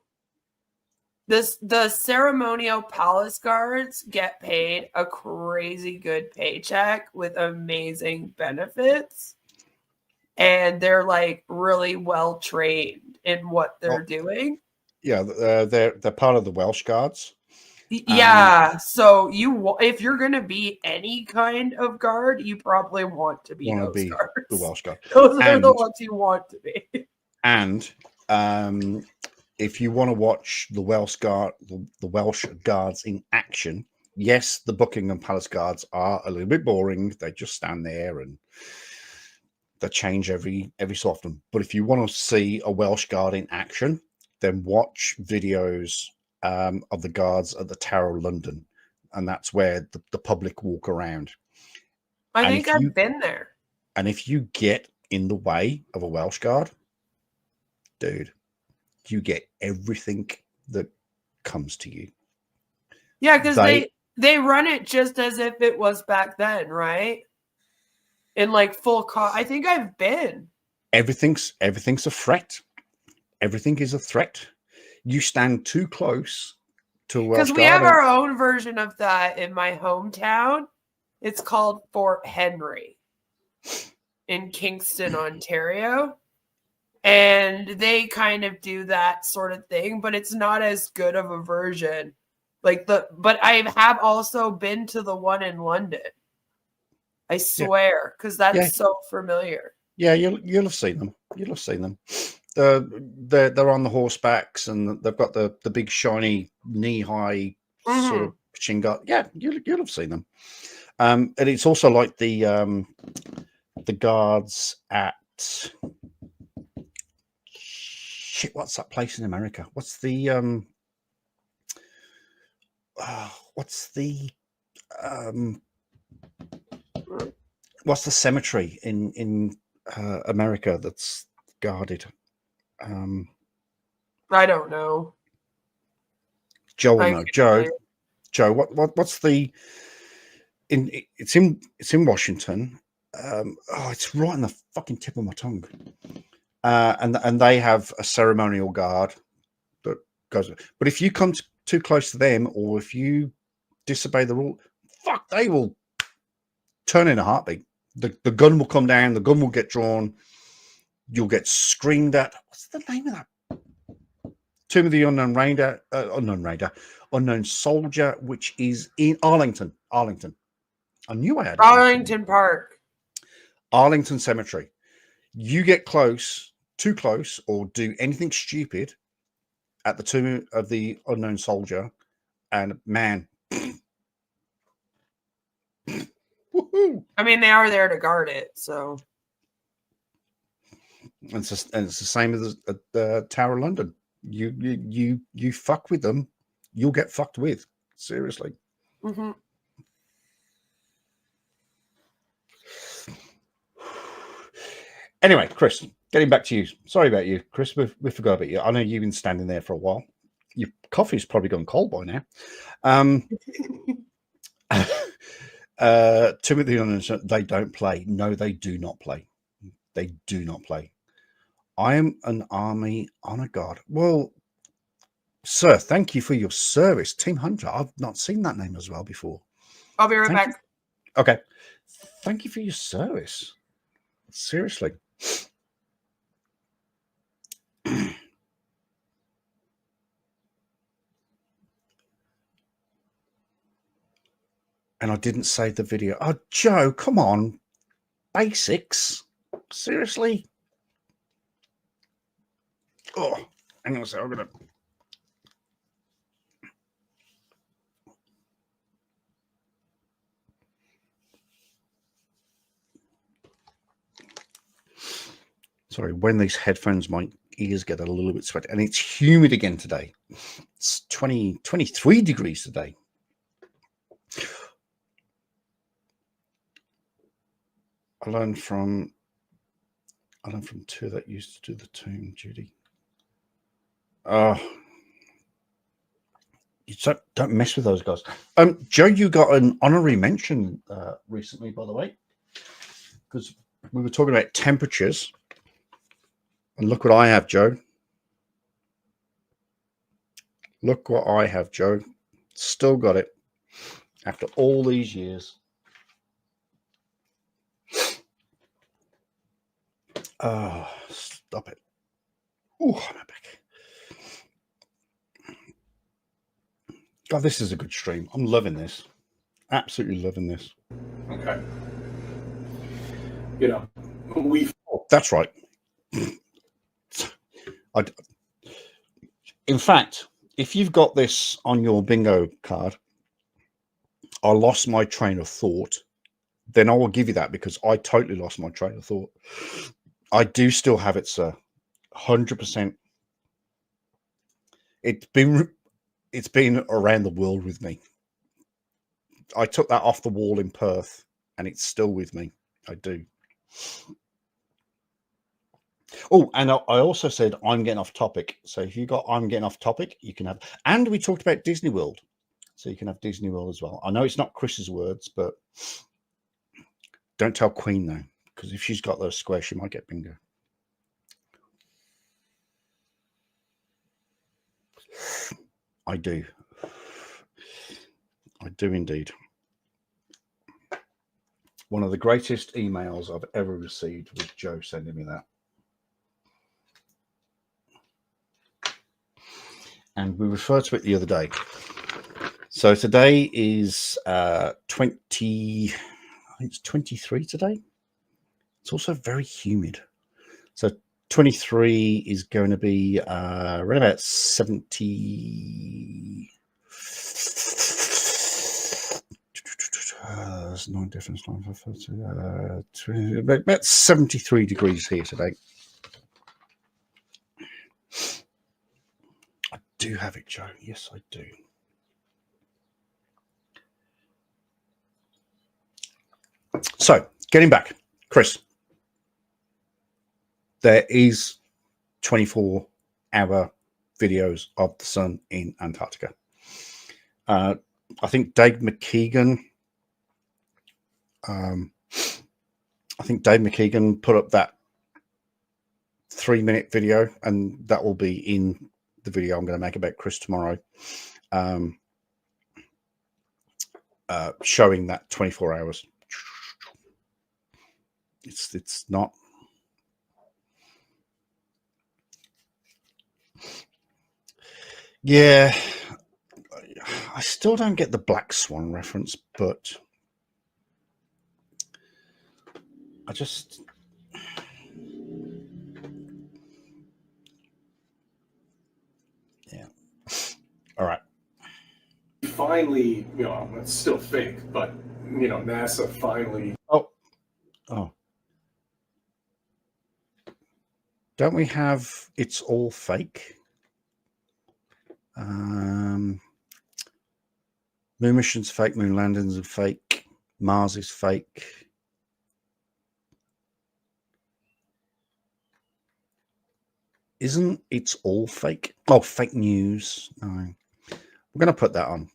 The ceremonial palace guards get paid a crazy good paycheck with amazing benefits. And they're like really well trained in what they're doing. Yeah, they're part of the Welsh Guards. Yeah, so if you're gonna be any kind of guard, you probably want to be those guards. The Welsh Guard. Those are the ones you want to be. And if you want to watch the Welsh Guards in action, yes, the Buckingham Palace Guards are a little bit boring. They just stand there and they change every so often. But if you want to see a Welsh Guard in action, then watch videos of the guards at the Tower of London, and that's where the public walk around. I think I've been there. And if you get in the way of a Welsh Guard, dude, you get everything that comes to you. Yeah, because they run it just as if it was back then, right? in like full cost. I think I've been. Everything's a threat. Everything is a threat. You stand too close to a Welsh Because we have Guard. our own version of that in my hometown. It's called Fort Henry in Kingston, Ontario. And they kind of do that sort of thing, but it's not as good of a version. But I have also been to the one in London. I swear, because that's so familiar. Yeah, you'll have seen them. You'll have seen them. They're on the horsebacks and they've got the big shiny knee-high sort of machine gun. Yeah, you'll have seen them. And it's also like the guards at shit. What's that place in America? What's the cemetery in America that's guarded? I don't know. Joe will know. Joe, what's the it's in Washington. It's right on the fucking tip of my tongue. And they have a ceremonial guard that goes. But if you come too close to them, or if you disobey the rule, fuck, they will turn in a heartbeat. The gun will come down. The gun will get drawn. You'll get screamed at. What's the name of that? Tomb of the Unknown Soldier, which is in Arlington. I knew I had Arlington Park. Arlington Cemetery. You get too close, or do anything stupid at the Tomb of the Unknown Soldier, and man, woohoo! I mean, they are there to guard it, so. And it's the same as at the Tower of London. You fuck with them, you'll get fucked with. Seriously. Mm-hmm. Anyway, Chris, getting back to you. Sorry about you, Chris. We forgot about you. I know you've been standing there for a while. Your coffee's probably gone cold by now. Timothy, they don't play. No, they do not play. They do not play. I am an Army Honor Guard. Well, sir, thank you for your service. Team Hunter, I've not seen that name as well before. I'll be right back. Okay. Thank you for your service. Seriously. And I didn't save the video. Oh, Joe, come on. Basics. Seriously? Oh, hang on a second. I'm going to... Sorry, when these headphones, my ears get a little bit sweaty. And it's humid again today. It's 23 degrees today. I learned from two that used to do the tomb duty. You don't mess with those guys. Joe, you got an honorary mention recently, by the way, because we were talking about temperatures. And look what I have, Joe. Look what I have, Joe. Still got it after all these years. Oh, stop it. Oh, I'm back. God, this is a good stream. I'm loving this. Absolutely loving this. Okay. You know, that's right. In fact, if you've got this on your bingo card, I lost my train of thought, then I will give you that, because I totally lost my train of thought. I do still have it, sir. 100%. It's been around the world with me. I took that off the wall in Perth, and it's still with me. I do. Oh, and I also said I'm getting off topic. So if you got I'm getting off topic, you can have. And we talked about Disney World, so you can have Disney World as well. I know it's not Chris's words, but Don't tell Queen though, because if she's got those squares, she might get bingo. I do. I do indeed. One of the greatest emails I've ever received was Joe sending me that. And we referred to it the other day. So today is 20, I think it's 23 today. It's also very humid. So 23 is going to be around about 70. There's no difference. About 73 degrees here today. I do have it, Joe. Yes, I do. So, getting back, Chris, there is 24-hour videos of the sun in Antarctica. I think Dave McKeegan. Put up that 3-minute video, and that will be in the video I'm going to make about Chris tomorrow, showing that 24 hours. It's not. Yeah, I still don't get the Black Swan reference, but I just. Yeah. All right. Finally, you know, it's still fake, but, you know, NASA finally. Oh. Don't we have It's All Fake? Moon missions fake, moon landings are fake, Mars is fake. Isn't It's All Fake? Oh, fake news. No. We're going to put that on.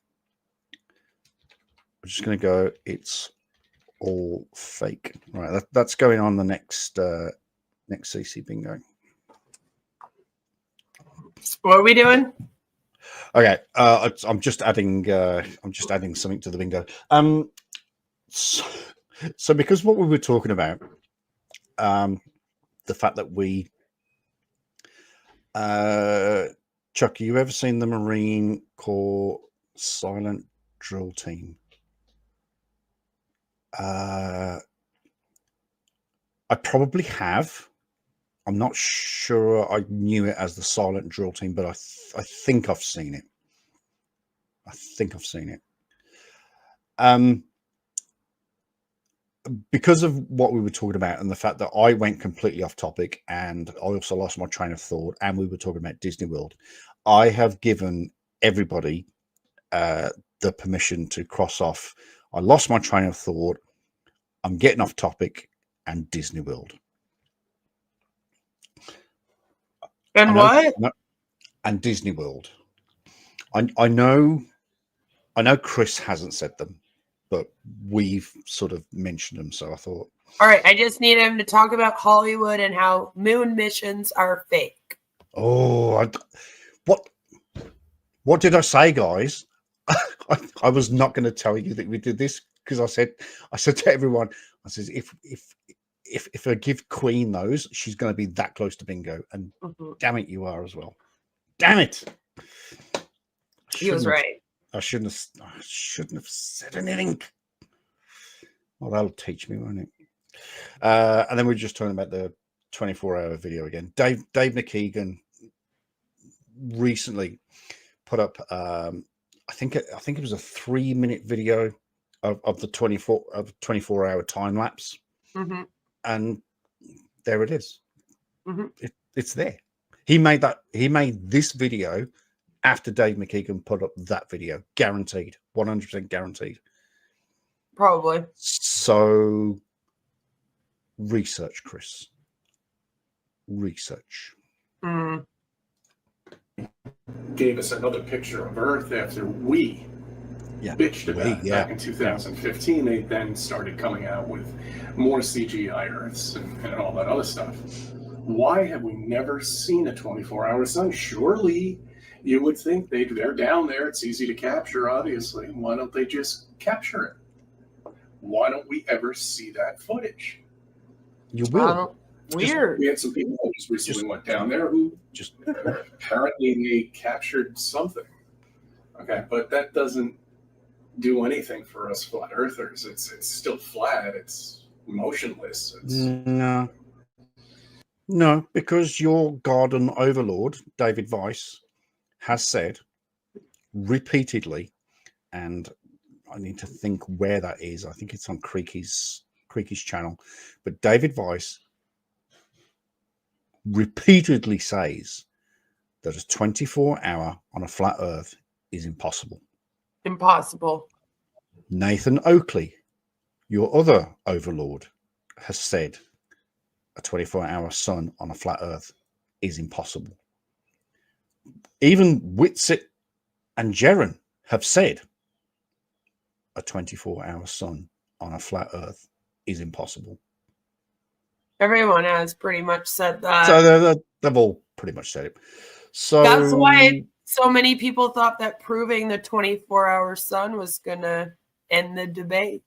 We're just going to go It's All Fake. Right, that's going on the next next CC bingo. What are we doing? Okay, I'm just adding something to the bingo. So because what we were talking about, the fact that we, Chuck, you ever seen the Marine Corps silent drill team? I probably have. I'm not sure I knew it as the silent drill team, but I think I've seen it. Because of what we were talking about and the fact that I went completely off topic and I also lost my train of thought and we were talking about Disney World, I have given everybody the permission to cross off. I lost my train of thought. I'm getting off topic and Disney World. And what? And Disney World. I know Chris hasn't said them, but we've sort of mentioned them, so I thought. All right, I just need him to talk about Hollywood and how moon missions are fake. Oh, what did I say, guys? I was not going to tell you that we did this because I said to everyone, I said if I give Queen those, she's going to be that close to bingo, and damn it, you are as well. Damn it! He was right. I shouldn't have said anything. Well, that'll teach me, won't it? And then we're just talking about the 24-hour video again. Dave McKeegan recently put up. I think it was a 3-minute video of the 24-hour time lapse, and there it is. It's there. He made this video after Dave McKeegan put up that video. Guaranteed. 100% guaranteed. Probably. So research, Chris. Research. Gave us another picture of Earth after we bitched about back in 2015. They then started coming out with more CGI Earths and all that other stuff. Why have we never seen a 24-hour sun? Surely you would think they're down there. It's easy to capture, obviously. Why don't they just capture it? Why don't we ever see that footage? You will. Weird. We had some people who just recently went down there who just apparently they captured something. Okay, but that doesn't do anything for us flat earthers. It's still flat. It's motionless. No, because your God and Overlord, David Weiss, has said repeatedly, and I need to think where that is. I think it's on Creaky's channel, but David Weiss repeatedly says that a 24-hour on a flat Earth is impossible. Impossible. Nathan Oakley, your other Overlord, has said a 24-hour sun on a flat Earth is impossible. Even Whitsitt and Jeren have said a 24-hour sun on a flat Earth is impossible. Everyone has pretty much said that. So they've all pretty much said it. So that's why so many people thought that proving the 24-hour sun was going to end the debate.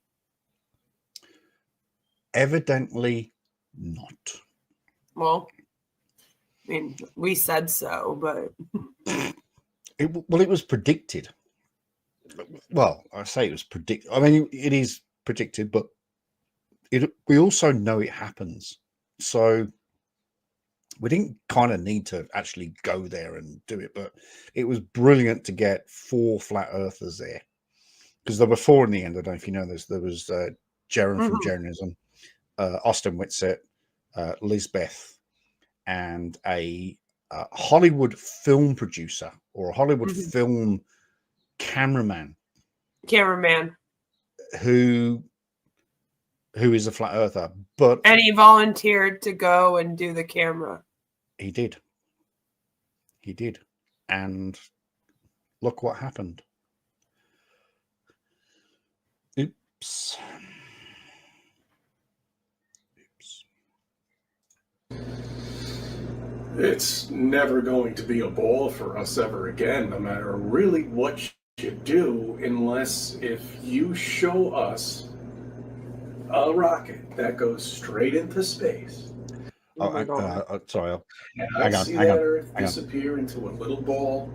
Evidently not. Well, I mean, we said so, but it was predicted. Well, I say it was predicted. I mean, it is predicted, but we also know it happens. So we didn't kind of need to actually go there and do it, but it was brilliant to get 4 flat earthers there, because there were 4 in the end. I don't know if you know this. There was Jeren from Jerenism, Austin Whitsitt, Lisbeth, and a Hollywood film producer or a Hollywood film cameraman who is a flat earther, and he volunteered to go and do the camera. He did, and look what happened. Oops. It's never going to be a ball for us ever again, no matter really what you do, unless if you show us a rocket that goes straight into space. Sorry. And I see that Earth disappear into a little ball,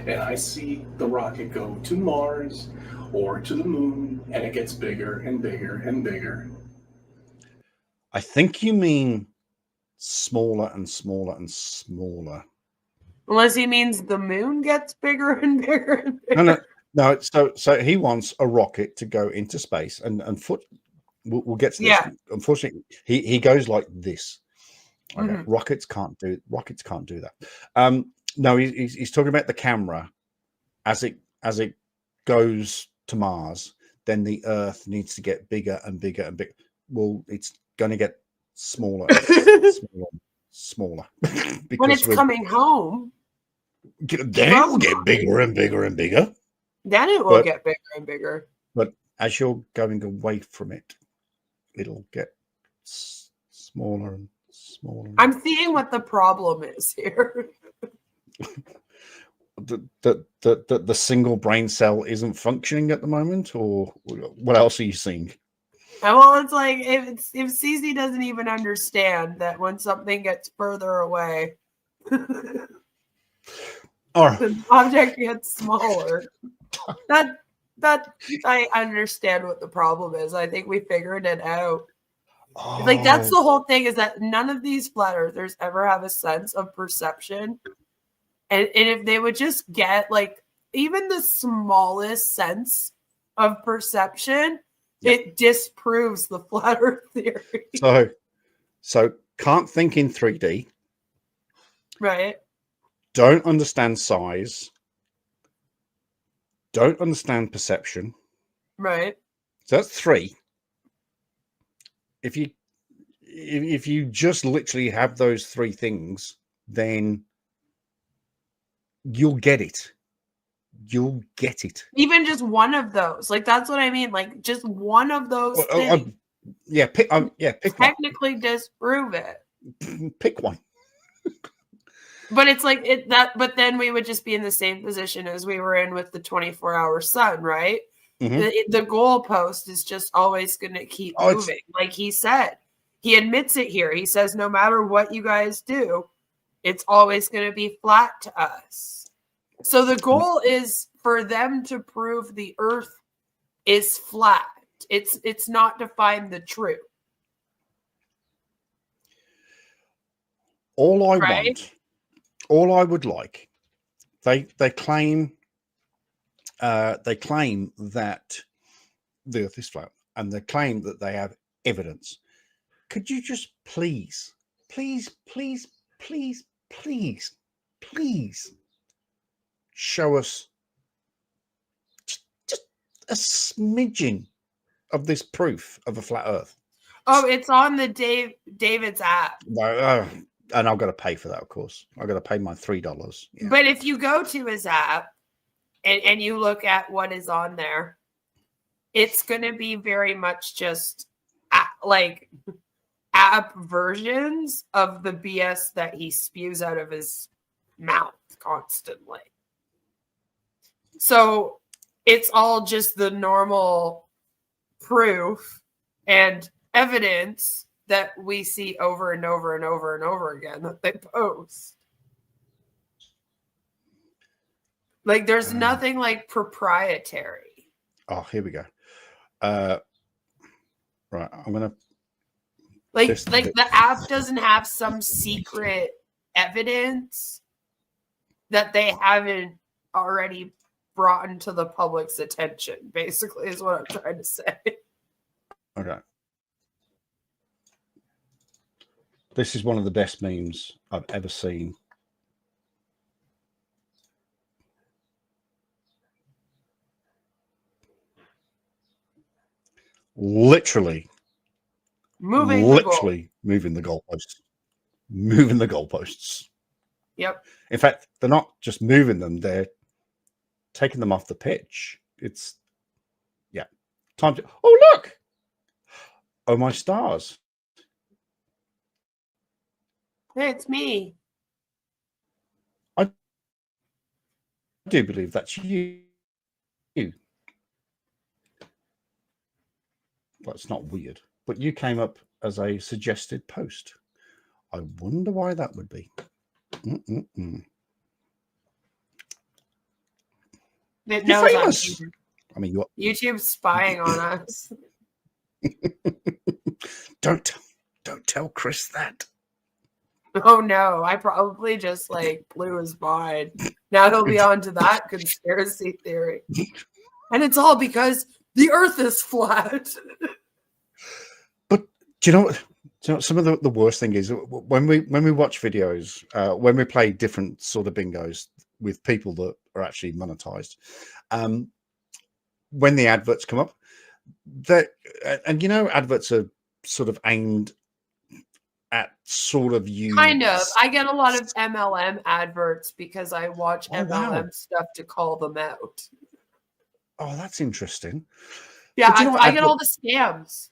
and I see the rocket go to Mars or to the moon, and it gets bigger and bigger and bigger. I think you mean smaller and smaller and smaller. Unless he means the moon gets bigger and bigger and bigger. No. So he wants a rocket to go into space, and we'll get to this. Yeah. Unfortunately, he goes like this. Okay. Rockets can't do that. No, he's talking about the camera as it goes to Mars. Then the Earth needs to get bigger and bigger and bigger. Well, it's going to get smaller, smaller. When it's coming home, then it will get bigger and bigger and bigger. Then it will get bigger and bigger. But as you're going away from it, it'll get smaller and smaller. I'm seeing what the problem is here. The single brain cell isn't functioning at the moment, or what else are you seeing? Well, it's like if CZ doesn't even understand that when something gets further away, the object gets smaller. That I understand what the problem is. I think we figured it out. Like that's the whole thing, is that none of these flat earthers ever have a sense of perception. And if they would just get like even the smallest sense of perception, it disproves the flat earth theory. So can't think in 3D. Right. Don't understand size. Don't understand perception. Right. So that's 3. If you just literally have those 3 things, then you'll get it. you'll get it. Even just one of those. Like, that's what I mean. Like, just one of those things. Pick technically disprove it. Pick one. But it's like but then we would just be in the same position as we were in with the 24-hour sun, right? Mm-hmm. The goalpost is just always going to keep moving. Like he said, he admits it here. He says, no matter what you guys do, it's always going to be flat to us. So the goal is for them to prove the earth is flat. It's not to find the truth. All I would like, they claim that the earth is flat, and they claim that they have evidence. Could you just please show us just a smidgen of this proof of a flat earth? Oh, it's on the David's app. And I've got to pay for that, of course. I've got to pay my $3. Yeah. But if you go to his app and you look at what is on there, it's going to be very much just like app versions of the BS that he spews out of his mouth constantly. So it's all just the normal proof and evidence that we see over and over and over and over again that they post. Like, there's nothing like proprietary. Oh, here we go. Right, I'm gonna like the app doesn't have some secret evidence that they haven't already brought into the public's attention, basically, is what I'm trying to say. Okay. This is one of the best memes I've ever seen. Literally moving the goalposts. Moving the goalposts. Yep. In fact, they're not just moving them, they're taking them off the pitch. It's time to look. Oh my stars. Hey, it's me. I do believe that's you. Well, it's not weird, but you came up as a suggested post. I wonder why that would be. It You're knows famous. I mean, YouTube's spying on us. Don't tell Chris that. Oh no, I probably just like blew his mind. Now he'll be on to that conspiracy theory. And it's all because the earth is flat. But do you know some of the worst thing is when we watch videos, when we play different sort of bingos with people that are actually monetized, when the adverts come up, adverts are sort of aimed at sort of you. Kind of. I get a lot of MLM adverts because I watch MLM stuff to call them out. Oh, that's interesting. Yeah, I get all the scams.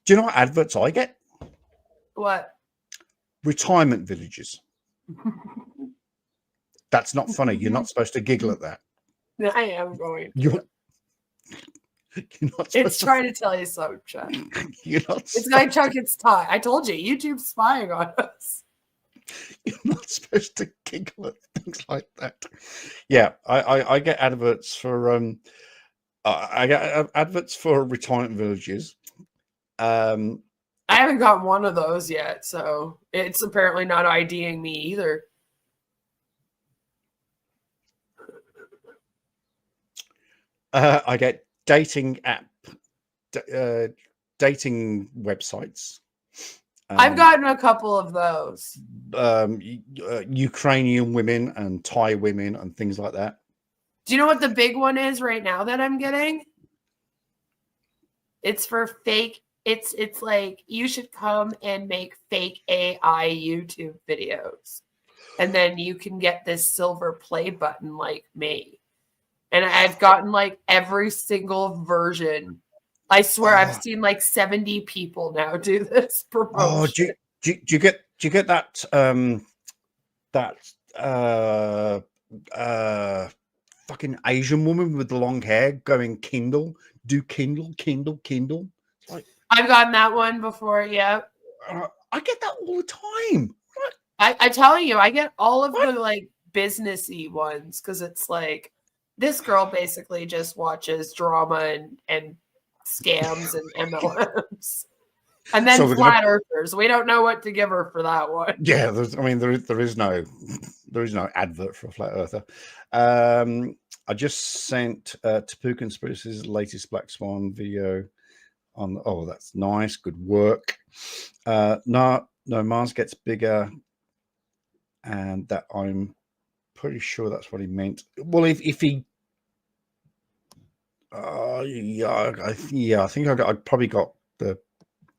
Do you know what adverts I get? What? Retirement villages. That's not funny. You're not supposed to giggle at that. I am going. You're not. It's trying to tell you something, Chuck. You're not. It's like Chuck. It's time. I told you, YouTube's spying on us. You're not supposed to giggle at things like that. Yeah, I get adverts for I get adverts for retirement villages. I haven't got one of those yet, so it's apparently not IDing me either. I get dating dating websites. I've gotten a couple of those. Ukrainian women and Thai women and things like that. Do you know what the big one is right now that I'm getting? It's for fake. It's like you should come and make fake AI YouTube videos, and then you can get this silver play button like me. and I've gotten like every single version. I swear I've seen like 70 people now do this promotion. Oh, do you get that fucking Asian woman with the long hair going Kindle? Do Kindle. Like, I've gotten that one before, yeah. I get that all the time. I tell you, I get all of the like businessy ones because it's like this girl basically just watches drama and scams and MLMs. And then So flat earthers. We don't know what to give her for that one. Yeah, there is no advert for a flat earther. I just sent Taboo Conspiracy's latest Black Swan video on. Oh, that's nice. Good work. No, Mars gets bigger, and that I'm pretty sure that's what he meant. Well, if he, I think I probably got the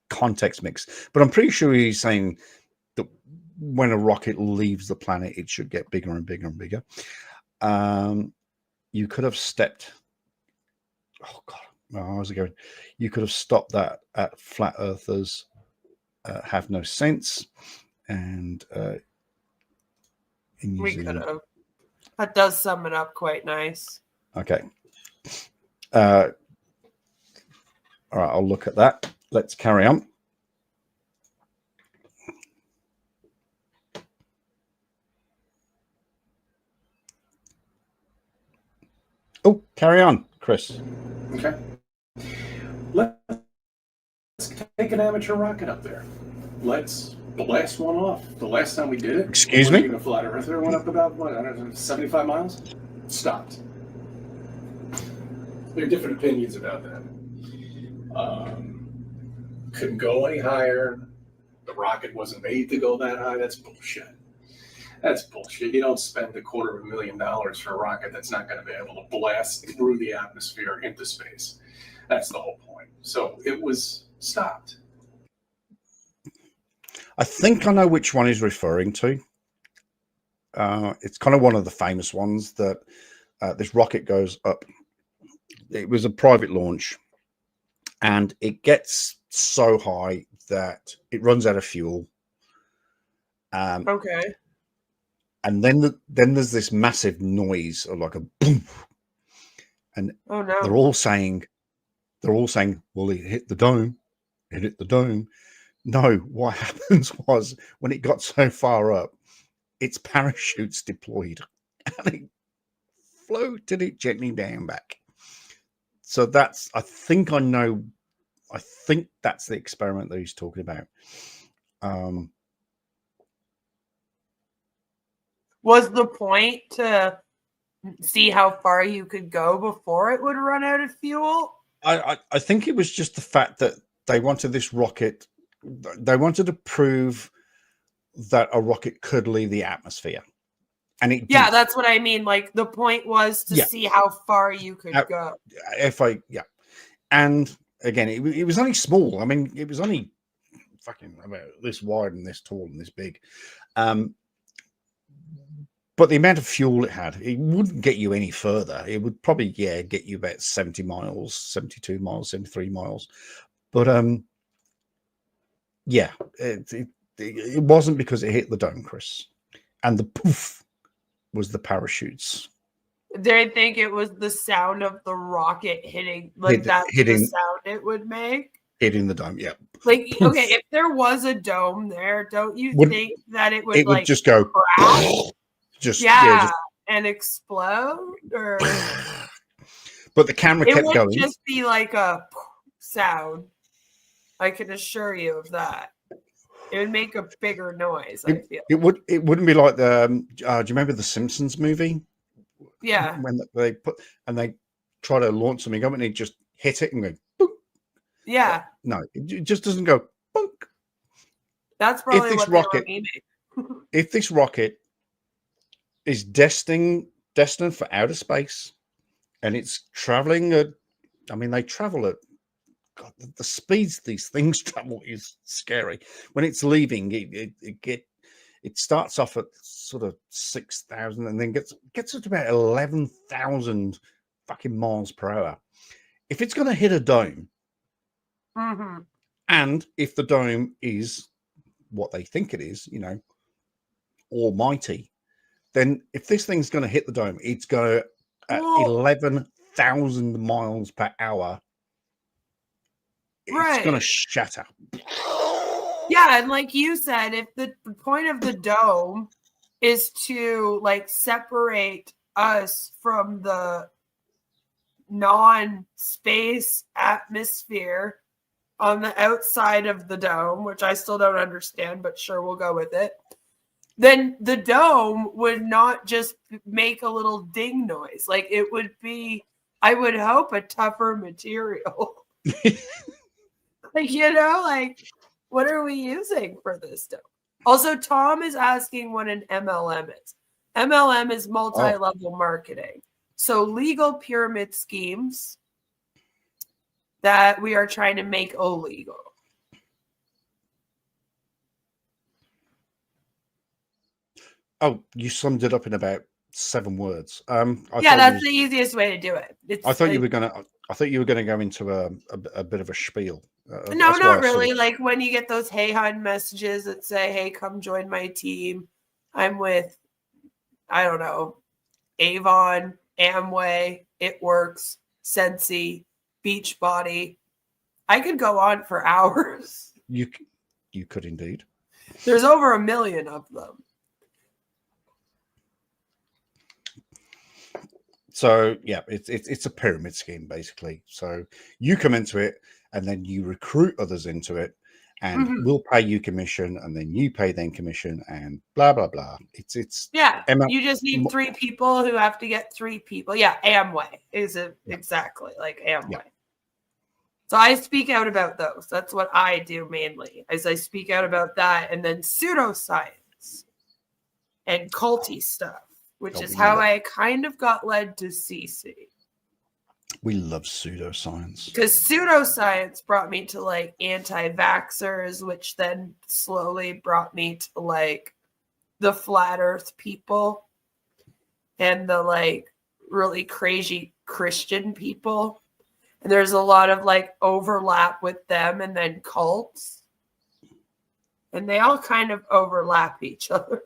context mix, but I'm pretty sure he's saying that when a rocket leaves the planet, it should get bigger and bigger and bigger. You could have stepped. Oh God, where was it going? You could have stopped that at flat earthers have no sense, and in New We Zealand. could have. That does sum it up quite nice. Okay. All right, I'll look at that. Let's carry on. Oh, carry on, Chris. Okay. Let's take an amateur rocket up there. Let's blast one off. The last time we did it, Excuse me? a flat earther went up about, what, I don't know, 75 miles? Stopped. There are different opinions about that. Couldn't go any higher. The rocket wasn't made to go that high. That's bullshit. That's bullshit. You don't spend $250,000 for a rocket that's not going to be able to blast through the atmosphere into space. That's the whole point. So it was stopped. I think I know which one he's referring to. It's kind of one of the famous ones that this rocket goes up. It was a private launch, and it gets so high that it runs out of fuel. Okay. And then there's this massive noise of like a boom, and oh no, they're all saying, well, it hit the dome. It hit the dome. No, what happens was when it got so far up, its parachutes deployed and it floated it gently down back. So that's, I think that's the experiment that he's talking about. Was the point to see how far you could go before it would run out of fuel? I think it was just the fact that they wanted this rocket. They wanted to prove that a rocket could leave the atmosphere, and it yeah, did. that's what I mean. Like the point was to see how far you could go. And again, it was only small. I mean, it was only fucking about this wide and this tall and this big. But the amount of fuel it had, it wouldn't get you any further. It would probably, get you about 70 miles, 72 miles, 73 miles. But it wasn't because it hit the dome, Chris. And the poof was the parachutes. Do I think it was the sound of the rocket hitting, like that's the sound it would make? Hitting the dome, yeah. Like, okay, if there was a dome there, don't you think that it would like just go crash? Just and explode, or but the camera kept going. It would just be like a sound. I can assure you of that. It would make a bigger noise. I feel it wouldn't be like the. Do you remember the Simpsons movie? Yeah. When they try to launch something up and it just hit it and go. Boom. Yeah. No, it just doesn't go. Bunk. That's probably what they were meaning. If this rocket is destined for outer space, and it's traveling at, I mean, they travel at, God, the speeds these things travel is scary. When it's leaving, it starts off at sort of 6,000 and then gets up to about 11,000 fucking miles per hour. If it's going to hit a dome, and if the dome is what they think it is, you know, almighty, then if this thing's going to hit the dome, it's going to at 11,000 miles per hour. It's going to shatter. Yeah, and like you said, if the point of the dome is to like separate us from the non-space atmosphere on the outside of the dome, which I still don't understand, but sure, we'll go with it, then the dome would not just make a little ding noise. Like it would be, I would hope, a tougher material. Like, you know, like, what are we using for this dome? Also, Tom is asking what an MLM is. MLM is multi-level marketing. So legal pyramid schemes that we are trying to make illegal. Oh, you summed it up in about 7 words. Yeah, that's the easiest way to do it. I thought you were gonna go into a bit of a spiel. No, not really. Like when you get those "Hey Hun" messages that say, "Hey, come join my team. I'm with, I don't know, Avon, Amway, It Works, Sensi, Beachbody." I could go on for hours. You could indeed. There's over 1 million of them. So yeah, it's a pyramid scheme basically. So you come into it, and then you recruit others into it, and we'll pay you commission, and then you pay them commission, and blah blah blah. It's yeah. You just need 3 people who have to get 3 people. Yeah, Amway is exactly like Amway. Yeah. So I speak out about those. That's what I do mainly. Is I speak out about that, and then pseudoscience and culty stuff, which is how I kind of got led to CC. We love pseudoscience. Because pseudoscience brought me to like anti-vaxxers, which then slowly brought me to like the flat earth people and the like really crazy Christian people. And there's a lot of like overlap with them, and then cults. And they all kind of overlap each other.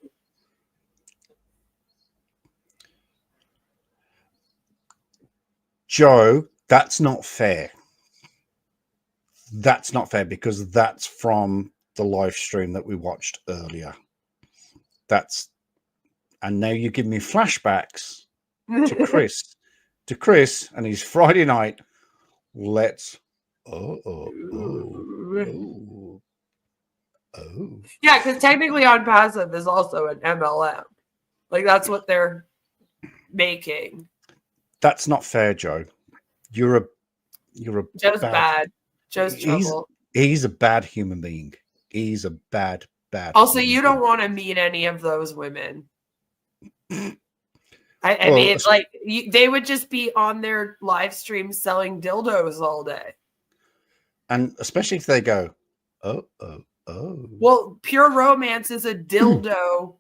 Joe, that's not fair. That's not fair, because that's from the live stream that we watched earlier. And now you give me flashbacks to Chris and his Friday night. Yeah, because technically On Passive is also an MLM. Like that's what they're making. That's not fair, Joe. You're a Joe's bad. Joe's trouble. He's a bad human being. He's a bad. Also, you don't want to meet any of those women. I mean, it's like they would just be on their live stream selling dildos all day. And especially if they go, oh. Well, Pure Romance is a dildo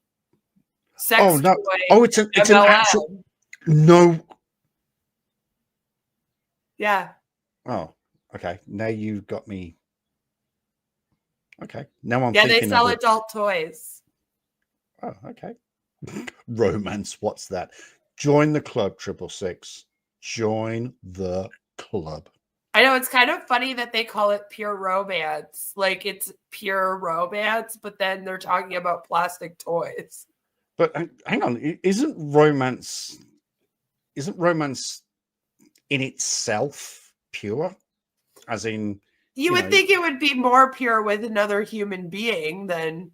sex toy. Oh, it's an actual. No. Yeah. Oh, okay. Now you've got me. Okay. Now I'm. Yeah, they sell adult toys. Oh, okay. Romance. What's that? Join the club, 666. Join the club. I know it's kind of funny that they call it Pure Romance. Like it's pure romance, but then they're talking about plastic toys. But hang on, isn't romance in itself pure? As in, you would think it would be more pure with another human being than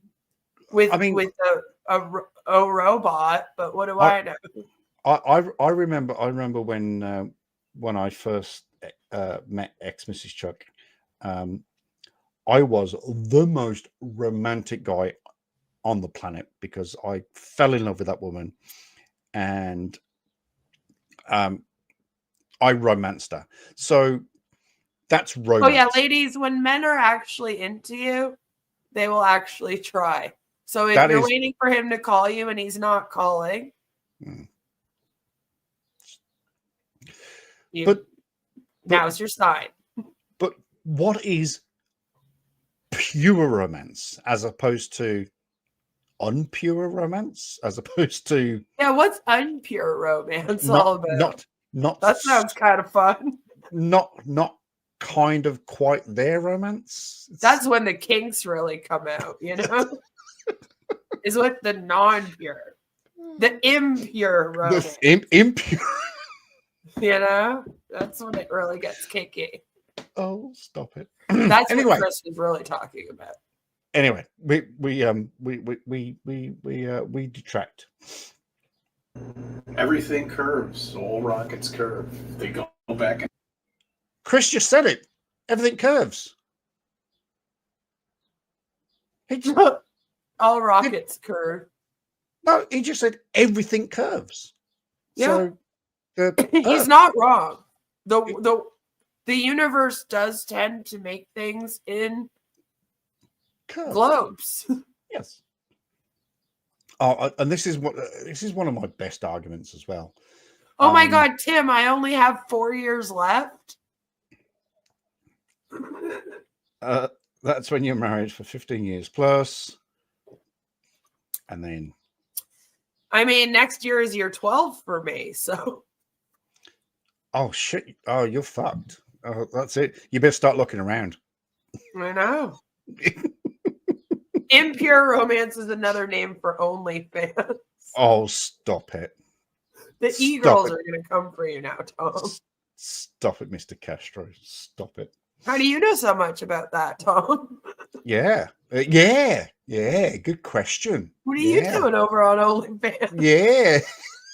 with a robot. But what do I know? I remember when I first met ex-Mrs. Chuck. I was the most romantic guy on the planet because I fell in love with that woman, and I romanced her. So that's romance. Oh yeah, ladies, when men are actually into you, they will actually try. So if you're waiting for him to call you and he's not calling. Now's your sign. But what is pure romance as opposed to unpure romance? As opposed to what's unpure romance all about? Not that sounds kind of fun. Not kind of quite their romance. That's when the kinks really come out, is with the non-pure, the impure romance. Impure. That's when it really gets kinky. Oh, stop it. That's anyway. what Chris was really talking about. Anyway, we detract. Everything curves. All rockets curve. They go back. Chris just said it. Everything curves. All rockets curve. No, he just said everything curves. Yeah. So he's not wrong. The universe does tend to make things in globes. Yes. Oh, and this is one of my best arguments as well. Oh my God, Tim! I only have 4 years left. That's when you're married for 15 years plus, and then. I mean, next year is year 12 for me. So. Oh shit! Oh, you're fucked. Oh, that's it. You better start looking around. I know. Impure romance is another name for OnlyFans. Oh, stop it. The e-girls are going to come for you now, Tom. Stop it, Mr. Castro. Stop it. How do you know so much about that, Tom? Yeah. Good question. What are you doing over on OnlyFans? Yeah.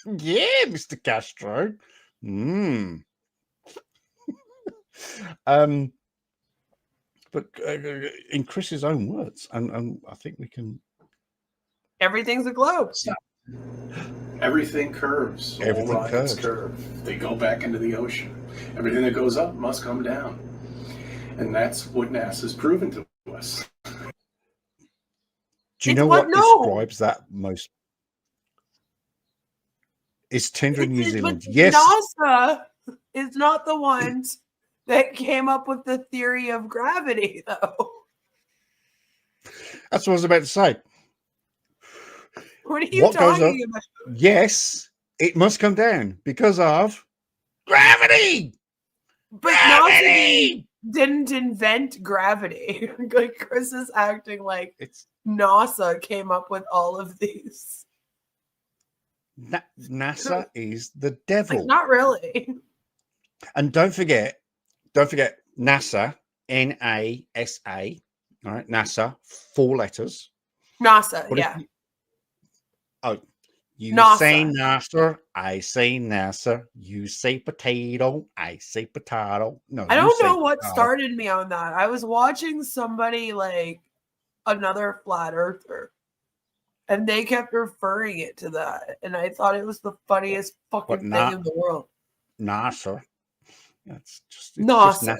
Yeah, Mr. Castro. But in Chris's own words, and I think we can. Everything's a globe. Everything curves. Everything All rockets curves. curve. They go back into the ocean. Everything that goes up must come down. And that's what NASA's proven to us. Do you know what describes that most? It's Tinder in New Zealand. Yes. NASA is not the ones that came up with the theory of gravity, though. That's what I was about to say. What are you talking about? Yes, it must come down because of gravity. But NASA didn't invent gravity. Like Chris is acting like NASA came up with all of these. NASA is the devil. Like, not really. And don't forget NASA, NASA. All right, NASA, 4 letters. NASA, yeah. You NASA. say NASA, I say NASA. You say potato, I say potato. No, I don't know what started me on that. I was watching somebody like another flat earther, and they kept referring it to that, and I thought it was the funniest fucking thing in the world. NASA. It's just NASA.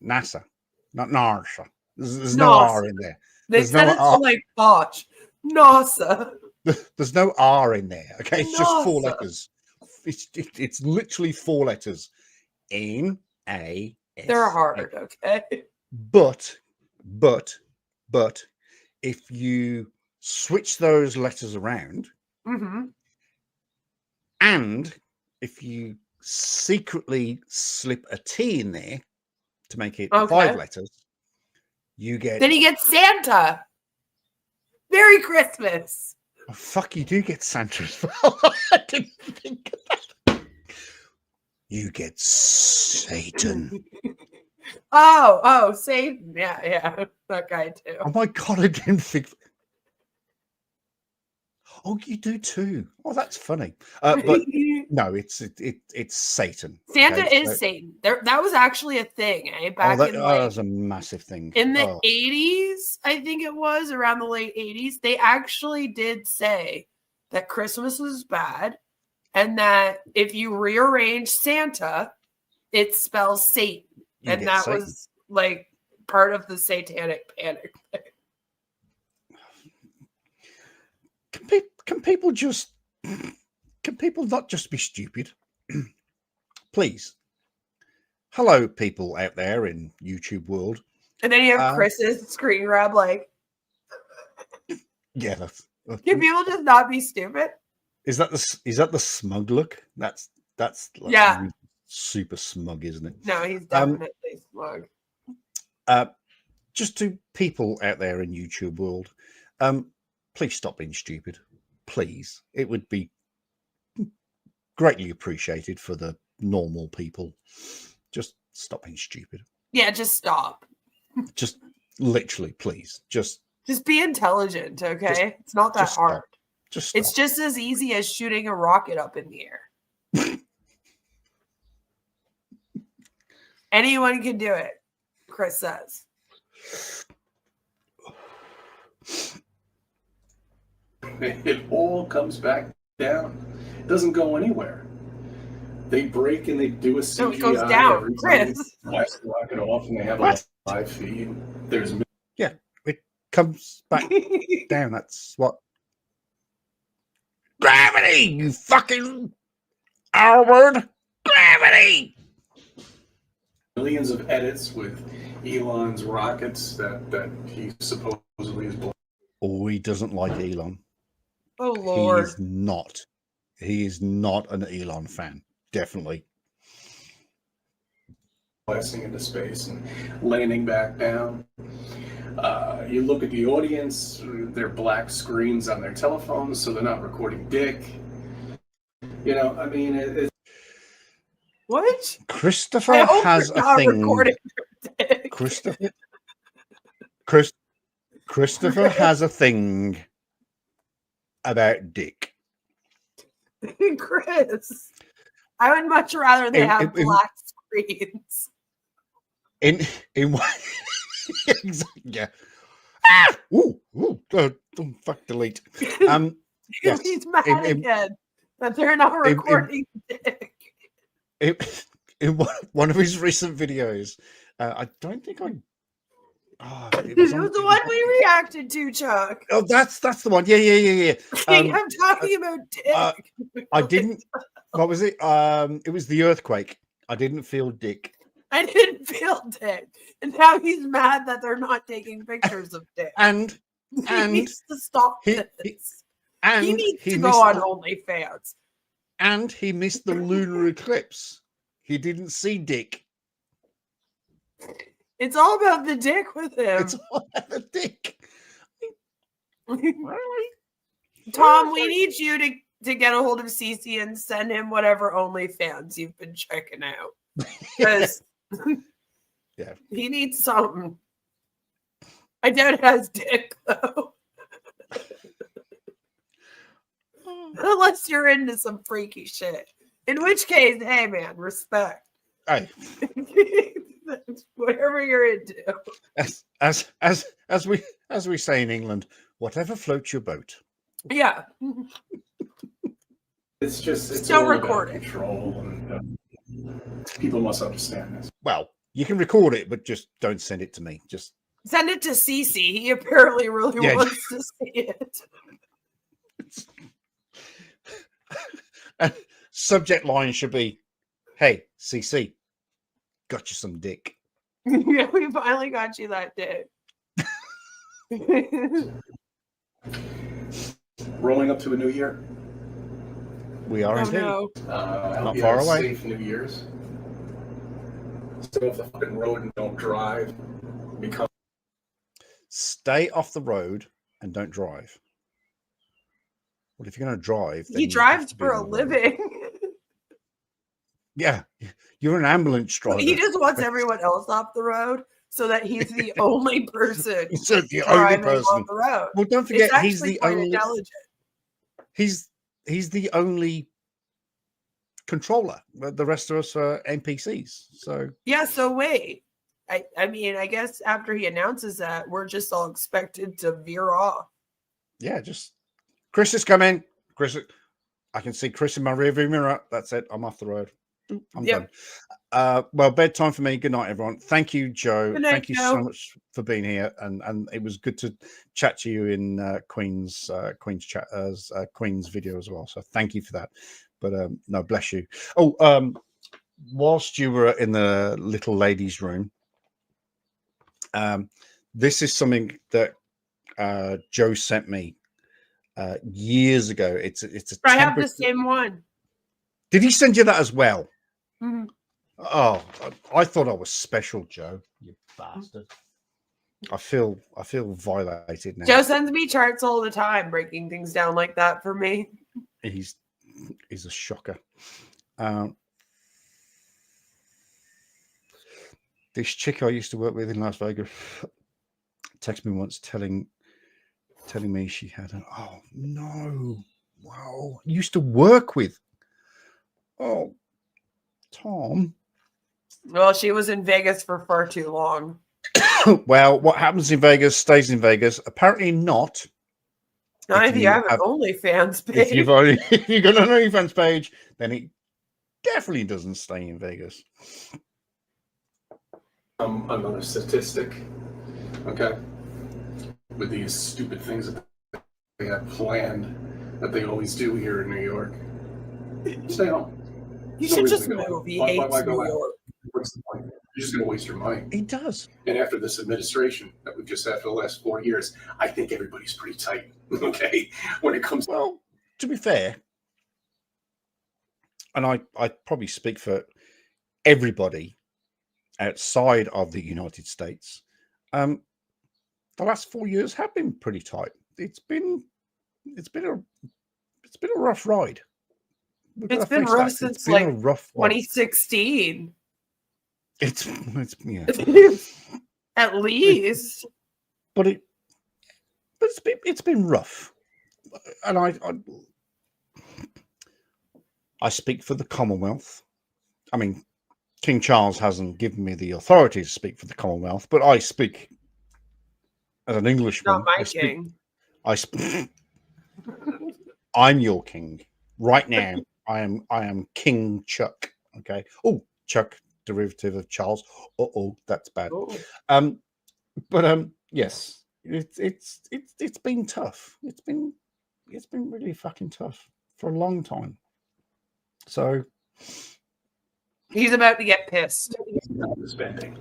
NASA, not NASA. There's no R in there. They said it's like Bosch. NASA. There's no R in there. Okay, it's just 4 NASA. letters. It's literally 4 letters. N A. They're hard. Okay. But if you switch those letters around, and if you secretly slip a T in there to make it 5 letters, you get. Then you get Santa. Merry Christmas. Oh, fuck, you do get Santa as well. I didn't think of that. You get Satan. Oh, Satan. Yeah, that guy too. Oh my God, I didn't think. Oh, you do too. Oh, that's funny. But no, it's Satan. Santa is Satan. That was actually a thing, eh? Back in that was a massive thing. In the 80s, I think it was around the late 80s, they actually did say that Christmas was bad, and that if you rearrange Santa, it spells Satan, and that Satan. Was like part of the satanic panic thing. Can people not just be stupid? Please. hello, people out there in YouTube world. And then you have Chris's screen grab, like, yeah. Can people just not be stupid? Is that the smug look? That's like yeah, really super smug, isn't it? No, he's definitely smug. Just to people out there in YouTube world, please stop being stupid. Please, it would be greatly appreciated for the normal people. Just stop being stupid. Yeah, just stop. Just literally, please, just be intelligent, okay? It's not that hard. Just it's just as easy as shooting a rocket up in the air. Anyone can do it, Chris says. It all comes back down. It doesn't go anywhere. They break and they do a CGI. No, it goes down, Chris. Blast the rocket off and they have a live feed. There's it comes back down. That's what gravity. You fucking R word, gravity. Millions of edits with Elon's rockets that he supposedly is blowing. Oh, he doesn't like Elon. Oh Lord, he is not. He is not an Elon fan. Definitely. Blasting into space and landing back down. You look at the audience; they're black screens on their telephones, so they're not recording dick. You know, I mean, it's what? Christopher has a thing. Christopher has a thing about dick. Chris, I would much rather they have black screens. In yeah. Don't fuck delete. Yes. He's mad again that they're not recording dick. In one of his recent videos, I don't think I. It was the one we reacted to, Chuck. Oh, that's the one. Yeah. I'm talking about dick. I didn't. What was it? It was the earthquake. I didn't feel dick. I didn't feel dick, and now he's mad that they're not taking pictures of dick. And he needs to stop this. He needs to go on OnlyFans. And he missed the lunar eclipse. He didn't see dick. It's all about the dick with him. It's all about the dick. Tom, we need you to get a hold of Cece and send him whatever OnlyFans you've been checking out. Because yeah, he needs something. I doubt it has dick, though. Unless you're into some freaky shit. In which case, hey man, respect. Hey. Whatever you're into. As we say in England, whatever floats your boat. Yeah. It's still all recording. About control, and people must understand this. Well, you can record it, but just don't send it to me. Just send it to Cece. He apparently really wants to see it. Subject line should be, "Hey, CC, got you some dick." Yeah, we finally got you that dick. Rolling up to a new year. We are indeed. No. Not far away. Safe New Year's. Stay off the fucking road and don't drive. Stay off the road and don't drive. Well, if you're going to drive, then he drives for a living. Yeah, you're an ambulance driver. He just wants everyone else off the road so that he's the only person. He's the only person on the road. Well, don't forget, he's the only. Intelligent. He's the only controller. The rest of us are NPCs. So yeah. So wait, I mean, I guess after he announces that, we're just all expected to veer off. Yeah, just Chris is coming. Chris, I can see Chris in my rearview mirror. That's it. I'm off the road. I'm done. Well, bedtime for me. Good night, everyone. Thank you, Joe. Good night, Thank you Joe. so much for being here, and it was good to chat to you in Queen's video as well. So thank you for that. But no, bless you. Oh, whilst you were in the little ladies' room, this is something that Joe sent me years ago. It's a I have the same one. Did he send you that as well? Mm-hmm. Oh, I thought I was special, Joe. You bastard. I feel violated now. Joe sends me charts all the time, breaking things down like that for me. He's a shocker. This chick I used to work with in Las Vegas texted me once telling me she had an used to work with. Oh, Tom. Well, she was in Vegas for far too long. Well, what happens in Vegas stays in Vegas. Apparently not. Not if you have an OnlyFans page. If you've got an OnlyFans page, then it definitely doesn't stay in Vegas. Another statistic, okay, with these stupid things that they have planned that they always do here in New York. Stay home. You should just move. He hates New York. What's the point? You're just going to waste your money. He does. And after this administration that we've just had for the last 4 years, I think everybody's pretty tight, okay, when it comes. Well, to be fair, and I probably speak for everybody outside of the United States, the last 4 years have been pretty tight. It's been a rough ride. It's been rough since like 2016. It's yeah. At least. But it's been rough, and I speak for the Commonwealth. I mean, King Charles hasn't given me the authority to speak for the Commonwealth, but I speak as an Englishman. Not my king. I'm your king right now. I am King Chuck. Okay. Oh, Chuck, derivative of Charles. That's bad. Yes, it's been tough. It's been really fucking tough for a long time. So he's about to get pissed. Spending.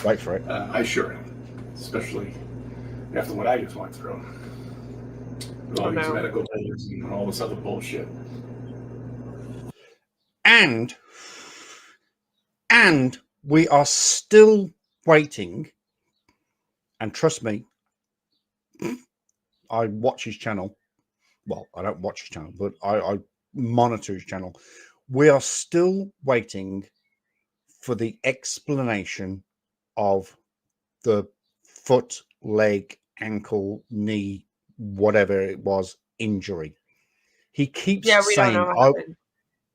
Wait for it. I sure am, especially after what I just went through. With all these medical bills and all this other bullshit. And we are still waiting. And trust me, I watch his channel. Well, I don't watch his channel, but I monitor his channel. We are still waiting for the explanation of the foot, leg, ankle, knee, whatever it was, injury. He keeps saying,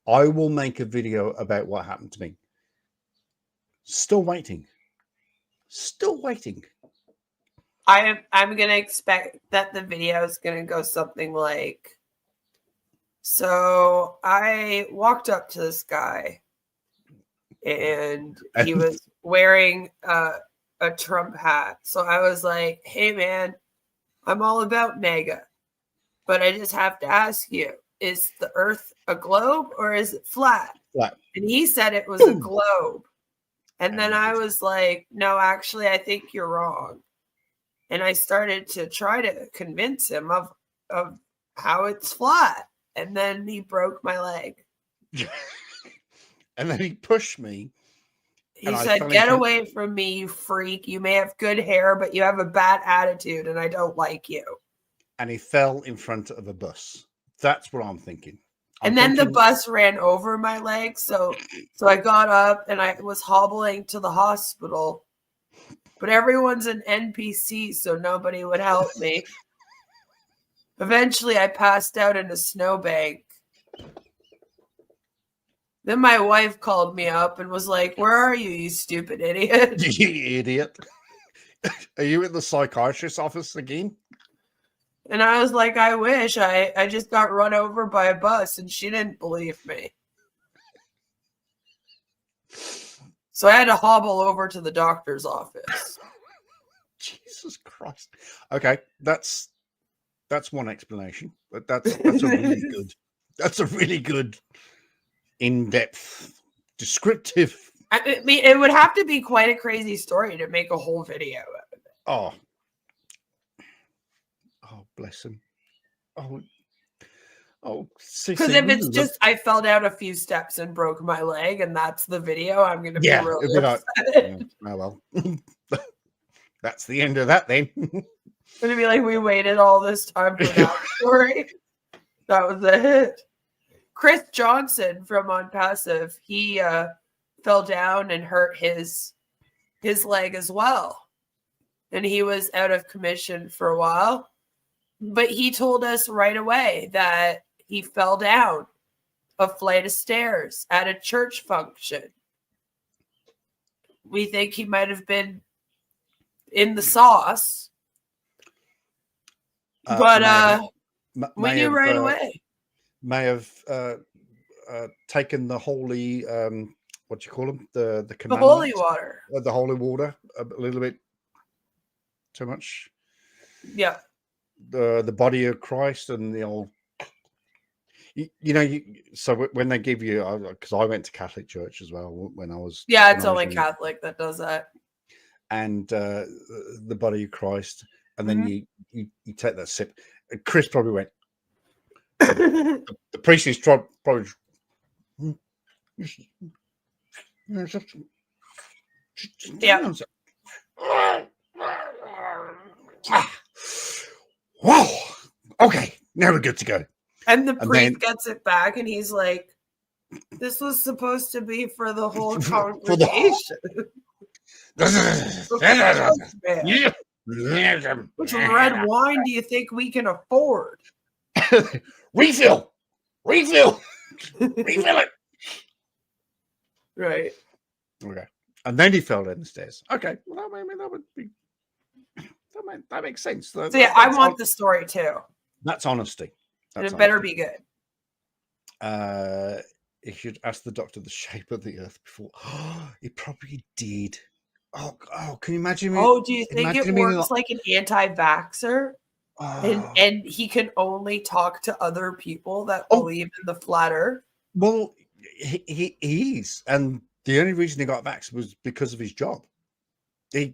I will make a video about what happened to me. Still waiting. Still waiting. I'm gonna expect that the video is gonna go something like, so I walked up to this guy and he was wearing a Trump hat. So I was like, hey man, I'm all about MAGA, but I just have to ask you, is the earth a globe or is it flat? Flat. And he said it was a globe. And then I was like, no, actually, I think you're wrong. And I started to try to convince him of how it's flat. And then he broke my leg. And then he pushed me. He said, get away from me, you freak. You may have good hair, but you have a bad attitude, and I don't like you. And he fell in front of a bus. That's what I'm thinking. And then the bus ran over my leg. So I got up and I was hobbling to the hospital. But everyone's an NPC, so nobody would help me. Eventually, I passed out in a snowbank. Then my wife called me up and was like, where are you, you stupid idiot? You idiot. Are you in the psychiatrist's office again? And I was like, I wish. I just got run over by a bus and she didn't believe me. So I had to hobble over to the doctor's office. Jesus Christ. Okay, that's one explanation. But that's a really good in-depth descriptive. I mean, it would have to be quite a crazy story to make a whole video out of it. Oh, bless him. Because if it's just I fell down a few steps and broke my leg, and that's the video, I'm going to be really upset. Oh well, that's the end of that then. It's going to be like we waited all this time for that story. That was it. Chris Johnson from On Passive, he fell down and hurt his leg as well, and he was out of commission for a while. But he told us right away that he fell down a flight of stairs at a church function. We think he might have been in the sauce. But we knew right away. May have taken the holy, what do you call them? The holy water. The holy water a little bit too much. Yeah. The body of Christ and the old, so when they give you, because I went to Catholic church as well when I was. Yeah, it's only Catholic that does that. And the body of Christ, and then you take that sip. Chris probably went. The priest is probably. Yeah. Wow. Okay, now we're good to go. And the priest gets it back, and he's like, "This was supposed to be for the whole congregation." Which red wine do you think we can afford? Refill it. Right. Okay. And then he fell down the stairs. Okay. Well, I mean, that would be. That makes sense. So yeah, I want the story too. That's honesty. And it better be good. You should ask the doctor the shape of the earth before. He probably did. Oh, can you imagine me? Oh, do you think it works like an anti-vaxxer? And he can only talk to other people that believe in the flat earth? Well, he is. And the only reason he got vaxxed was because of his job. A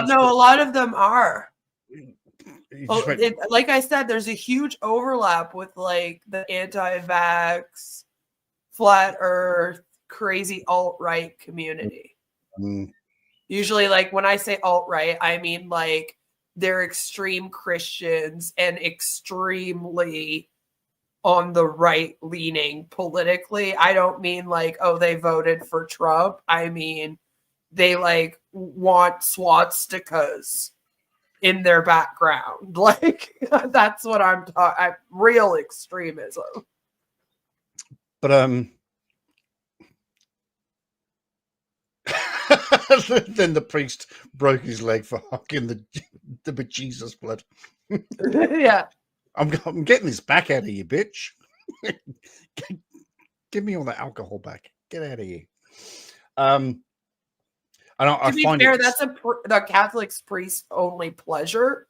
lot of them are. Like I said, there's a huge overlap with like the anti-vax, flat earth, crazy alt-right community. Usually, like when I say alt-right, I mean like they're extreme Christians and extremely on the right leaning politically. I don't mean like, oh, they voted for Trump. I mean, they like want swastikas in their background. Like that's what I'm talking. Real extremism. But then the priest broke his leg for hugging the bejesus blood. Yeah. I'm getting this back out of you, bitch. Give me all the alcohol back. Get out of here. To be fair, that's the Catholic's priest only pleasure,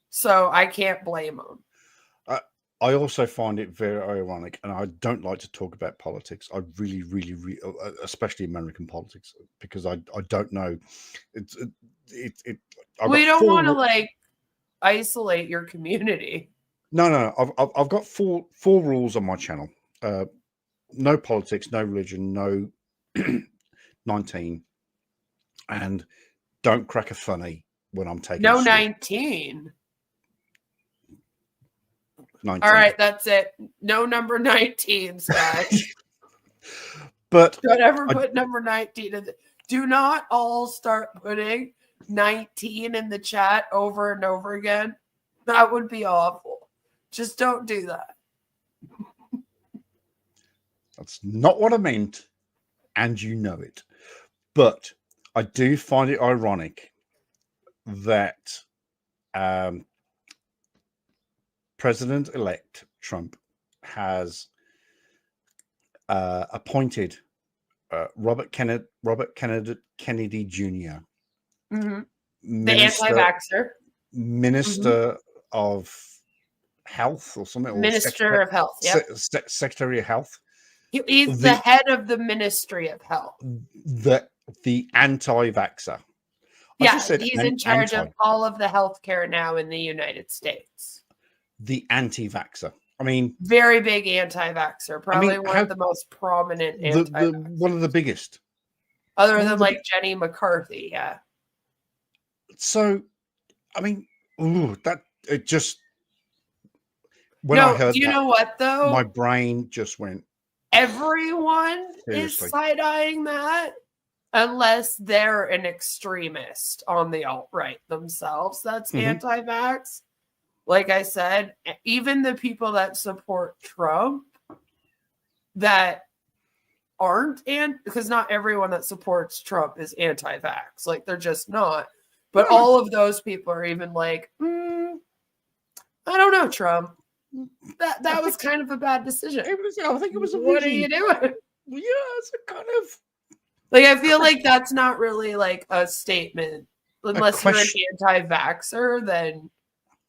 so I can't blame him. I also find it very ironic, and I don't like to talk about politics. I really, especially American politics, because I don't know. We don't want to like isolate your community. No. I've got four rules on my channel. No politics, no religion, no 19. And don't crack a funny when I'm taking no 19. 19. All right, that's it. No number 19, Scott. But don't ever put number 19 in. Do not all start putting 19 in the chat over and over again. That would be awful. Just don't do that. That's not what I meant, and you know it. But I do find it ironic that President-elect Trump has appointed Robert Kennedy Jr. Mm-hmm. The anti-vaxxer. Minister of Health or something. Minister of Health, yeah. Secretary of Health. He's the head of the Ministry of Health. The anti-vaxxer. Yeah, he's in charge of all of the healthcare now in the United States. The anti-vaxxer. I mean, very big anti-vaxxer. Probably one of the most prominent one of the biggest. Other than like Jenny McCarthy, yeah. So, I mean, I heard you know what though? My brain just went. Everyone is side-eyeing that unless they're an extremist on the alt-right themselves. That's anti-vax. Like I said, even the people that support Trump that aren't, because not everyone that supports Trump is anti-vax. Like, they're just not. But all of those people are even like, I don't know, Trump. That was kind of a bad decision. I think it was. What are you doing? Yeah, it's a kind of like, I feel like that's not really like a statement. Unless you're an anti-vaxxer, then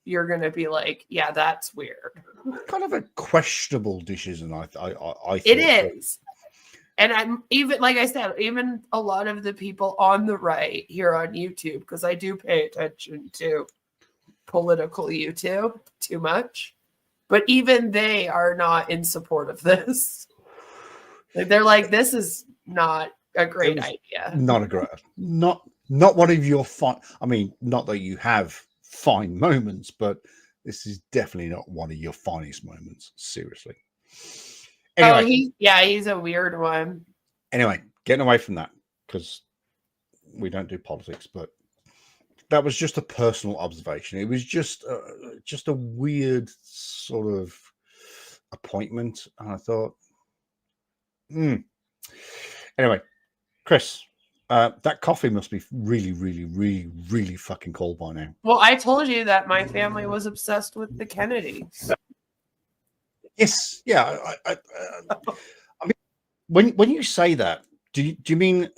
you're gonna be like, yeah, that's weird. Kind of a questionable decision, I it is. And I'm even, like I said, even a lot of the people on the right here on YouTube, because I do pay attention to political YouTube too much, but even they are not in support of this. Like, they're like, this is not a great idea. Not a great, not one of your fine. I mean, not that you have fine moments, but this is definitely not one of your finest moments. Seriously. Anyway, he's a weird one. Anyway, getting away from that, because we don't do politics, but that was just a personal observation. It was just a weird sort of appointment, and I thought, Anyway, Chris, that coffee must be really, really, really, really fucking cold by now. Well, I told you that my family was obsessed with the Kennedys. Yes, yeah. I mean, when you say that, do you mean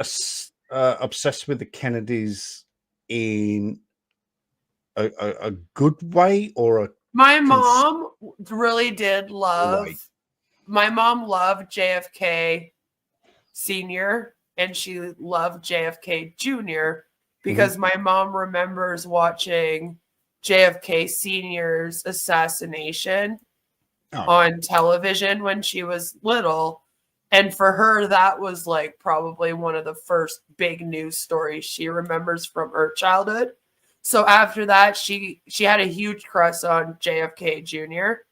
obsessed with the Kennedys in a good way or a? My mom really did love. Right. My mom loved JFK Sr. and she loved JFK Jr. because my mom remembers watching JFK Sr.'s assassination on television when she was little. And for her, that was like probably one of the first big news stories she remembers from her childhood. So after that, she had a huge crush on JFK Jr.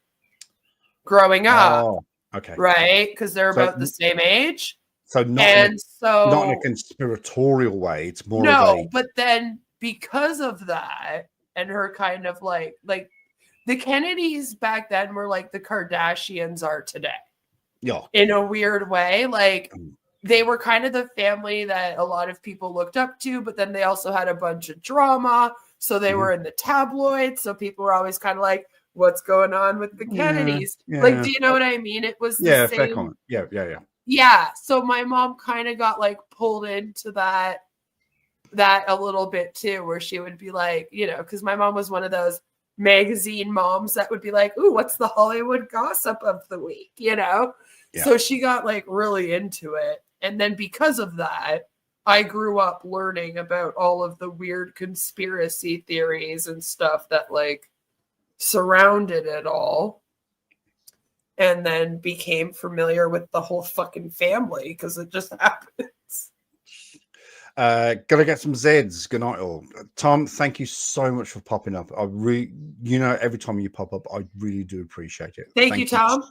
growing up. Oh, okay. Right? Because they're about the same age. So not in a conspiratorial way. It's more of a... but then because of that and her kind of like the Kennedys back then were like the Kardashians are today. Yeah. In a weird way. Like they were kind of the family that a lot of people looked up to, but then they also had a bunch of drama. So they were in the tabloids. So people were always kind of like, what's going on with the Kennedys? Yeah. Like, do you know what I mean? It was the same. Fair comment. Yeah. Yeah. So my mom kind of got like pulled into that a little bit too, where she would be like, you know, because my mom was one of those magazine moms that would be like, ooh, what's the Hollywood gossip of the week, you know? Yeah. So she got like really into it. And then because of that, I grew up learning about all of the weird conspiracy theories and stuff that like surrounded it all. And then became familiar with the whole fucking family because it just happens. Gotta get some Zeds. Good night, all. Tom, thank you so much for popping up. I really, every time you pop up, I really do appreciate it. Thank you, Tom.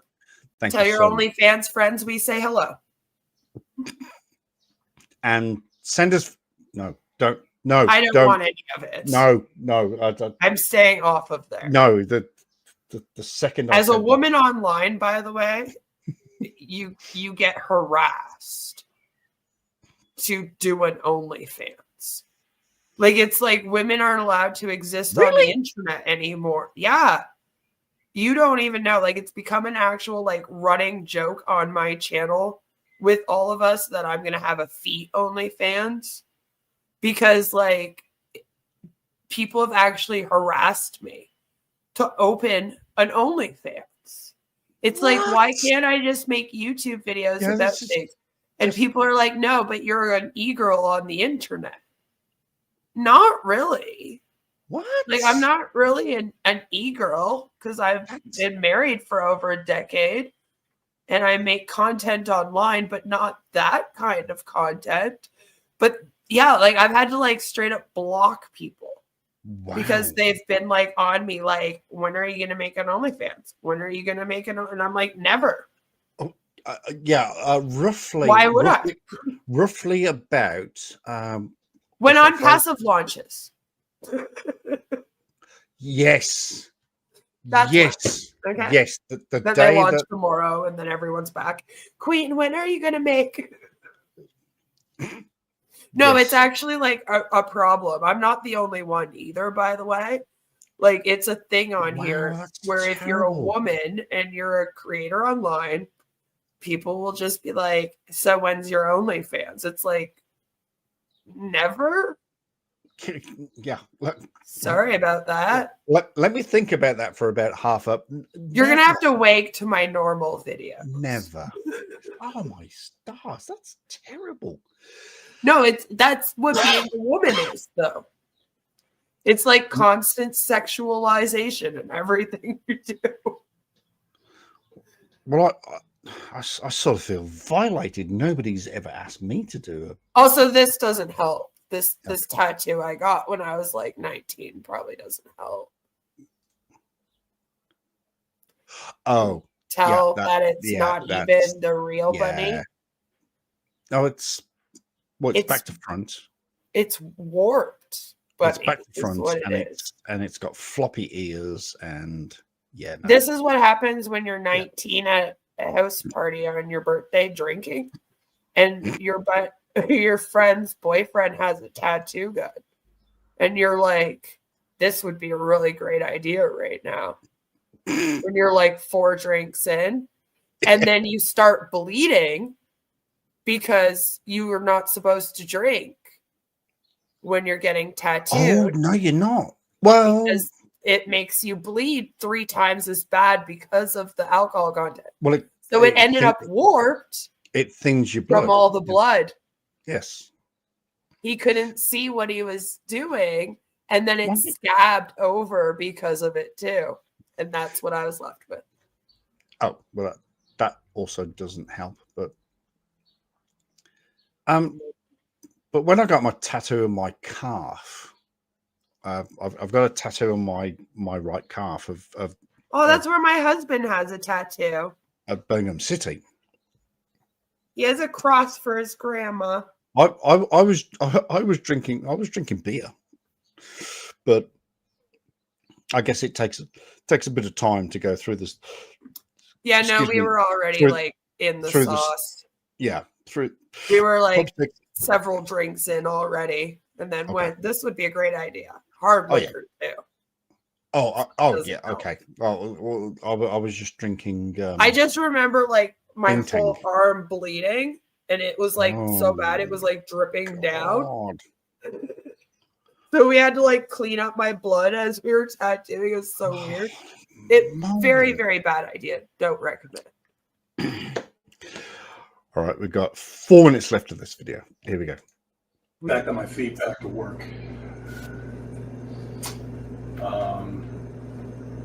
Tell your OnlyFans friends we say hello. And send us. No, don't. I don't want any of it. No. I'm staying off of there. No, the second. As a woman online, by the way, you get harassed to do an OnlyFans. Like, it's like women aren't allowed to exist on the internet anymore. Yeah. You don't even know. Like, it's become an actual like running joke on my channel with all of us that I'm gonna have a feet OnlyFans because like people have actually harassed me to open an OnlyFans. It's like, why can't I just make YouTube videos about things? And people are like, no, but you're an e-girl on the internet. Not really. What? Like, I'm not really an e-girl because I've been married for over a decade and I make content online, but not that kind of content. But yeah, like I've had to like straight up block people. Wow. Because they've been like on me, like, when are you going to make an OnlyFans? When are you going to make an? And I'm like, never. Oh, roughly. Why would I? Roughly about. When on passive launches. Yes. That's yes. Okay. Yes. The then day they launch tomorrow, and then everyone's back. Queen, when are you going to make? No, yes. It's actually like a problem. I'm not the only one either, by the way. Like, it's a thing on here where terrible. If you're a woman and you're a creator online, people will just be like, so when's your OnlyFans? It's like, never. Yeah. Sorry about that. Let me think about that for about half up. You're going to have to wait to my normal video. Never. Oh, my stars. That's terrible. No, that's what being a woman is, though. It's like constant sexualization in everything you do. Well, I sort of feel violated. Nobody's ever asked me to do it. Also, this doesn't help. This tattoo I got when I was like 19 probably doesn't help. Oh. Tell that it's not even the real bunny. No, it's back to front. It's warped. It's back to front, and it's got floppy ears, and yeah. No. This is what happens when you're 19 at a house party on your birthday drinking, and your friend's boyfriend has a tattoo gun, and you're like, "This would be a really great idea right now." When you're like 4 drinks in, and then you start bleeding because you are not supposed to drink when you're getting tattooed. Oh, no, you're not. Well, because it makes you bleed 3 times as bad because of the alcohol content. Well, it ended up warped. It thins your blood from all the blood. Yes. He couldn't see what he was doing, and then it scabbed over because of it too. And that's what I was left with. Oh, well, that also doesn't help, but when I got my tattoo on my calf, I've got a tattoo on my right calf of that's where my husband has a tattoo. Of Birmingham City. He has a cross for his grandma. I was drinking beer, but I guess it takes a bit of time to go through this. Yeah, no, we were already like in the sauce. We were like several drinks in already, and then went, this would be a great idea. Hard liquor too. Oh yeah, okay. Well, I was just drinking. I just remember like my whole arm bleeding, and it was like so bad it was like dripping down. So we had to like clean up my blood as we were tattooing. It was so weird. Very, very bad idea. Don't recommend. All right, we've got 4 minutes left of this video. Here we go. Back on my feet, back to work.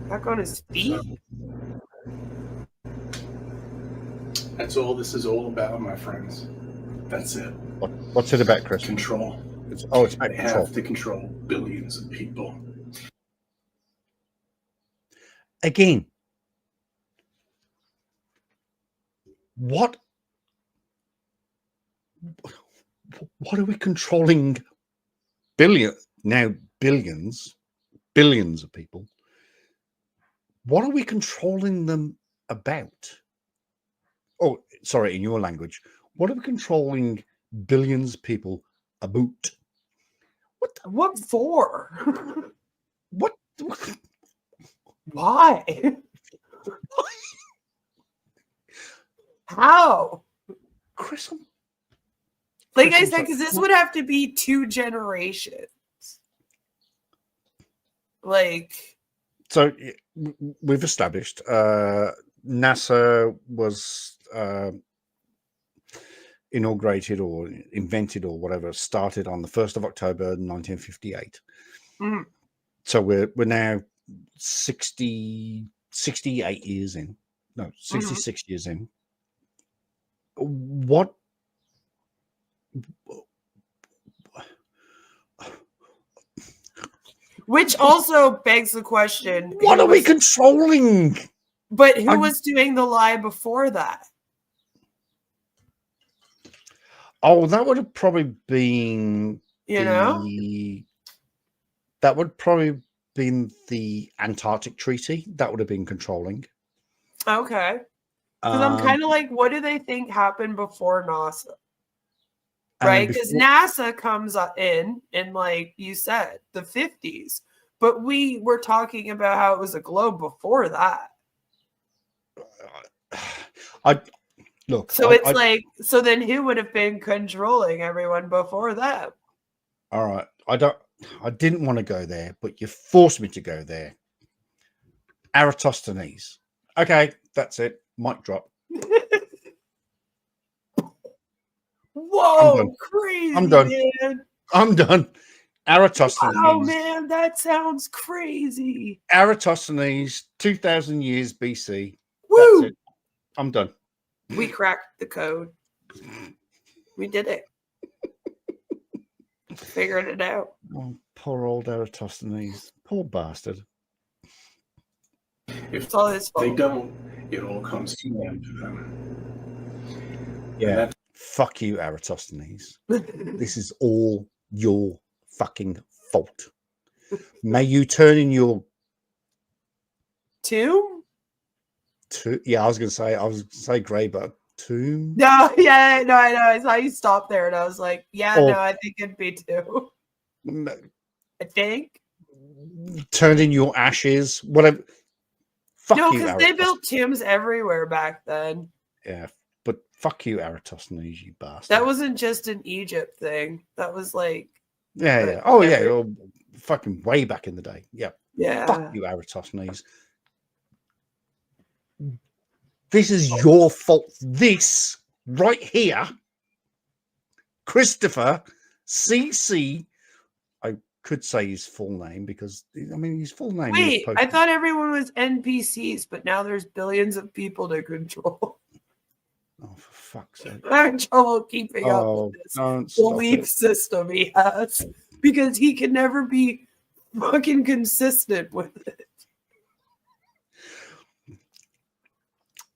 Back on his feet? That's all this is all about, my friends. That's it. What's it about, Chris? Control. It's about control. Have to control billions of people. Again, what are we controlling? Billions of people. What are we controlling them about? Oh, sorry, in your language. What are we controlling billions of people about? What for? What? Why? How? Chris, like I said, because this would have to be 2 generations. Like, so we've established NASA was inaugurated or invented or whatever, started on the 1st of October 1958. Mhm. So we're now 68 years in. No, 66 years in. What? Which also begs the question: What are we controlling? But who was doing the lie before that? Oh, that would have probably been that would probably been the Antarctic Treaty. That would have been controlling. Okay. Because I'm kind of like, what do they think happened before NASA? Right? Because NASA comes in, like you said, the 50s. But we were talking about how it was a globe before that. So then who would have been controlling everyone before that? All right. I didn't want to go there, but you forced me to go there. Eratosthenes. Okay, that's it. Mic drop. Whoa, crazy, I'm done. man. I'm done. Eratosthenes. Oh man, that sounds crazy. Eratosthenes, 2000 years BC. Woo! That's it. I'm done. We cracked the code. We did it. Figured it out. Oh, poor old Eratosthenes. Poor bastard. If it's all his fault. They don't, it all comes to them. Yeah. Fuck you, Eratosthenes. This is all your fucking fault. May you turn in your tomb? Yeah, I was gonna say grey, but tomb. No, yeah, no, I know. I saw you stop there, and I was like, yeah, no, I think it'd be two. No. I think. Turn in your ashes, whatever. Fuck no, you, because they built tombs everywhere back then. Yeah, but fuck you, Eratosthenes, you bastard. That wasn't just an Egypt thing. That was like. Yeah. Oh, yeah. Well, fucking way back in the day. Yeah. Yeah. Fuck you, Eratosthenes. This is your fault. This right here, Christopher CC. I could say his full name because I mean his full name. Wait, I thought everyone was NPCs, but now there's billions of people to control. Oh, for fuck's sake! I'm having trouble keeping up with this belief system he has because he can never be fucking consistent with it.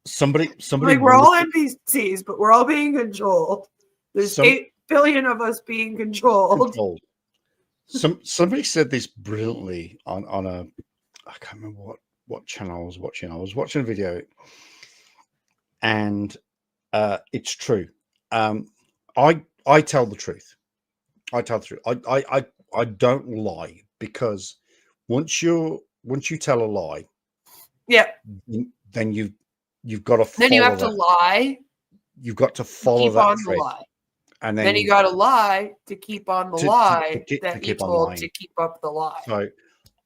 Somebody like we're all NPCs, but we're all being controlled. There's 8 billion of us being controlled. Somebody said this brilliantly on a I can't remember what channel I was watching. I was watching a video, and it's true. I tell the truth. I tell the truth. I don't lie because once you tell a lie, yeah, then you've got to. Then you have to lie. You've got to follow that thread. Lie. And then you got to lie to keep on the lie that you told to keep up the lie. So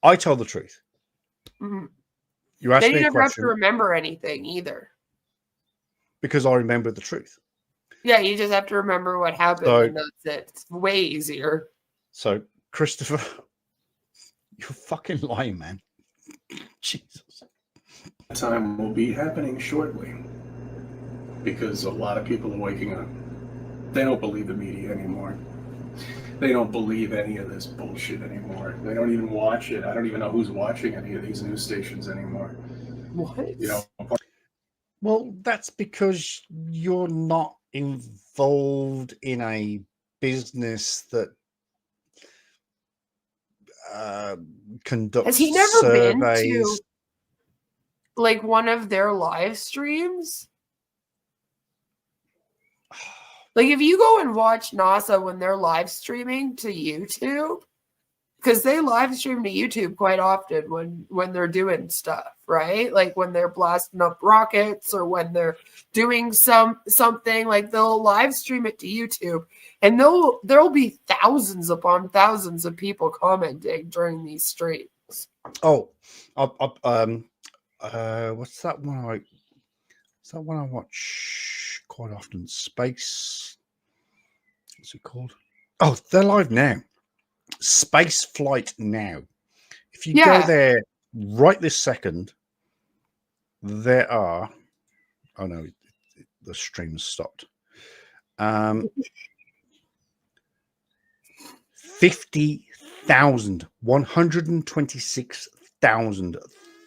I tell the truth. Mm-hmm. You ask me a question. Then you never have to remember anything either. Because I remember the truth. Yeah, you just have to remember what happened, and that's it. It's way easier. So, Christopher, you're fucking lying, man. Jesus. Time will be happening shortly because a lot of people are waking up. They don't believe the media anymore. They don't believe any of this bullshit anymore. They don't even watch it. I don't even know who's watching any of these news stations anymore. What? You know. Well, that's because you're not involved in a business that conducts Has he never surveys. been to like one of their live streams? Like if you go and watch NASA when they're live streaming to YouTube, because they live stream to YouTube quite often when they're doing stuff, right? Like when they're blasting up rockets or when they're doing something, like they'll live stream it to YouTube, and there'll be thousands upon thousands of people commenting during these streams. Oh, what's that one? Is that one I watch quite often? Space. What's it called? Oh, they're live now. Space Flight Now. If you go there right this second, there are. Oh no, the stream has stopped. 50,000, 126,000,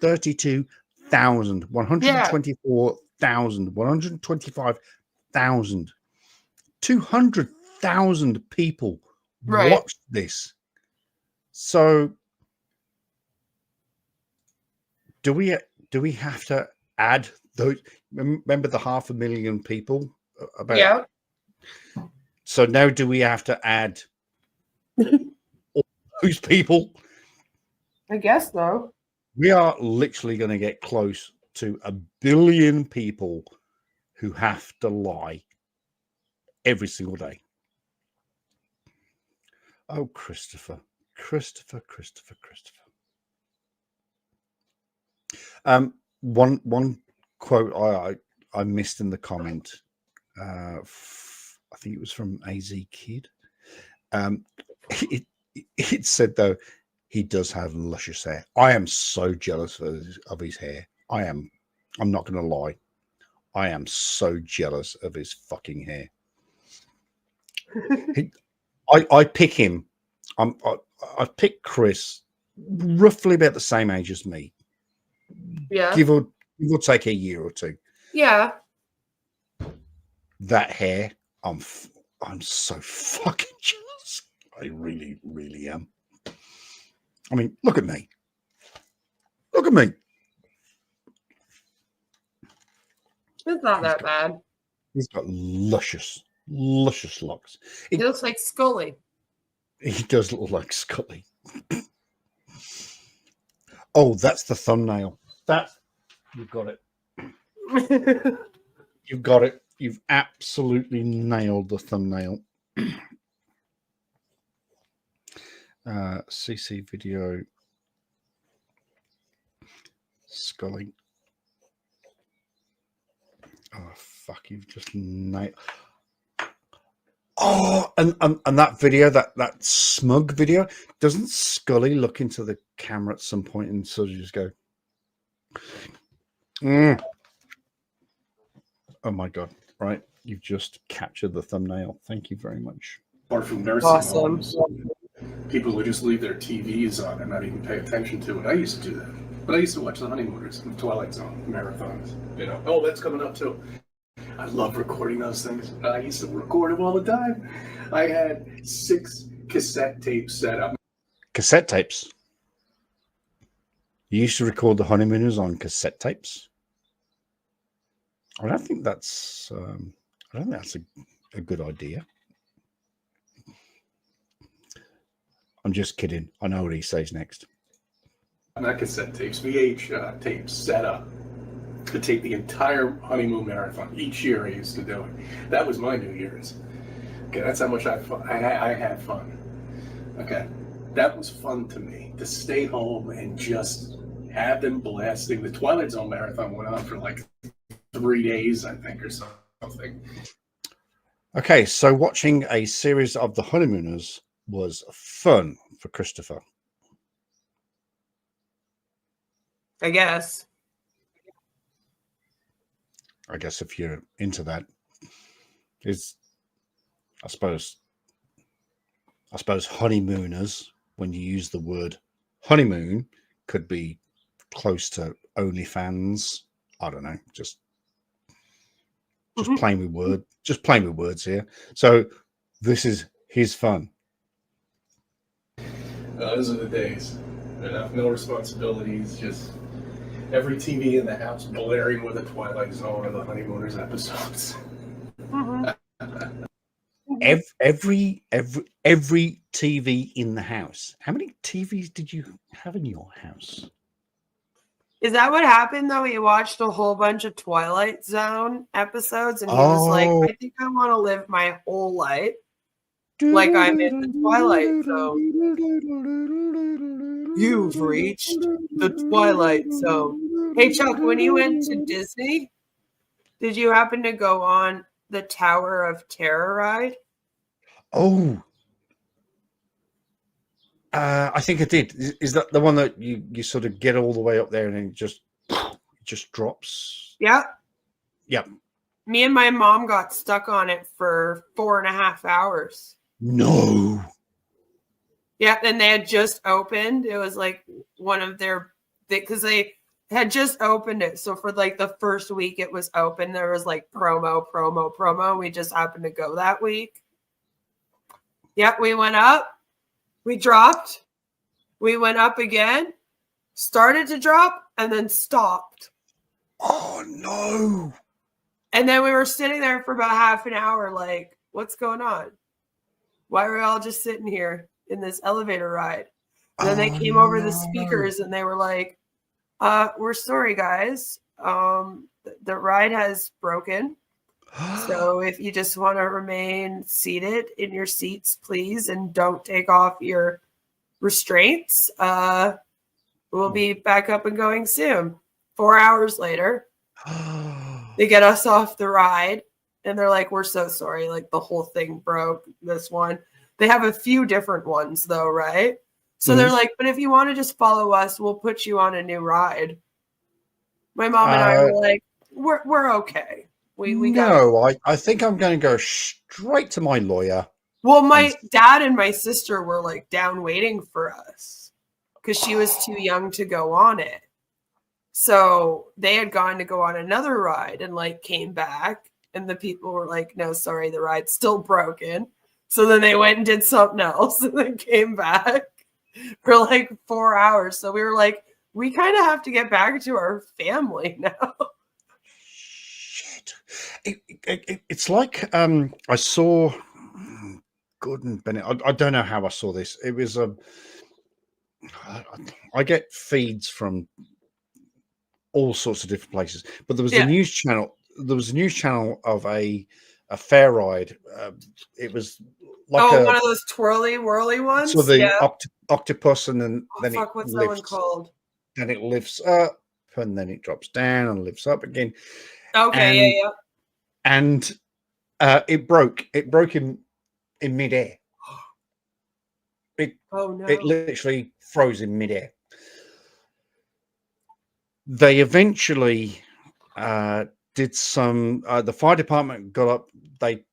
32,000, 124,000, 125,000, 200,000 people watched this. So do we have to add those? Remember the 500,000 people? About, so now do we have to add all those people? I guess so. We are literally going to get close to 1 billion people who have to lie every single day. Oh, Christopher. One quote I missed in the comment. I think it was from AZ Kid. It said though, he does have luscious hair. I am so jealous of his hair. I'm not going to lie. I am so jealous of his fucking hair. I pick him. I pick Chris, roughly about the same age as me. Yeah. Give or take a year or two. Yeah. That hair, I'm so fucking jealous. I really, really am. I mean, look at me. Look at me. It's not that bad. He's got luscious locks. He looks like Scully. He does look like Scully. Oh, that's the thumbnail. You've got it. You've got it. You've absolutely nailed the thumbnail. CC video. Scully. Oh, fuck. You've just nailed. Oh, and that video, that smug video, doesn't Scully look into the camera at some point and sort of just go, oh my God, right? You've just captured the thumbnail. Thank you very much. Apart from nursing homes, people who just leave their TVs on and not even pay attention to it. I used to do that. But I used to watch the Honeymooners and Twilight Zone marathons. You know, oh, that's coming up too. I love recording those things. I used to record them all the time. I had 6 cassette tapes set up. Cassette tapes? You used to record the Honeymooners on cassette tapes? I don't think that's a good idea. I'm just kidding. I know what he says next. Not cassette tapes, VH tapes set up to tape the entire honeymoon marathon. Each year I used to do it. That was my New Year's. Okay, that's how much I had fun. Okay, that was fun to me, to stay home and just have them blasting. The Twilight Zone marathon went on for like 3 days, I think, or something. Okay, so watching a series of the Honeymooners was fun for Christopher. I guess if you're into that, is I suppose honeymooners, when you use the word honeymoon, could be close to OnlyFans. I don't know, just playing with words here. So this is his fun. Those are the days. No responsibilities, just every TV in the house blaring with a Twilight Zone or the Honeymooners episodes. Every TV in the house. How many TVs did you have in your house? Is that what happened though? He watched a whole bunch of Twilight Zone episodes and he was like, I think I want to live my whole life like I'm in the Twilight Zone. You've reached the Twilight Zone. Hey Chuck, when you went to Disney, Did you happen to go on the Tower of Terror ride? Oh, I think I did. Is that the one that you sort of get all the way up there and then it just drops? Yeah. Yep. Me and my mom got stuck on it for 4.5 hours. No. Yeah, and they had just opened. It was like one of their, because they had just opened it. So for like the first week it was open, there was like promo. We just happened to go that week. Yep, we went up, we dropped, we went up again, started to drop, and then stopped. Oh no. And then we were sitting there for about half an hour, like, what's going on? Why are we all just sitting here in this elevator ride? And then they came over the speakers and they were like, we're sorry, guys. The ride has broken. So if you just want to remain seated in your seats, please, and don't take off your restraints, we'll be back up and going soon. 4 hours later, they get us off the ride and they're like, we're so sorry. Like the whole thing broke, this one. They have a few different ones though, right? So they're like, but if you want to just follow us, we'll put you on a new ride. My mom and I were like, we're okay. I think I'm going to go straight to my lawyer. Well, my dad and my sister were like down waiting for us because she was too young to go on it. So they had gone to go on another ride and like came back and the people were like, no, sorry, the ride's still broken. So then they went and did something else and then came back for like 4 hours. So we were like, we kind of have to get back to our family now. Shit. It's like I saw Gordon Bennett. I don't know how I saw this. It was I get feeds from all sorts of different places, but there was a news channel. There was a news channel of a fair ride. It was like one of those twirly whirly ones. So the octopus, and then it what's that one called? Then it lifts up, and then it drops down and lifts up again. Okay, and, it broke. It broke in midair. It literally froze in midair. They eventually did some. The fire department got up. They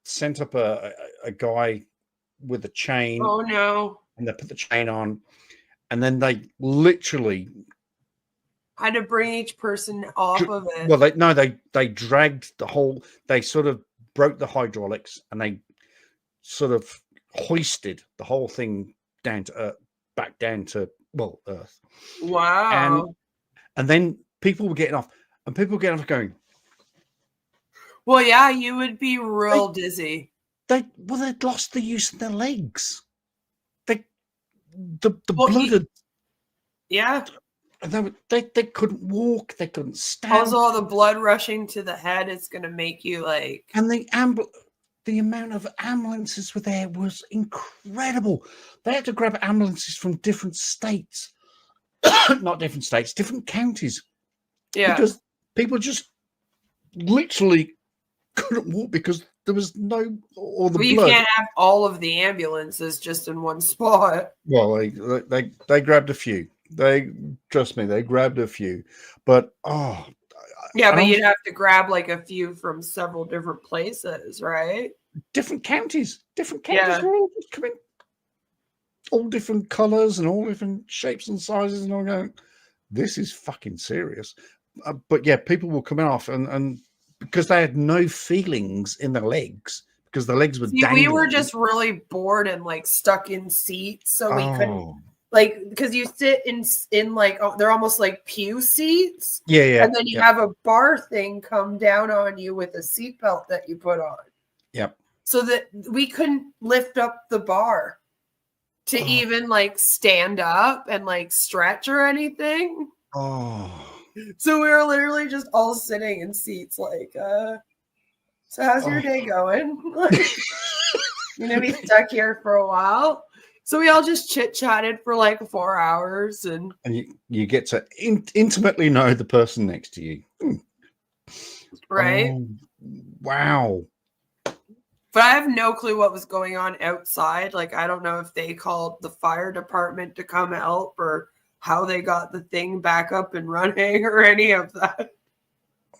sent up a guy with a chain. Oh no! And they put the chain on, and then they literally had to bring each person off of it. Well, they dragged the whole. They sort of broke the hydraulics, and they sort of hoisted the whole thing down to Earth, back down to Earth. Wow! And then people were getting off, and people were getting off going. Well, yeah, you would be real dizzy. They'd lost the use of their legs. The blood had, they couldn't walk, they couldn't stand. Also, all the blood rushing to the head is going to make you like. And the amount of ambulances were there was incredible. They had to grab ambulances from different states, not different states, different counties. Yeah, because people just literally couldn't walk because there was no blood. You can't have all of the ambulances just in one spot. Well, they grabbed a few. Trust me, they grabbed a few. But but you'd have to grab like a few from several different places, right? Different counties. Were all just coming, all different colors and all different shapes and sizes, and all going, this is fucking serious. But yeah, people were coming off and because they had no feelings in their legs because the legs were dangling. We were just really bored and like stuck in seats, so we couldn't because you sit in like they're almost like pew seats. Yeah. And then you have a bar thing come down on you with a seatbelt that you put on. Yep. So that we couldn't lift up the bar to even like stand up and like stretch or anything. So we were literally just all sitting in seats like, so how's your day going? You're going to be stuck here for a while. So we all just chit-chatted for like 4 hours. And you get to intimately know the person next to you. right? Oh, wow. But I have no clue what was going on outside. Like, I don't know if they called the fire department to come help or how they got the thing back up and running or any of that.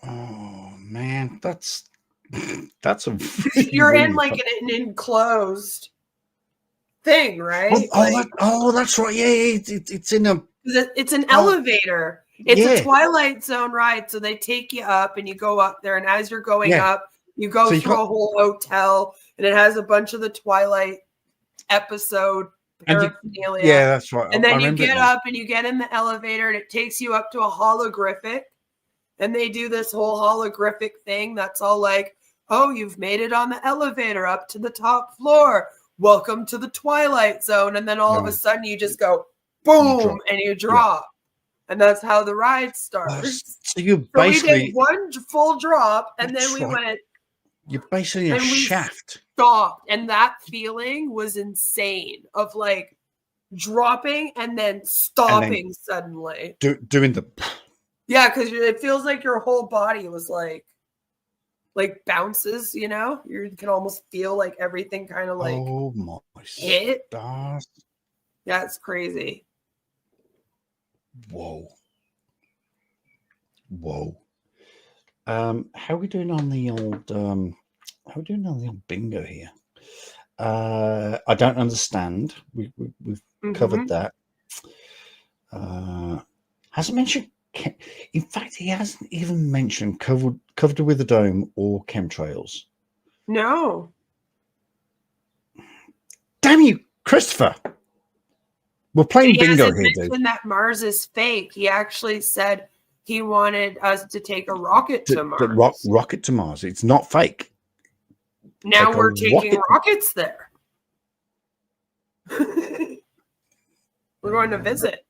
Oh, man. That's a really, You're in really like an enclosed thing, right? that's right. Yeah, it's in a... It's an elevator. It's a Twilight Zone ride. So they take you up and you go up there. And as you're going up, you go through a whole hotel. And it has a bunch of the Twilight episode paraphernalia. Yeah, that's right. And then you get up and you get in the elevator. And it takes you up to a holographic. And they do this whole holographic thing that's all like, oh, you've made it on the elevator up to the top floor. Welcome to the Twilight Zone. And then all of a sudden you just go, boom, and you drop. And that's how the ride starts. So you basically... we did one full drop, and then we went... You're basically in a shaft. Stopped. And that feeling was insane of like dropping and then stopping suddenly. Doing the... Yeah, because it feels like your whole body was like bounces, you know? You can almost feel like everything kind of like hit. Yeah, it's crazy. Whoa. How are we doing on the old bingo here? I don't understand. We've covered that. Hasn't mentioned... In fact, he hasn't even mentioned covered with a dome or chemtrails. No. Damn you, Christopher. We're playing bingo here, dude. Mentioned that Mars is fake. He actually said he wanted us to take a rocket to Mars. Rocket to Mars. It's not fake. Now we're taking rockets there. We're going to visit.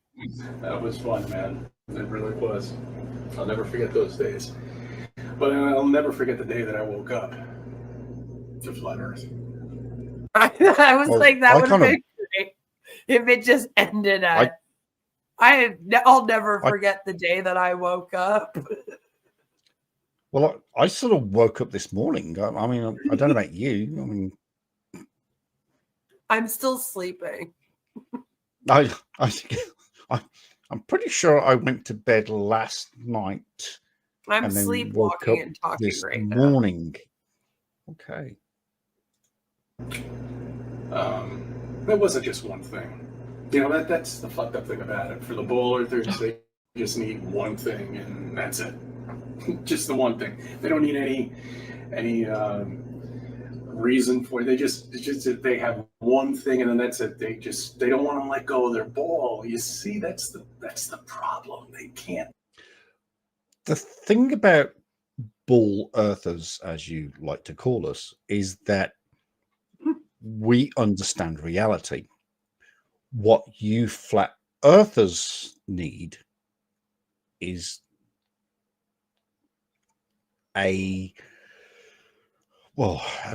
That was fun, man. It really was. I'll never forget those days. But I'll never forget the day that I woke up to flat Earth. I was like, that would have been great if it just ended at... I'll never forget the day that I woke up. Well, I sort of woke up this morning. I mean, I don't know about you. I mean... I'm still sleeping. I'm pretty sure I went to bed last night. I'm sleepwalking and talking this right morning. now. Okay. It wasn't just one thing. You know, that's the fucked up thing about it. For the bull earthers, they just need one thing and that's it. Just the one thing. They don't need any reason for it. They have one thing and then that's it. They don't want to let go of their ball. You see, that's the problem. They can't. The thing about bull earthers, as you like to call us, is that we understand reality. What you flat earthers need is a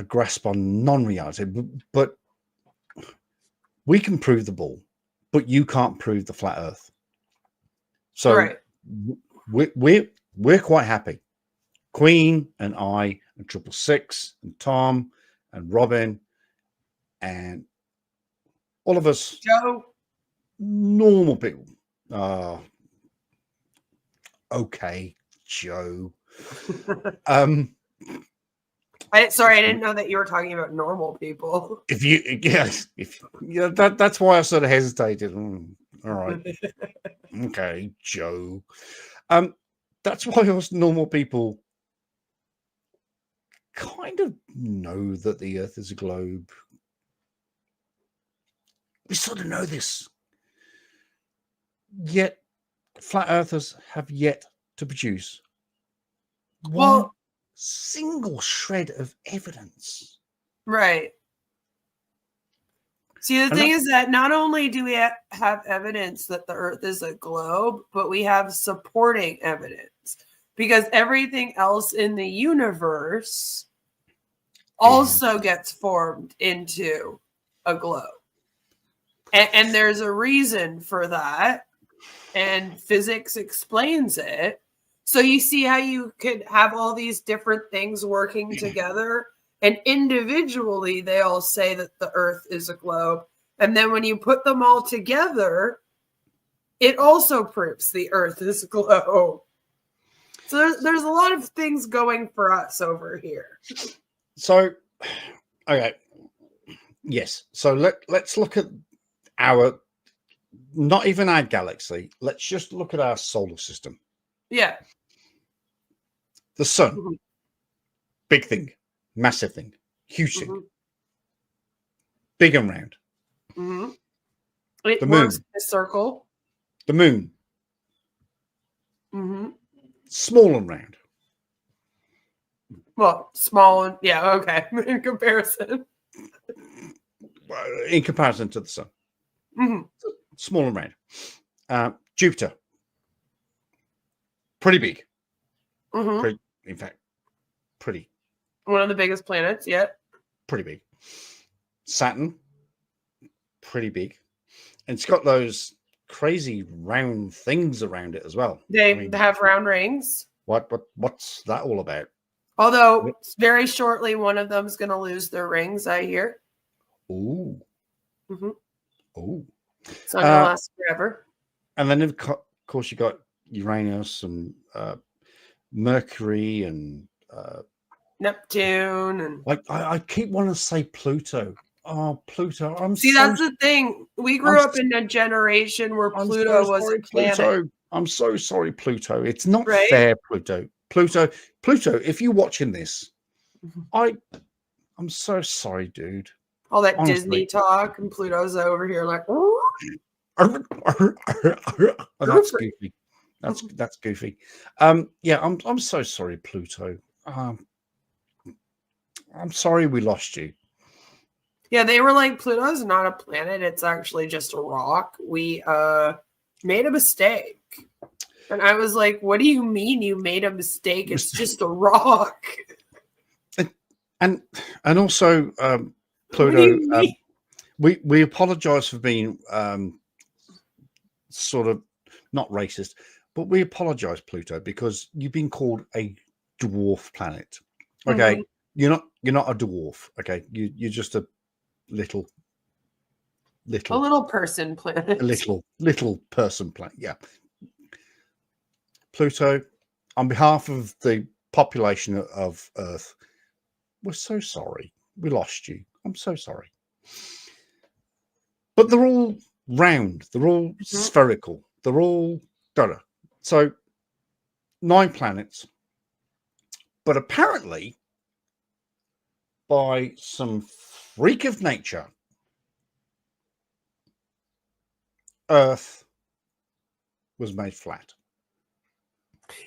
grasp on non-reality, but we can prove the bull, but you can't prove the flat earth. So we're quite happy. Queen and I and 666 and Tom and Robin and all of us Joe, normal people. Okay, Joe. Sorry, I didn't know that you were talking about normal people. That's why I sort of hesitated. All right. Okay, Joe. That's why us normal people kind of know that the earth is a globe. We sort of know this. Yet flat earthers have yet to produce one single shred of evidence. Right. See, the thing is that not only do we have evidence that the earth is a globe, but we have supporting evidence because everything else in the universe also gets formed into a globe. And there's a reason for that. And physics explains it. So you see how you could have all these different things working together, and individually they all say that the Earth is a globe. And then when you put them all together, it also proves the Earth is a globe. So there's a lot of things going for us over here. So, okay. Yes. So let's look at our, not even our galaxy. Let's just look at our solar system. Yeah. The sun, big thing, massive thing, huge thing, big and round. It The works moon. in a circle. The moon, small and round. Well, small and yeah, okay. In comparison. In comparison to the sun, small and round. Jupiter, pretty big. Pretty, in fact, pretty. One of the biggest planets yet. Pretty big. Saturn, pretty big. And it's got those crazy round things around it as well. They have round rings. What's that all about? Although very shortly, one of them is going to lose their rings, I hear. Ooh. Ooh. It's not going to last forever. And then, of course, you got Uranus and Mercury and Neptune. And I keep wanting to say Pluto. Oh, Pluto. That's the thing. We grew up in a generation where Pluto was a planet. Pluto. I'm so sorry, Pluto. It's not fair, Pluto. Pluto, if you're watching this, I'm so sorry, dude. All that Disney talk, and Pluto's over here like, oh, that's goofy. That's goofy. Yeah, I'm so sorry, Pluto. I'm sorry we lost you. Yeah, they were like, Pluto's not a planet. It's actually just a rock. We made a mistake. And I was like, what do you mean you made a mistake? It's just a rock. And also, Pluto, we apologize for being sort of not racist, but we apologize, Pluto, because you've been called a dwarf planet. Okay. You're not a dwarf. Okay. You're just a little person planet. A little person planet. Yeah. Pluto, on behalf of the population of Earth, we're so sorry. We lost you. I'm so sorry. But they're all round. They're all spherical. They're all done. So 9 planets. But apparently, by some freak of nature, Earth was made flat.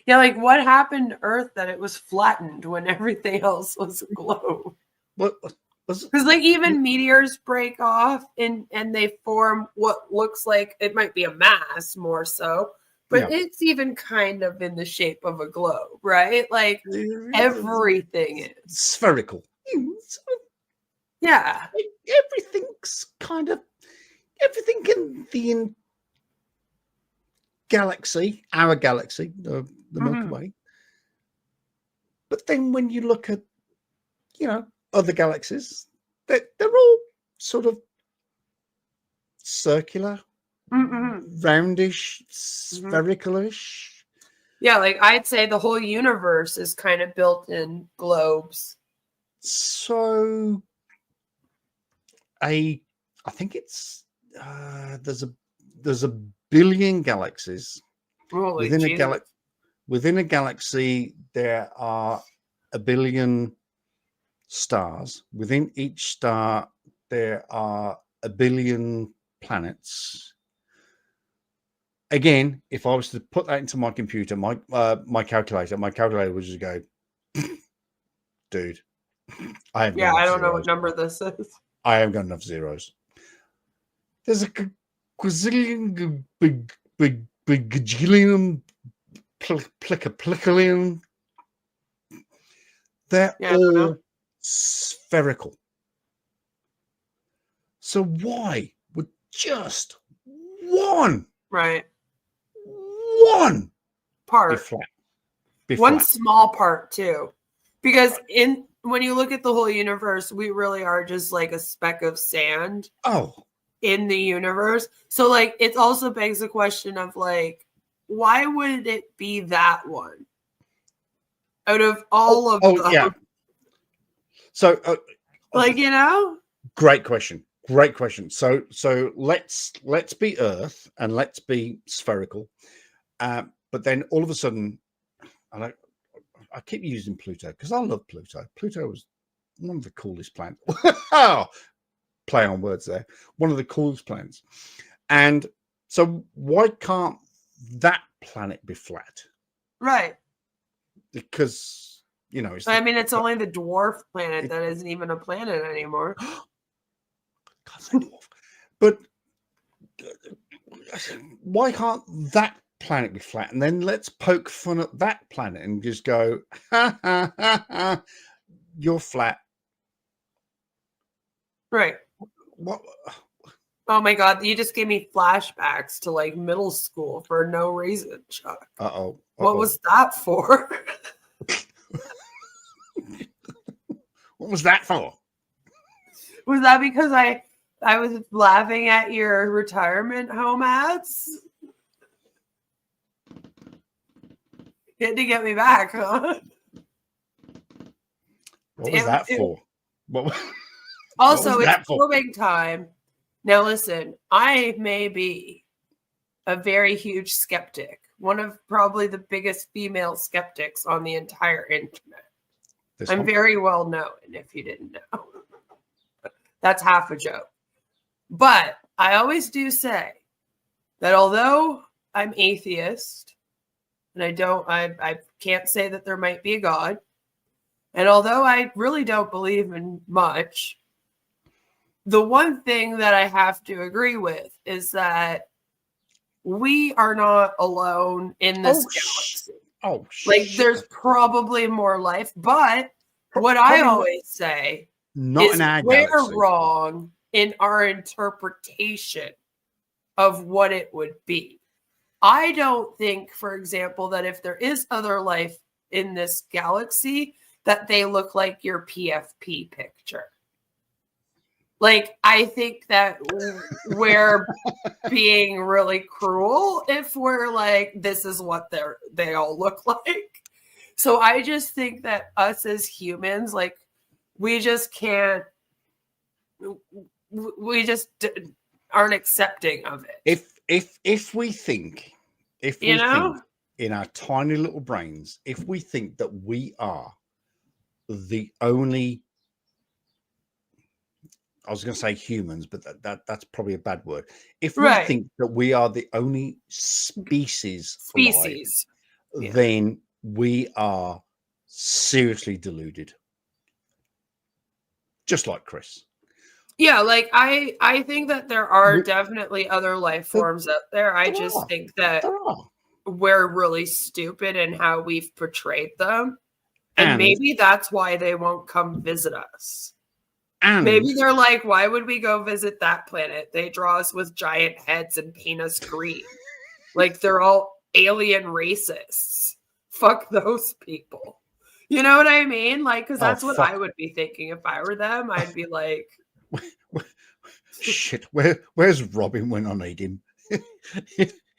Yeah, like what happened to Earth that it was flattened when everything else was a globe? Because like even meteors break off and they form what looks like it might be a mass more so, but it's even kind of in the shape of a globe, right? Like everything is spherical. Yeah. Everything's kind of everything in the galaxy, our galaxy, the Milky Way. But then when you look at, other galaxies, they're all sort of circular, roundish, sphericalish. Yeah, like I'd say the whole universe is kind of built in globes. So I think it's there's a billion galaxies. Within a galaxy there are a billion stars. Within each star there are a billion planets. Again, if I was to put that into my computer, my calculator would just go, dude, I don't know what number this is. I haven't got enough zeros. There's a quazillion, big gajillion, plickallion. They're all spherical. So why would just one part be flat? One small part too, because when you look at the whole universe, we really are just like a speck of sand. Oh. In the universe. So like it also begs the question of like, why would it be that one out of all of them? Yeah. So like, you know, great question. So let's be Earth and let's be spherical. But then all of a sudden, and I keep using Pluto because I love Pluto. Pluto was one of the coolest planets. Play on words there. One of the coolest planets. And so why can't that planet be flat? Right. Because, you know, it's only the dwarf planet that isn't even a planet anymore. But why can't that planet be flat? And then let's poke fun at that planet and just go, ha, ha, ha, ha, you're flat. Right. What? Oh my God, you just gave me flashbacks to like middle school for no reason, Chuck. What was that for? What was that for? Was that because I was laughing at your retirement home ads? You had to get me back, huh? What was that for? Also, it's probing time. Now, listen, I may be a very huge skeptic, one of probably the biggest female skeptics on the entire internet. I'm very well known, if you didn't know. That's half a joke. But I always do say that although I'm atheist, and I can't say that there might be a God, and although I really don't believe in much, the one thing that I have to agree with is that we are not alone in this galaxy. There's probably more life, but what I always say is we're wrong in our interpretation of what it would be. I don't think, for example, that if there is other life in this galaxy, that they look like your PFP picture. Like, I think that we're being really cruel if we're like, this is what they all look like. So I just think that us as humans, like, we just can't, we just aren't accepting of it. If we think in our tiny little brains, if we think that we are the only, I was going to say humans, but that's probably a bad word. If we think that we are the only species alive, then we are seriously deluded. Just like Chris. Yeah, like I think that there are definitely other life forms out there. I just think that we're really stupid in how we've portrayed them. And maybe that's why they won't come visit us. And maybe they're like, why would we go visit that planet? They draw us with giant heads and paint us green. Like they're all alien racists. Fuck those people. You know what I mean? Like, because that's what I would be thinking if I were them. I'd be like, shit, where's Robin when I need him?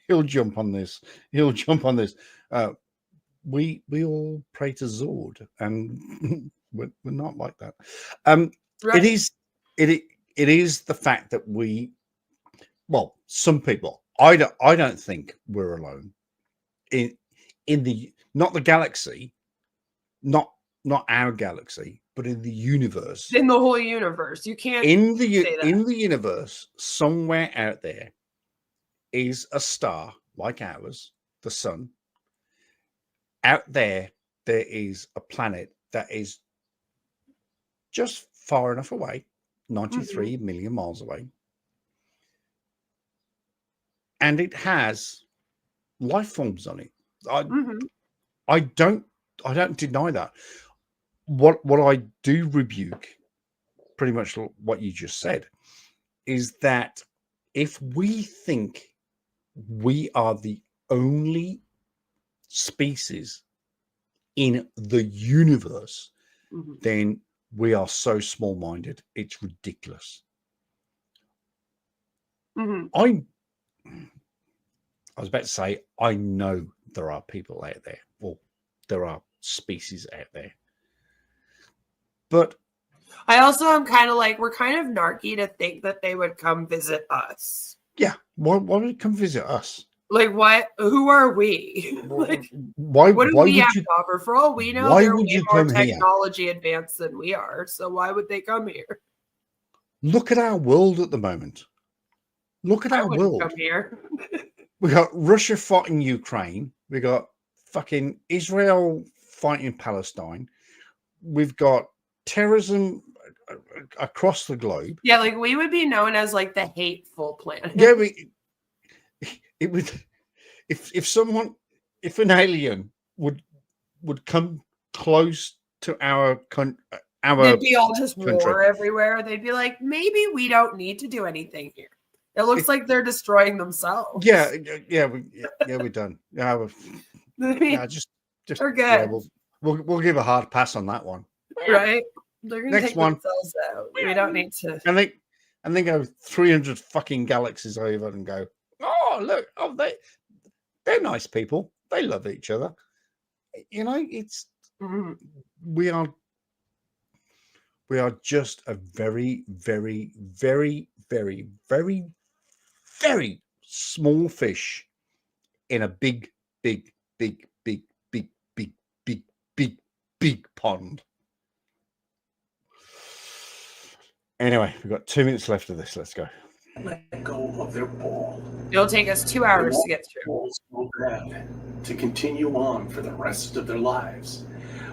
He'll jump on this. He'll jump on this. We all pray to Zord, and we're not like that. It is the fact that some people, I don't think we're alone in the, not the galaxy, not our galaxy, but in the universe. In the whole universe. You can't in the universe, somewhere out there is a star like ours, the sun. Out there is a planet that is just far enough away, 93 million miles away. And it has life forms on it. I don't deny that. What I do rebuke, pretty much what you just said, is that if we think we are the only species in the universe, Mhm. then we are so small-minded. It's ridiculous. Mhm. I was about to say, I know there are people out there. Well, there are species out there. But I also am kind of like, we're kind of narky to think that they would come visit us. yeah, why would it come visit us? Like, what? Who are we? Like, Why what do why we would have you to offer? For all we know, why they're would way you more come here? technology advanced than we are. So why would they come here? Look at our world at the moment. Look at I our wouldn't world. come here. We got Russia fighting Ukraine. We got fucking Israel fighting Palestine. We've got terrorism across the globe. Yeah, like we would be known as like the hateful planet. Yeah, it would if an alien would come close to our They'd be all just country. war everywhere. They'd be like, maybe we don't need to do anything here. It looks like they're destroying themselves. Yeah, we're done. Yeah, just we're good. Yeah, we'll give a hard pass on that one. Right? They're gonna Next take one. themselves out. We don't need to. And then go 300 fucking galaxies over and go, oh look, oh they're nice people. They love each other. You know, it's we are just a very, very, very, very, very, very small fish in a big, big, big, big, big, big, big, big, big pond. Anyway, we've got 2 minutes left of this. Let's go. Let go of their ball. It'll take us 2 hours to get through. To continue on for the rest of their lives.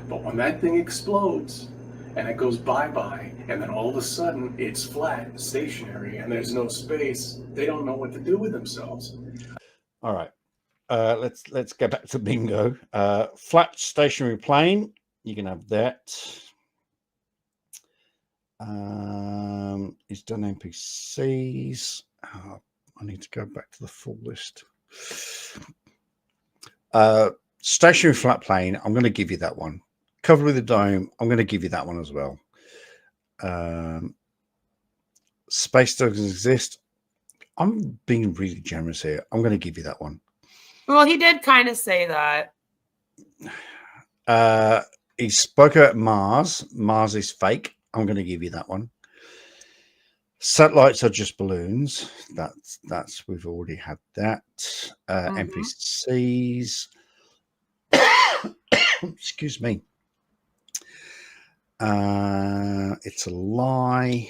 But when that thing explodes and it goes bye-bye, and then all of a sudden it's flat, stationary, and there's no space, they don't know what to do with themselves. All right. Let's go back to bingo. Flat stationary plane. You can have that. He's done NPCs. I need to go back to the full list. Stationary flat plane. I'm going to give you that one. Covered with a dome. I'm going to give you that one as well. Space doesn't exist. I'm being really generous here. I'm going to give you that one. Well, he did kind of say that. He spoke about Mars. Mars is fake. I'm going to give you that one. Satellites are just balloons. That's we've already had that. NPCs. Excuse me. It's a lie.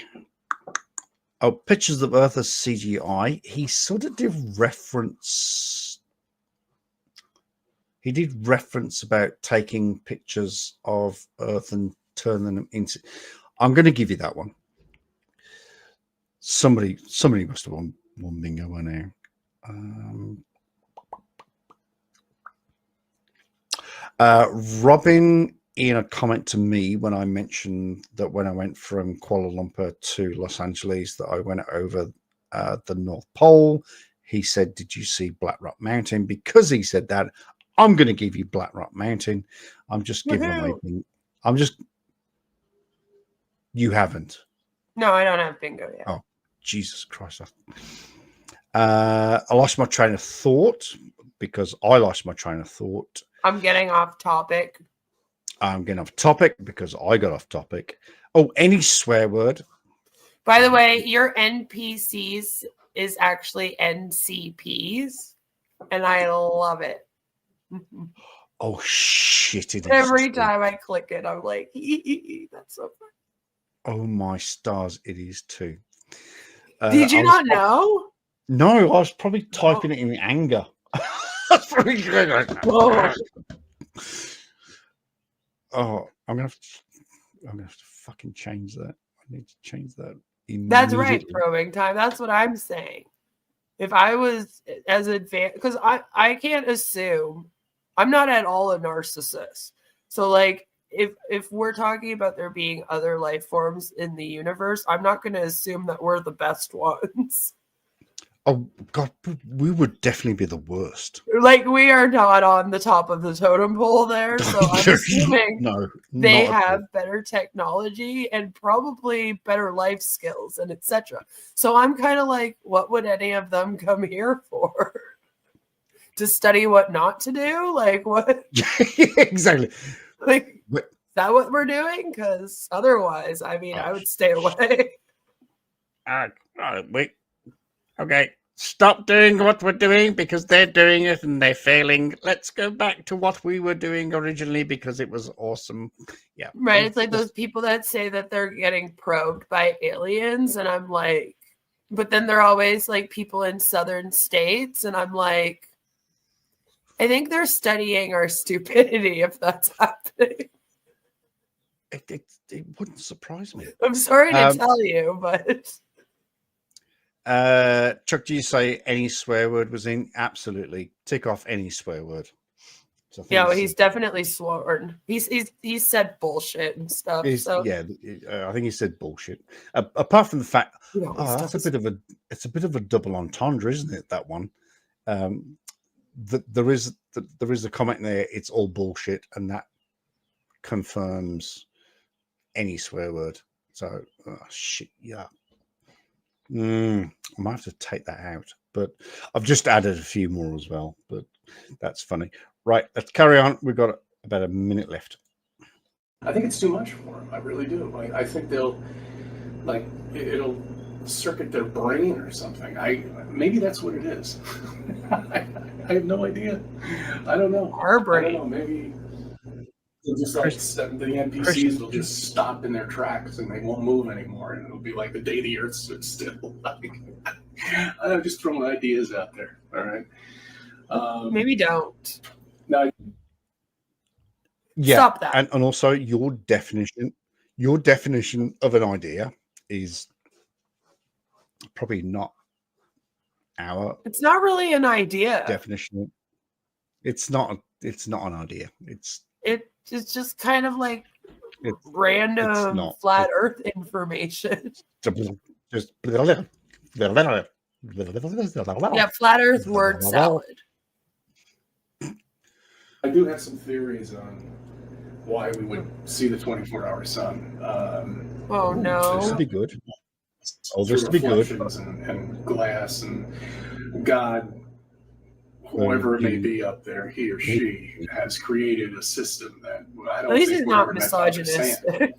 Oh, pictures of Earth as CGI. He sort of did reference. He did reference about taking pictures of Earth and turning them into. I'm going to give you that one. Somebody must have won bingo by now. Robin, in a comment to me when I mentioned that when I went from Kuala Lumpur to Los Angeles, that I went over the North Pole. He said, "Did you see Black Rock Mountain?" Because he said that, I'm going to give you Black Rock Mountain. I'm just giving away. You haven't. No, I don't have bingo yet. Oh, Jesus Christ. I lost my train of thought because I lost my train of thought. I'm getting off topic. I'm getting off topic because I got off topic. Oh, any swear word. By the way, your NPCs is actually NCPs, and I love it. Oh, shit. It is. Every time I click it, I'm like, that's so fun. Oh, my stars. It is too. Did you not know? No, I was probably typing it in anger. That's probably good. Oh, I'm gonna have to fucking change that. I need to change that. That's right, probing time. That's what I'm saying. If I was as advanced, because I can't assume I'm not at all a narcissist. So like if we're talking about there being other life forms in the universe, I'm not going to assume that we're the best ones. Oh God, we would definitely be the worst. Like, we are not on the top of the totem pole there, so I'm assuming No, they not at all. have better technology and probably better life skills and etc. So I'm kind of like, what would any of them come here for? To study what not to do? Like, what? Exactly. Like, But, is that what we're doing? Because otherwise, I mean, I would stay away. wait. Okay, stop doing what we're doing because they're doing it and they're failing. Let's go back to what we were doing originally because it was awesome. Yeah. Right. It's like those people that say that they're getting probed by aliens. And I'm like, but then they're always like people in southern states. And I'm like, I think they're studying our stupidity if that's happening. It wouldn't surprise me. I'm sorry to tell you, but. Chuck, do you say any swear word was in? Absolutely. Tick off any swear word. So Yeah, he's definitely sworn. He's said bullshit and stuff. So yeah, I think he said bullshit. Apart from the fact, that's a bit of a double entendre, isn't it? That one. There is a comment there. It's all bullshit, and that confirms any swear word. So shit, yeah. I might have to take that out, but I've just added a few more as well. But that's funny. Right, let's carry on. We've got about a minute left. I think it's too much for them. I really do. I think they'll, like, it'll circuit their brain or something. Maybe that's what it is. I have no idea. I don't know. Our brain. I don't know. Maybe they'll just like the NPCs will just stop in their tracks and they won't move anymore, and it'll be like the day the Earth stood still. I'm just throwing ideas out there. All right. Maybe don't. No. Yeah, stop that. And also your definition of an idea is probably not our. It's not really an idea. Definition. It's not an idea. It's just kind of like random flat Earth information. Just yeah, flat Earth word salad. I do have some theories on why we would see the 24-hour sun. Oh no! This would be good. Oh, this would be good. And glass and God, whoever it may be up there, he or she has created a system that I don't think he's not misogynistic. I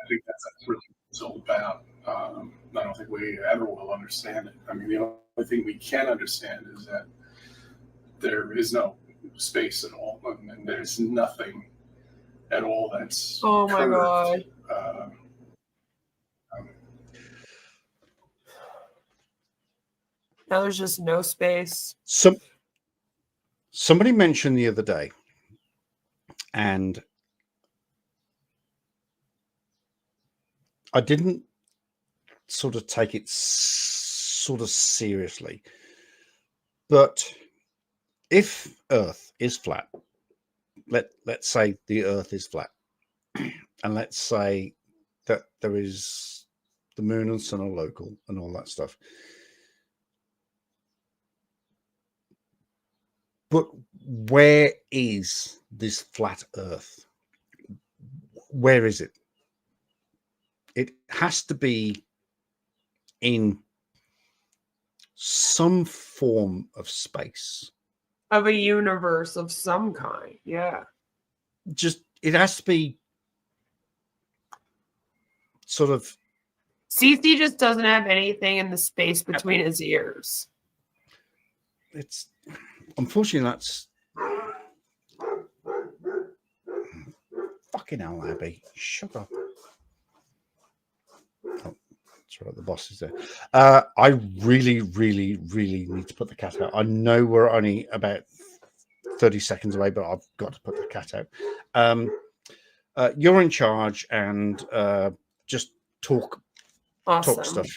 think that's really what it's all about. I don't think we ever will understand it. I mean, the only thing we can understand is that there is no space at all, and there's nothing at all that's oh my curved. God. Now there's just no space. Somebody mentioned the other day, and I didn't sort of take it sort of seriously, but if Earth is flat, let's say the Earth is flat, and let's say that there is the moon and sun are local and all that stuff. But where is this flat Earth? Where is it? It has to be in some form of space. Of a universe of some kind, yeah. Just, it has to be sort of... CC just doesn't have anything in the space between his ears. It's... Unfortunately, that's... Fucking hell, Abby. Shut up. Oh, that's right, the boss is there. I really, really, really need to put the cat out. I know we're only about 30 seconds away, but I've got to put the cat out. You're in charge, and just talk stuff.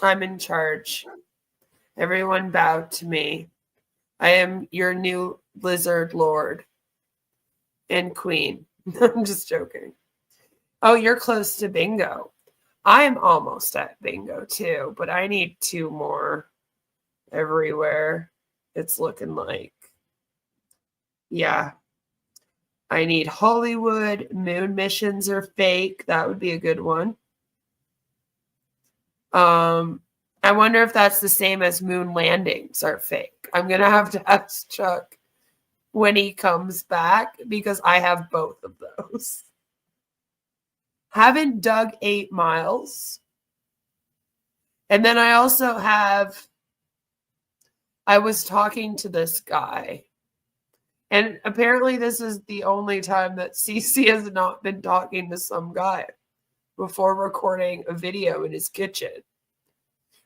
I'm in charge. Everyone bow to me. I am your new lizard lord and queen. I'm just joking. Oh, you're close to bingo. I'm almost at bingo too, but I need 2 more everywhere. It's looking like. Yeah. I need Hollywood. Moon missions are fake. That would be a good one. I wonder if that's the same as moon landings are fake. I'm going to have to ask Chuck when he comes back because I have both of those. Haven't dug 8 miles. And then I also have, I was talking to this guy. And apparently this is the only time that CC has not been talking to some guy before recording a video in his kitchen.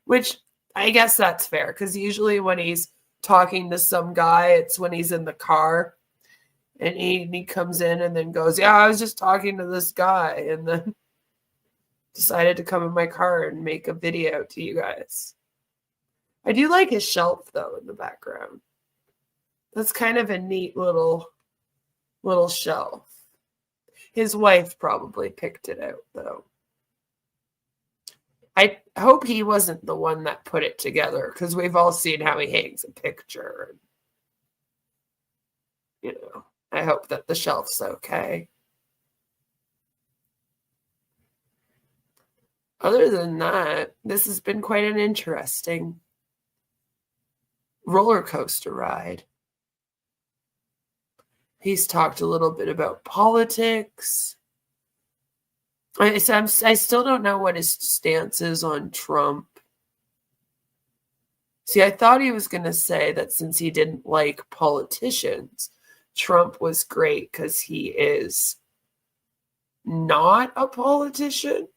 Which I guess that's fair, because usually when he's talking to some guy, it's when he's in the car. And he comes in and then goes, yeah, I was just talking to this guy. And then decided to come in my car and make a video to you guys. I do like his shelf, though, in the background. That's kind of a neat little shelf. His wife probably picked it out, though. I hope he wasn't the one that put it together, because we've all seen how he hangs a picture. You know, I hope that the shelf's okay. Other than that, this has been quite an interesting roller coaster ride. He's talked a little bit about politics. I still don't know what his stance is on Trump. See, I thought he was going to say that since he didn't like politicians, Trump was great because he is not a politician.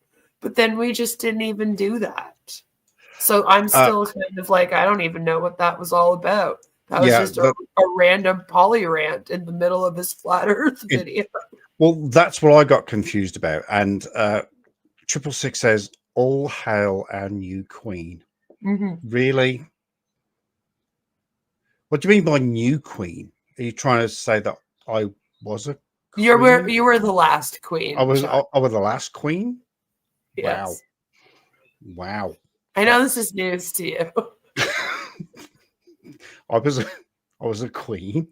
But then we just didn't even do that. So I'm still kind of like, I don't even know what that was all about. That was just a random poly rant in the middle of his flat earth video. Well, that's what I got confused about. And 666 says, all hail our new queen. Mm-hmm. Really? What do you mean by new queen? Are you trying to say that I was a queen? You were the last queen. I was the last queen? Yes. Wow. I know this is news to you. I was a queen.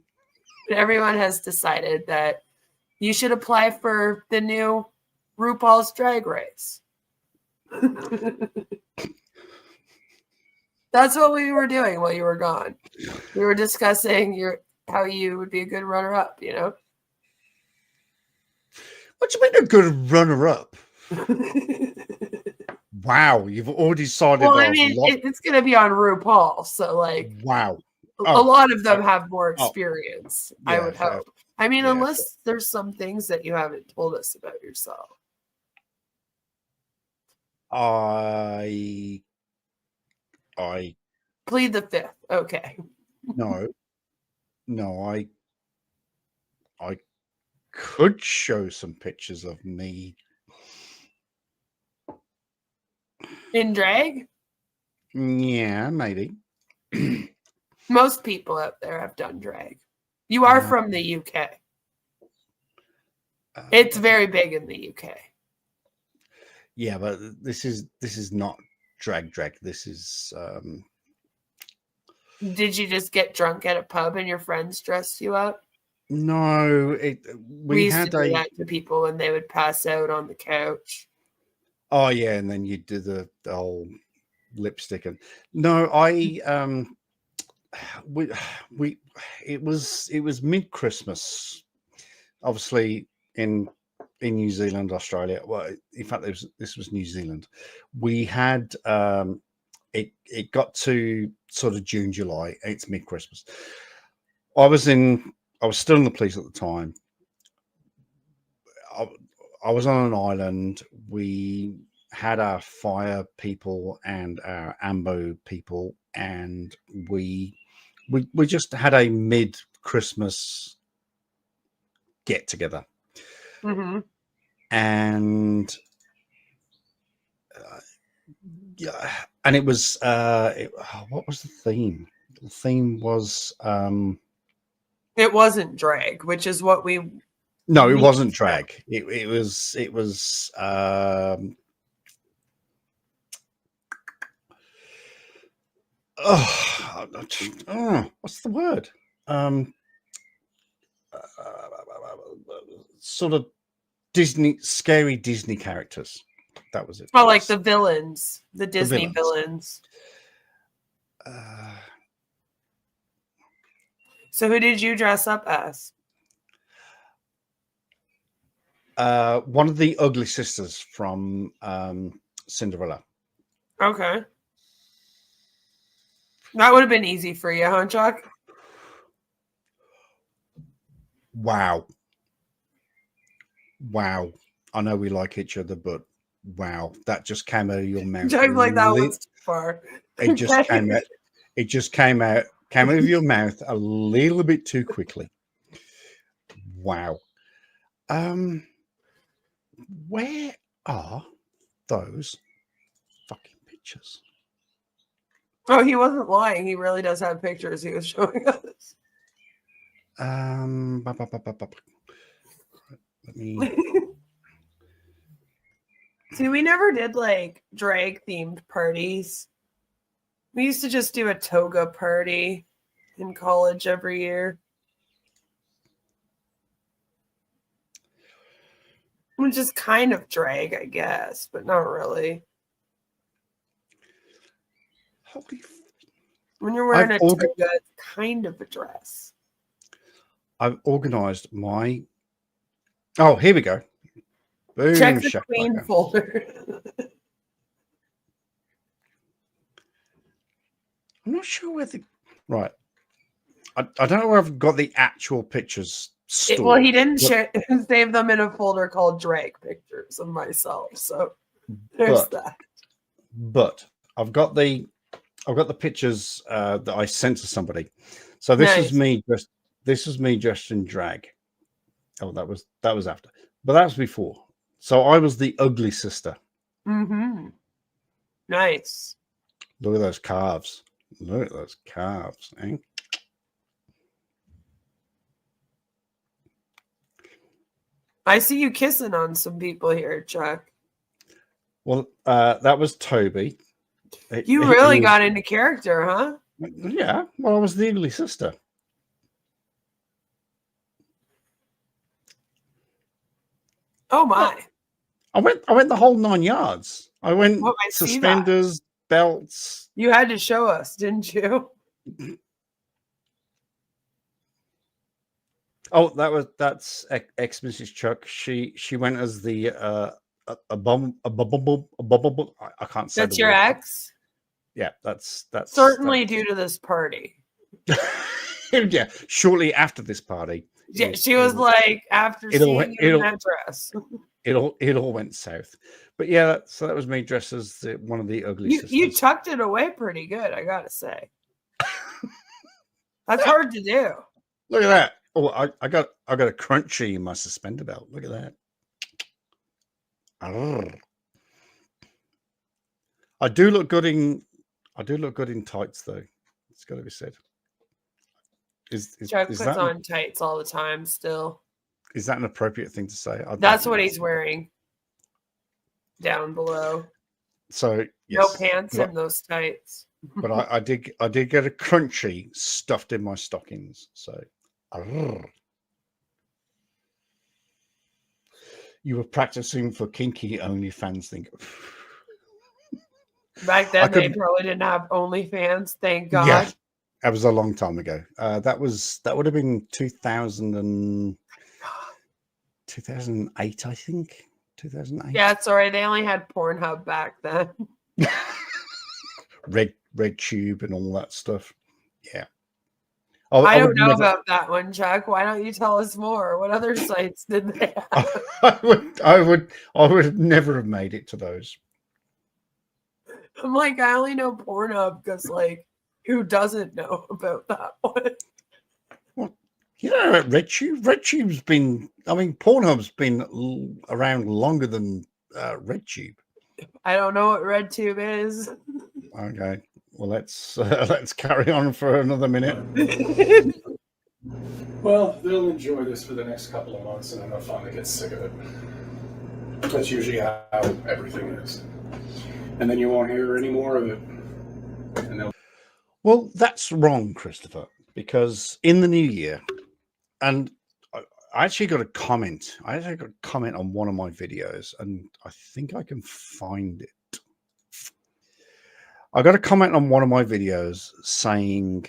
Everyone has decided that you should apply for the new RuPaul's Drag Race. That's what we were doing while you were gone. We were discussing how you would be a good runner-up, you know? What do you mean a good runner-up? Wow, you've already decided. Well, I mean, it's going to be on RuPaul, so like, wow, a lot of them have more experience. I would hope. I mean, unless there's some things that you haven't told us about yourself. I plead the fifth. Okay. No, I could show some pictures of me in drag. Yeah, maybe. Most people out there have done drag. You are from the UK. It's very big in the UK. Yeah, but this is not drag. This is Did you just get drunk at a pub and your friends dressed you up? No, we used had to do that to people and they would pass out on the couch. Oh yeah, and then you do the whole lipstick and no, it was mid-Christmas, obviously in New Zealand, Australia. Well, in fact, this was New Zealand. We had it got to sort of June, July. It's mid-Christmas. I was still in the police at the time. I was on an island. We had our fire people and our ambo people, and we just had a mid-Christmas get together. Mm-hmm. And yeah, and it was what was the theme? The theme was it wasn't drag, which is what we. No, it wasn't drag. It was What's the word? Sort of scary Disney characters. That was it. Oh, like the villains, the Disney villains. So who did you dress up as? One of the ugly sisters from Cinderella. Okay. That would have been easy for you, huh, Chuck? Wow. Wow. I know we like each other, but wow, that just came out of your mouth. Chuck's like, that was too far. It just came out. It just came out of your mouth a little bit too quickly. Wow. Where are those fucking pictures? Oh, he wasn't lying. He really does have pictures he was showing us. Let me... See, we never did like drag themed parties. We used to just do a toga party in college every year. Which is kind of drag, I guess, but not really. When you're wearing a toga, it's kind of a dress. I've organized my... Oh, here we go. Boom, check the Queen folder. I'm not sure where the... Right. I don't know where I've got the actual pictures stored. Well, he didn't save them in a folder called drag pictures of myself. So there's that. But I've got the pictures that I sent to somebody. So this is me just... This is me just in drag. Oh, that was after. But that was before. So I was the ugly sister. Mm-hmm. Nice. Look at those calves. Look at those calves. Eh? I see you kissing on some people here, Chuck. Well, that was Toby. You really got into character, huh? Yeah. Well, I was the ugly sister. Oh my! I went the whole 9 yards. I went suspenders, belts. You had to show us, didn't you? Oh, that's ex Mrs. Chuck. She went as the a bum. I can't say. That's your ex. Yeah, that's certainly due to this party. Yeah, shortly after this party. Yeah, she was like, after seeing you in that dress. It all went south. But yeah, so that was me dressed as one of the ugly sisters. You tucked it away pretty good, I gotta say. That's hard to do. Look at that. Oh, I got a crunchy in my suspender belt. Look at that. Arrgh. I do look good in tights though. It's got to be said. Chuck puts on tights all the time still. Is that an appropriate thing to say? That's what he's wearing down below. So yes, no pants in those tights. But I did get a crunchy stuffed in my stockings. So you were practicing for kinky OnlyFans thing. Back then they probably didn't have OnlyFans, thank God. Yeah. That was a long time ago. That would have been 2008, I think. 2008. Yeah, sorry, they only had Pornhub back then. Red Tube and all that stuff. Yeah. I don't know about that one, Chuck. Why don't you tell us more? What other sites did they have? I would never have made it to those. I'm like, I only know Pornhub because like, who doesn't know about that one? Well, you know about RedTube? RedTube's been, Pornhub's been around longer than RedTube. I don't know what RedTube is. Okay, well let's carry on for another minute. Well, they'll enjoy this for the next couple of months, and then they'll finally get sick of it. That's usually how everything is. And then you won't hear any more of it. And Well, that's wrong, Christopher, because in the new year, and I actually got a comment. I actually got a comment on one of my videos, and I think I can find it. I got a comment on one of my videos saying,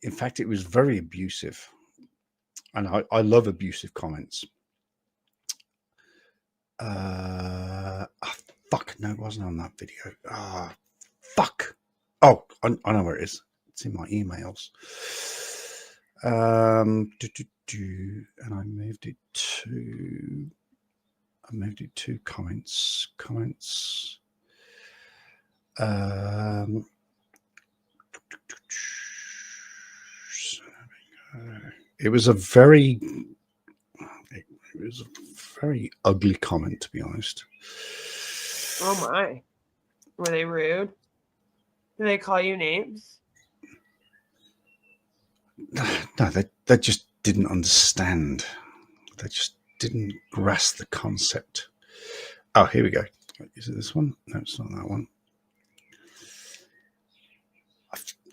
in fact, it was very abusive. And I love abusive comments. Fuck, no, it wasn't on that video. Fuck. Oh, I know where it is. It's in my emails. And I moved it to comments. It was a very ugly comment, to be honest. Oh my. Were they rude? Did they call you names? No, they just didn't understand. They just didn't grasp the concept. Oh, here we go. Is it this one? No, it's not that one.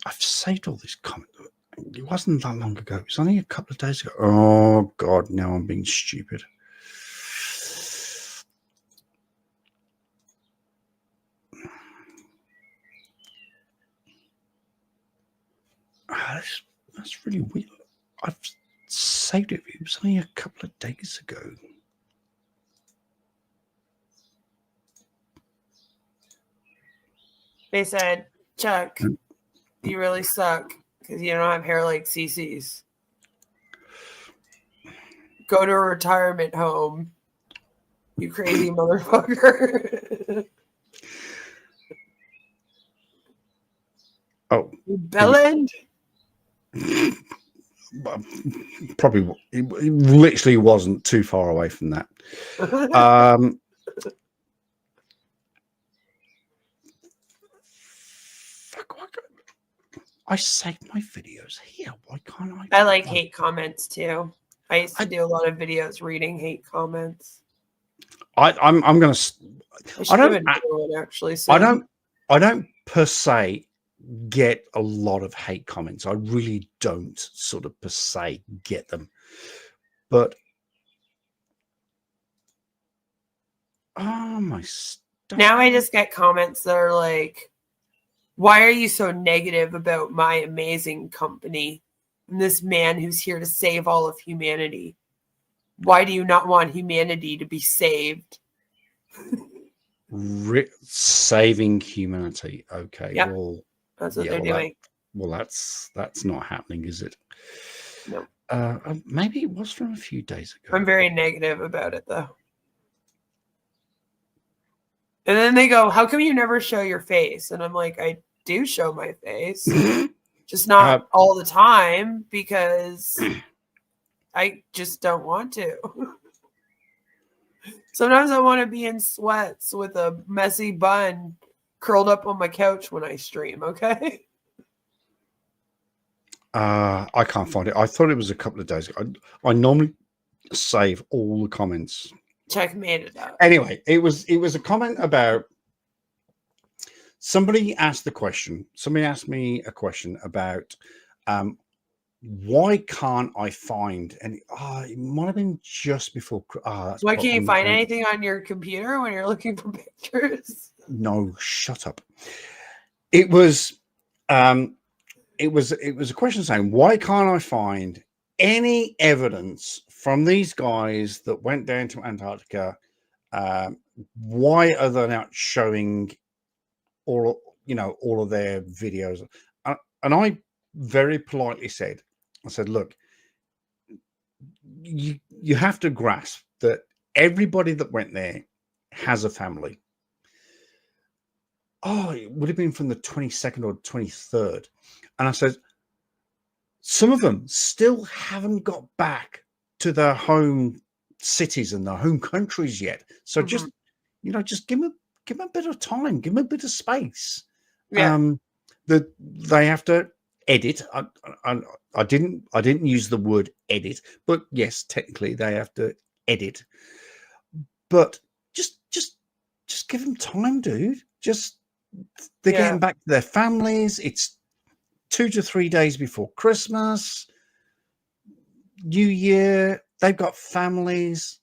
I've saved all these comments. It wasn't that long ago. It was only a couple of days ago. Oh, God, now I'm being stupid. That's really weird. I've saved it. It was only a couple of days ago. They said, Chuck, you really suck because you don't have hair like CC's. Go to a retirement home, you crazy motherfucker. Oh. Bellend? Probably, it literally wasn't too far away from that. I saved my videos here. Why can't I? I like hate comments too. I used to do a lot of videos reading hate comments. I'm gonna. I don't actually. I don't per se get a lot of hate comments. I really don't sort of per se get them, but oh my stuff. Now I just get comments that are like, why are you so negative about my amazing company and this man who's here to save all of humanity? Why do you not want humanity to be saved? Saving humanity. Okay. Yep. Well, that's what they're doing. That's not happening, is it? No. Maybe it was from a few days ago. I'm very negative about it though. And then they go, how come you never show your face? And I'm like, I do show my face, just not all the time because I just don't want to. Sometimes I want to be in sweats with a messy bun curled up on my couch when I stream, okay? I can't find it. I thought it was a couple of days ago. I normally save all the comments. Checkmate it out. Anyway, it was a comment about somebody asked the question. Somebody asked me a question about why can't I find any? It might have been just before. Why can't you find anything on your computer when you're looking for pictures? No, shut up. It was a question saying, why can't I find any evidence from these guys that went down to Antarctica? Why are they not showing all of their videos? And I very politely said, look, you have to grasp that everybody that went there has a family. Oh, it would have been from the 22nd or 23rd. And I said, some of them still haven't got back to their home cities and their home countries yet. So just give them a bit of time, give them a bit of space. Yeah. That they have to edit. I didn't use the word edit, but yes, technically they have to edit. But just give them time, dude. They're getting back to their families. It's 2 to 3 days before Christmas, New Year. They've got families.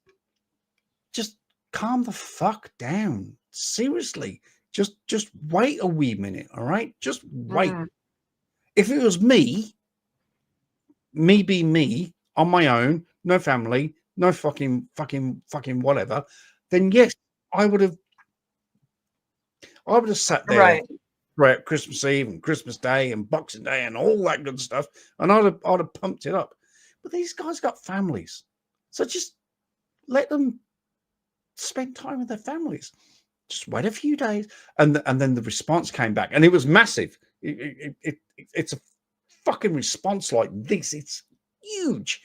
Just calm the fuck down. Seriously. Just wait a wee minute, all right? Just wait. If it was me being me on my own, no family, no fucking whatever, then yes, I would have sat there throughout Christmas Eve and Christmas Day and Boxing Day and all that good stuff, and I'd have pumped it up. But these guys got families, so just let them spend time with their families. Just wait a few days, and then the response came back, and it was massive. It's a fucking response like this. It's huge.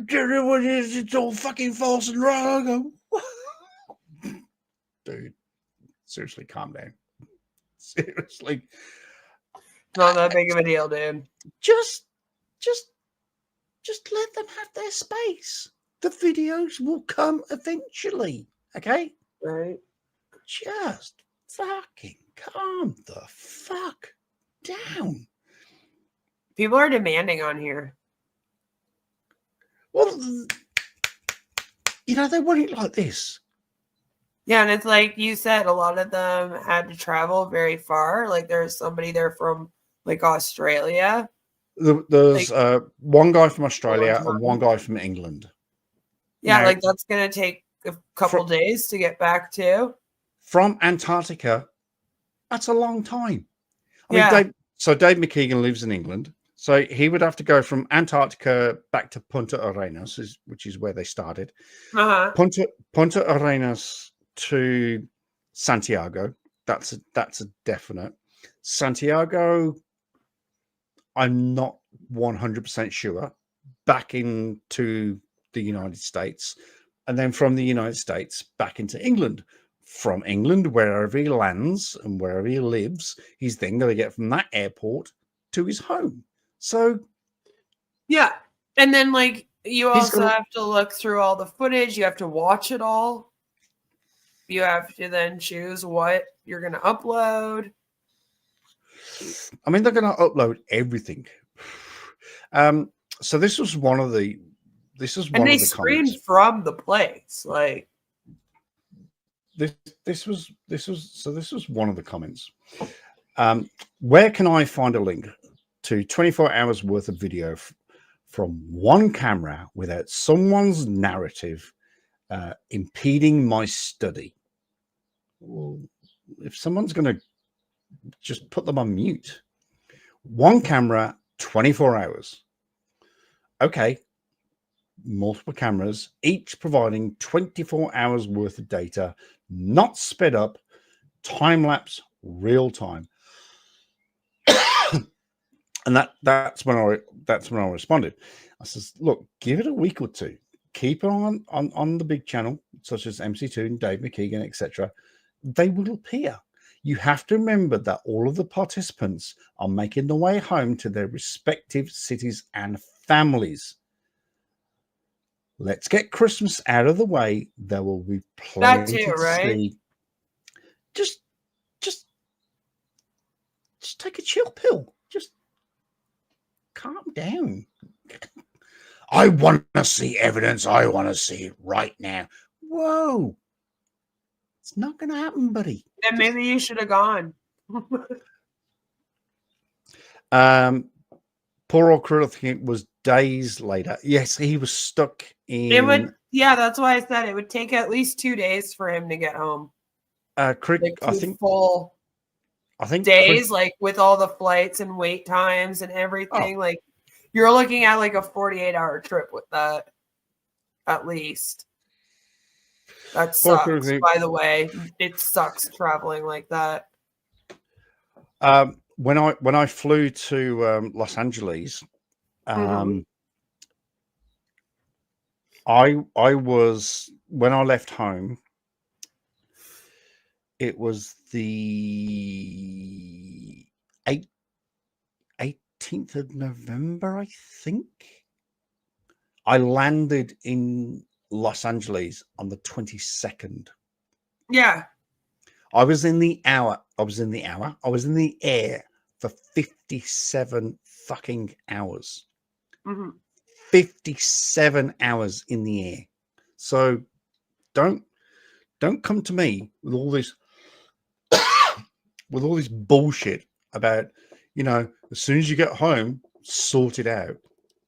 It's all fucking false and wrong. I go, dude, seriously, calm down. Seriously, not that big of a deal, dude. Just let them have their space. The videos will come eventually. Okay, right? Just fucking calm the fuck down. People are demanding on here. Well, they want it like this. Yeah, and it's like you said, a lot of them had to travel very far. Like there's somebody there from like Australia. There's one guy from Australia and one guy from England. Yeah, like that's going to take a couple days to get back to. From Antarctica, that's a long time. I mean, Dave McKeegan lives in England. So he would have to go from Antarctica back to Punta Arenas, which is where they started. Punta Arenas to Santiago. That's a definite. Santiago, I'm not 100% sure. Back into the United States, and then from the United States back into England. From England, wherever he lands and wherever he lives, he's then going to get from that airport to his home. So, yeah. And then, like, you also have to look through all the footage. You have to watch it all. You have to then choose what you're going to upload. I mean, they're going to upload everything. So this was one of the. And they screened from the place, like. This was one of the comments. Where can I find a link to 24 hours worth of video from one camera without someone's narrative impeding my study? Well, if someone's going to just put them on mute. One camera, 24 hours. Okay. Multiple cameras, each providing 24 hours worth of data, not sped up, time lapse, real time. And that's when I responded. I says, look, give it a week or two. Keep it on the big channel, such as MC2 and Dave McKeegan, etc. They will appear. You have to remember that all of the participants are making their way home to their respective cities and families. Let's get Christmas out of the way. There will be plenty to see. Just take a chill pill. Just calm down. I want to see evidence. I want to see it right now. Whoa. It's not going to happen, buddy. And maybe you should have gone. Poor old crew, I think it was days later. Yes, he was stuck in. It would, yeah, that's why I said it would take at least 2 days for him to get home. Crick, like I think days, Crick, like with all the flights and wait times and everything. Like you're looking at like a 48-hour trip with that, at least. That sucks. By the way, it sucks traveling like that. When I flew to Los Angeles, I was, when I left home, it was the 18th of November, I think. I landed in Los Angeles on the 22nd. Yeah. I was in the hour. I was in the air for 57 fucking hours. 57 hours in the air. So don't come to me with all this bullshit about, you know, as soon as you get home, sort it out.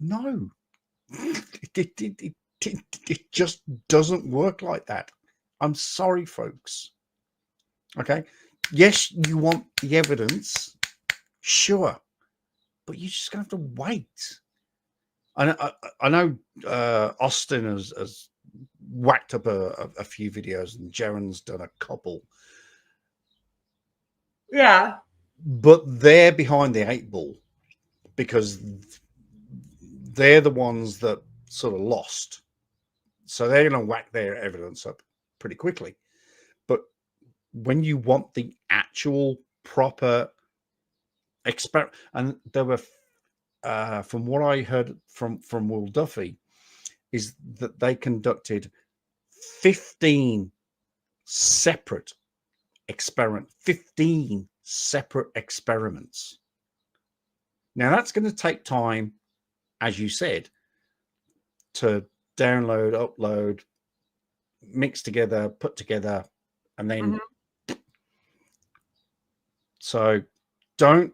No, it just doesn't work like that. I'm sorry, folks. Okay. Yes, you want the evidence. Sure. But you're just going to have to wait. I know Austin has whacked up a few videos and Jaren's done a couple. Yeah. But they're behind the 8 ball because they're the ones that sort of lost. So they're going to whack their evidence up pretty quickly. But when you want the actual proper experiment, and there were, from what I heard from Will Duffy, is that they conducted 15 separate experiments. Now that's going to take time, as you said, to download, upload, mix together, put together, and then so don't.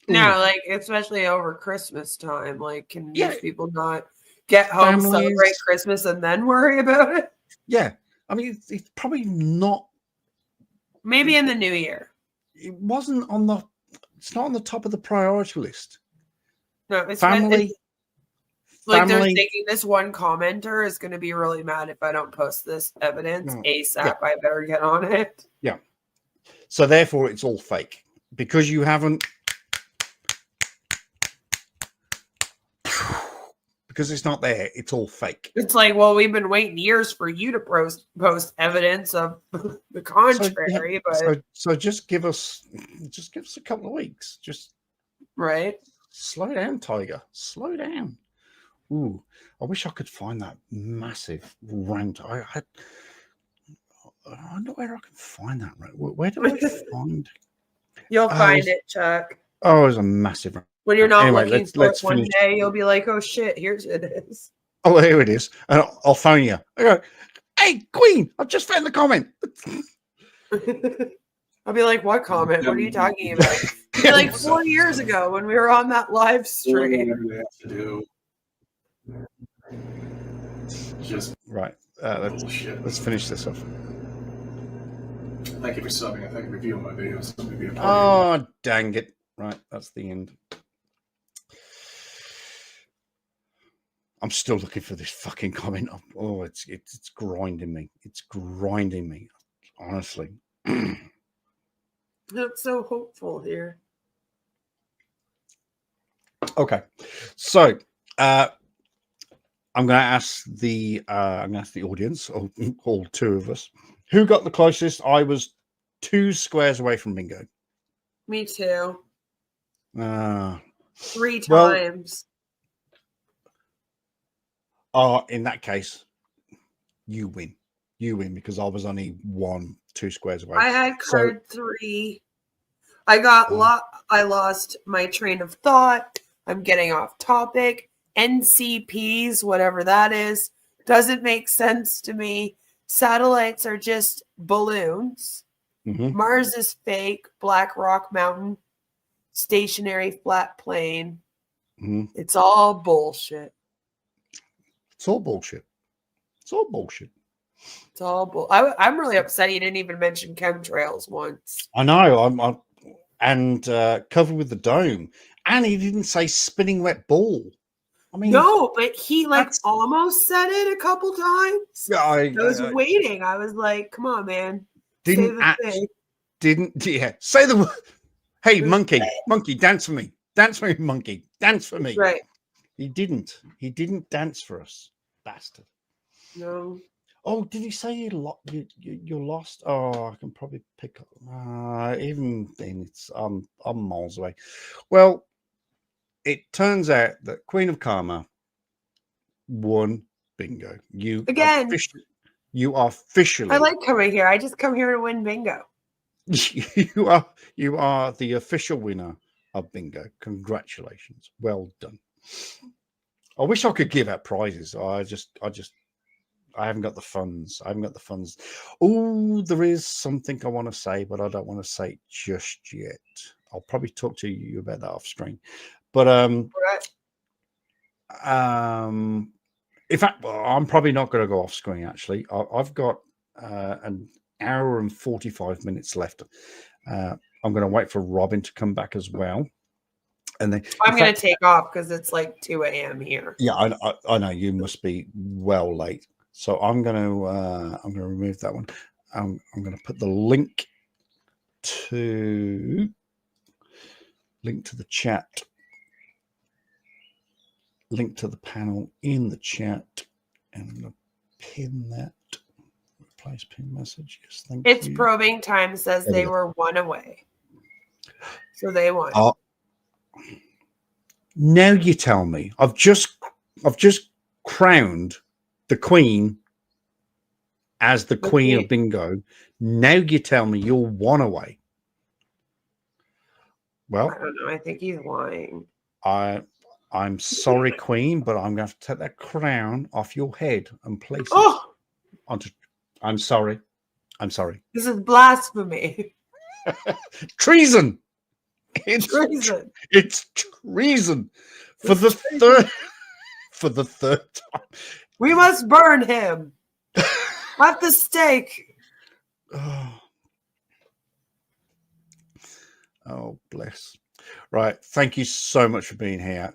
No, like especially over Christmas time, like can these people not get home, celebrate Christmas, and then worry about it? Yeah, I mean it's probably not. Maybe in the new year. It wasn't on the. It's not on the top of the priority list. No, it's family. Like they're thinking this one commenter is going to be really mad if I don't post this evidence ASAP. Yeah. I better get on it. Yeah. So therefore, it's all fake because you haven't. Because it's not there, it's all fake. It's like, well, we've been waiting years for you to post evidence of the contrary. So just give us a couple of weeks. Just slow down, Tiger. Slow down. Ooh, I wish I could find that massive rant. I wonder where I can find that. Right? Where do I find? You'll find it, Chuck. Oh, it was a massive rant. When you're not looking for it one day, you'll be like, oh shit, here's it is. Oh, here it is. And I'll phone you. I go, hey, Queen, I've just found the comment. I'll be like, what comment? What are you talking about? It'll be like 4 years ago when we were on that live stream. Just right. Let's finish this off. Thank you for subbing. Thank you for reviewing my videos. Oh, dang it. Right. That's the end. I'm still looking for this fucking comment. Oh, it's grinding me. It's grinding me. Honestly. That's so hopeful here. Okay. So I'm going to ask the audience, all 2 of us, who got the closest. I was 2 squares away from bingo. Me too. 3 times. In that case, you win. You win because I was only 2 squares away. I had card 3. I got I lost my train of thought. I'm getting off topic. NCPs, whatever that is, doesn't make sense to me. Satellites are just balloons. Mars is fake. Black Rock Mountain, stationary flat plane. It's all bullshit. It's all bullshit. It's all bullshit. It's all I'm really upset he didn't even mention chemtrails once. I know. And covered with the dome, and he didn't say spinning wet ball. I mean, no, but he almost said it a couple times. Yeah, I was waiting. I was like, "Come on, man!" Say the word. Hey, monkey, dance for me. Dance for me, monkey. Dance for me. Right. He didn't dance for us, bastard. No. Oh, did he say you're lost? Oh, I can probably pick up. Even then, I'm miles away. Well, it turns out that Queen of Karma won bingo. You again. You are officially. I like coming here. I just come here to win bingo. You are the official winner of bingo. Congratulations. Well done. I wish I could give out prizes. I haven't got the funds. Oh, there is something I want to say, but I don't want to say it just yet. I'll probably talk to you about that off screen. But in fact, I'm probably not going to go off screen. Actually, I've got an hour and 45 minutes left. I'm going to wait for Robin to come back as well, and then I'm going to take off because it's like 2 a.m. here. Yeah, I know you must be well late. So I'm going to remove that one. I'm going to put the link to the chat. Link to the panel in the chat, and I'm going to pin that. Replace pin message. Yes, thank you. It's probing time says they were 1 away, so they won. Now you tell me. I've just crowned the queen as the queen of bingo. Now you tell me you're 1 away. Well, I don't know. I think he's lying. I'm sorry, Queen, but I'm going to have to take that crown off your head and place it onto. I'm sorry. This is blasphemy. Treason. It's treason. It's treason for the third time. We must burn him at the stake. Oh, bless. Right. Thank you so much for being here.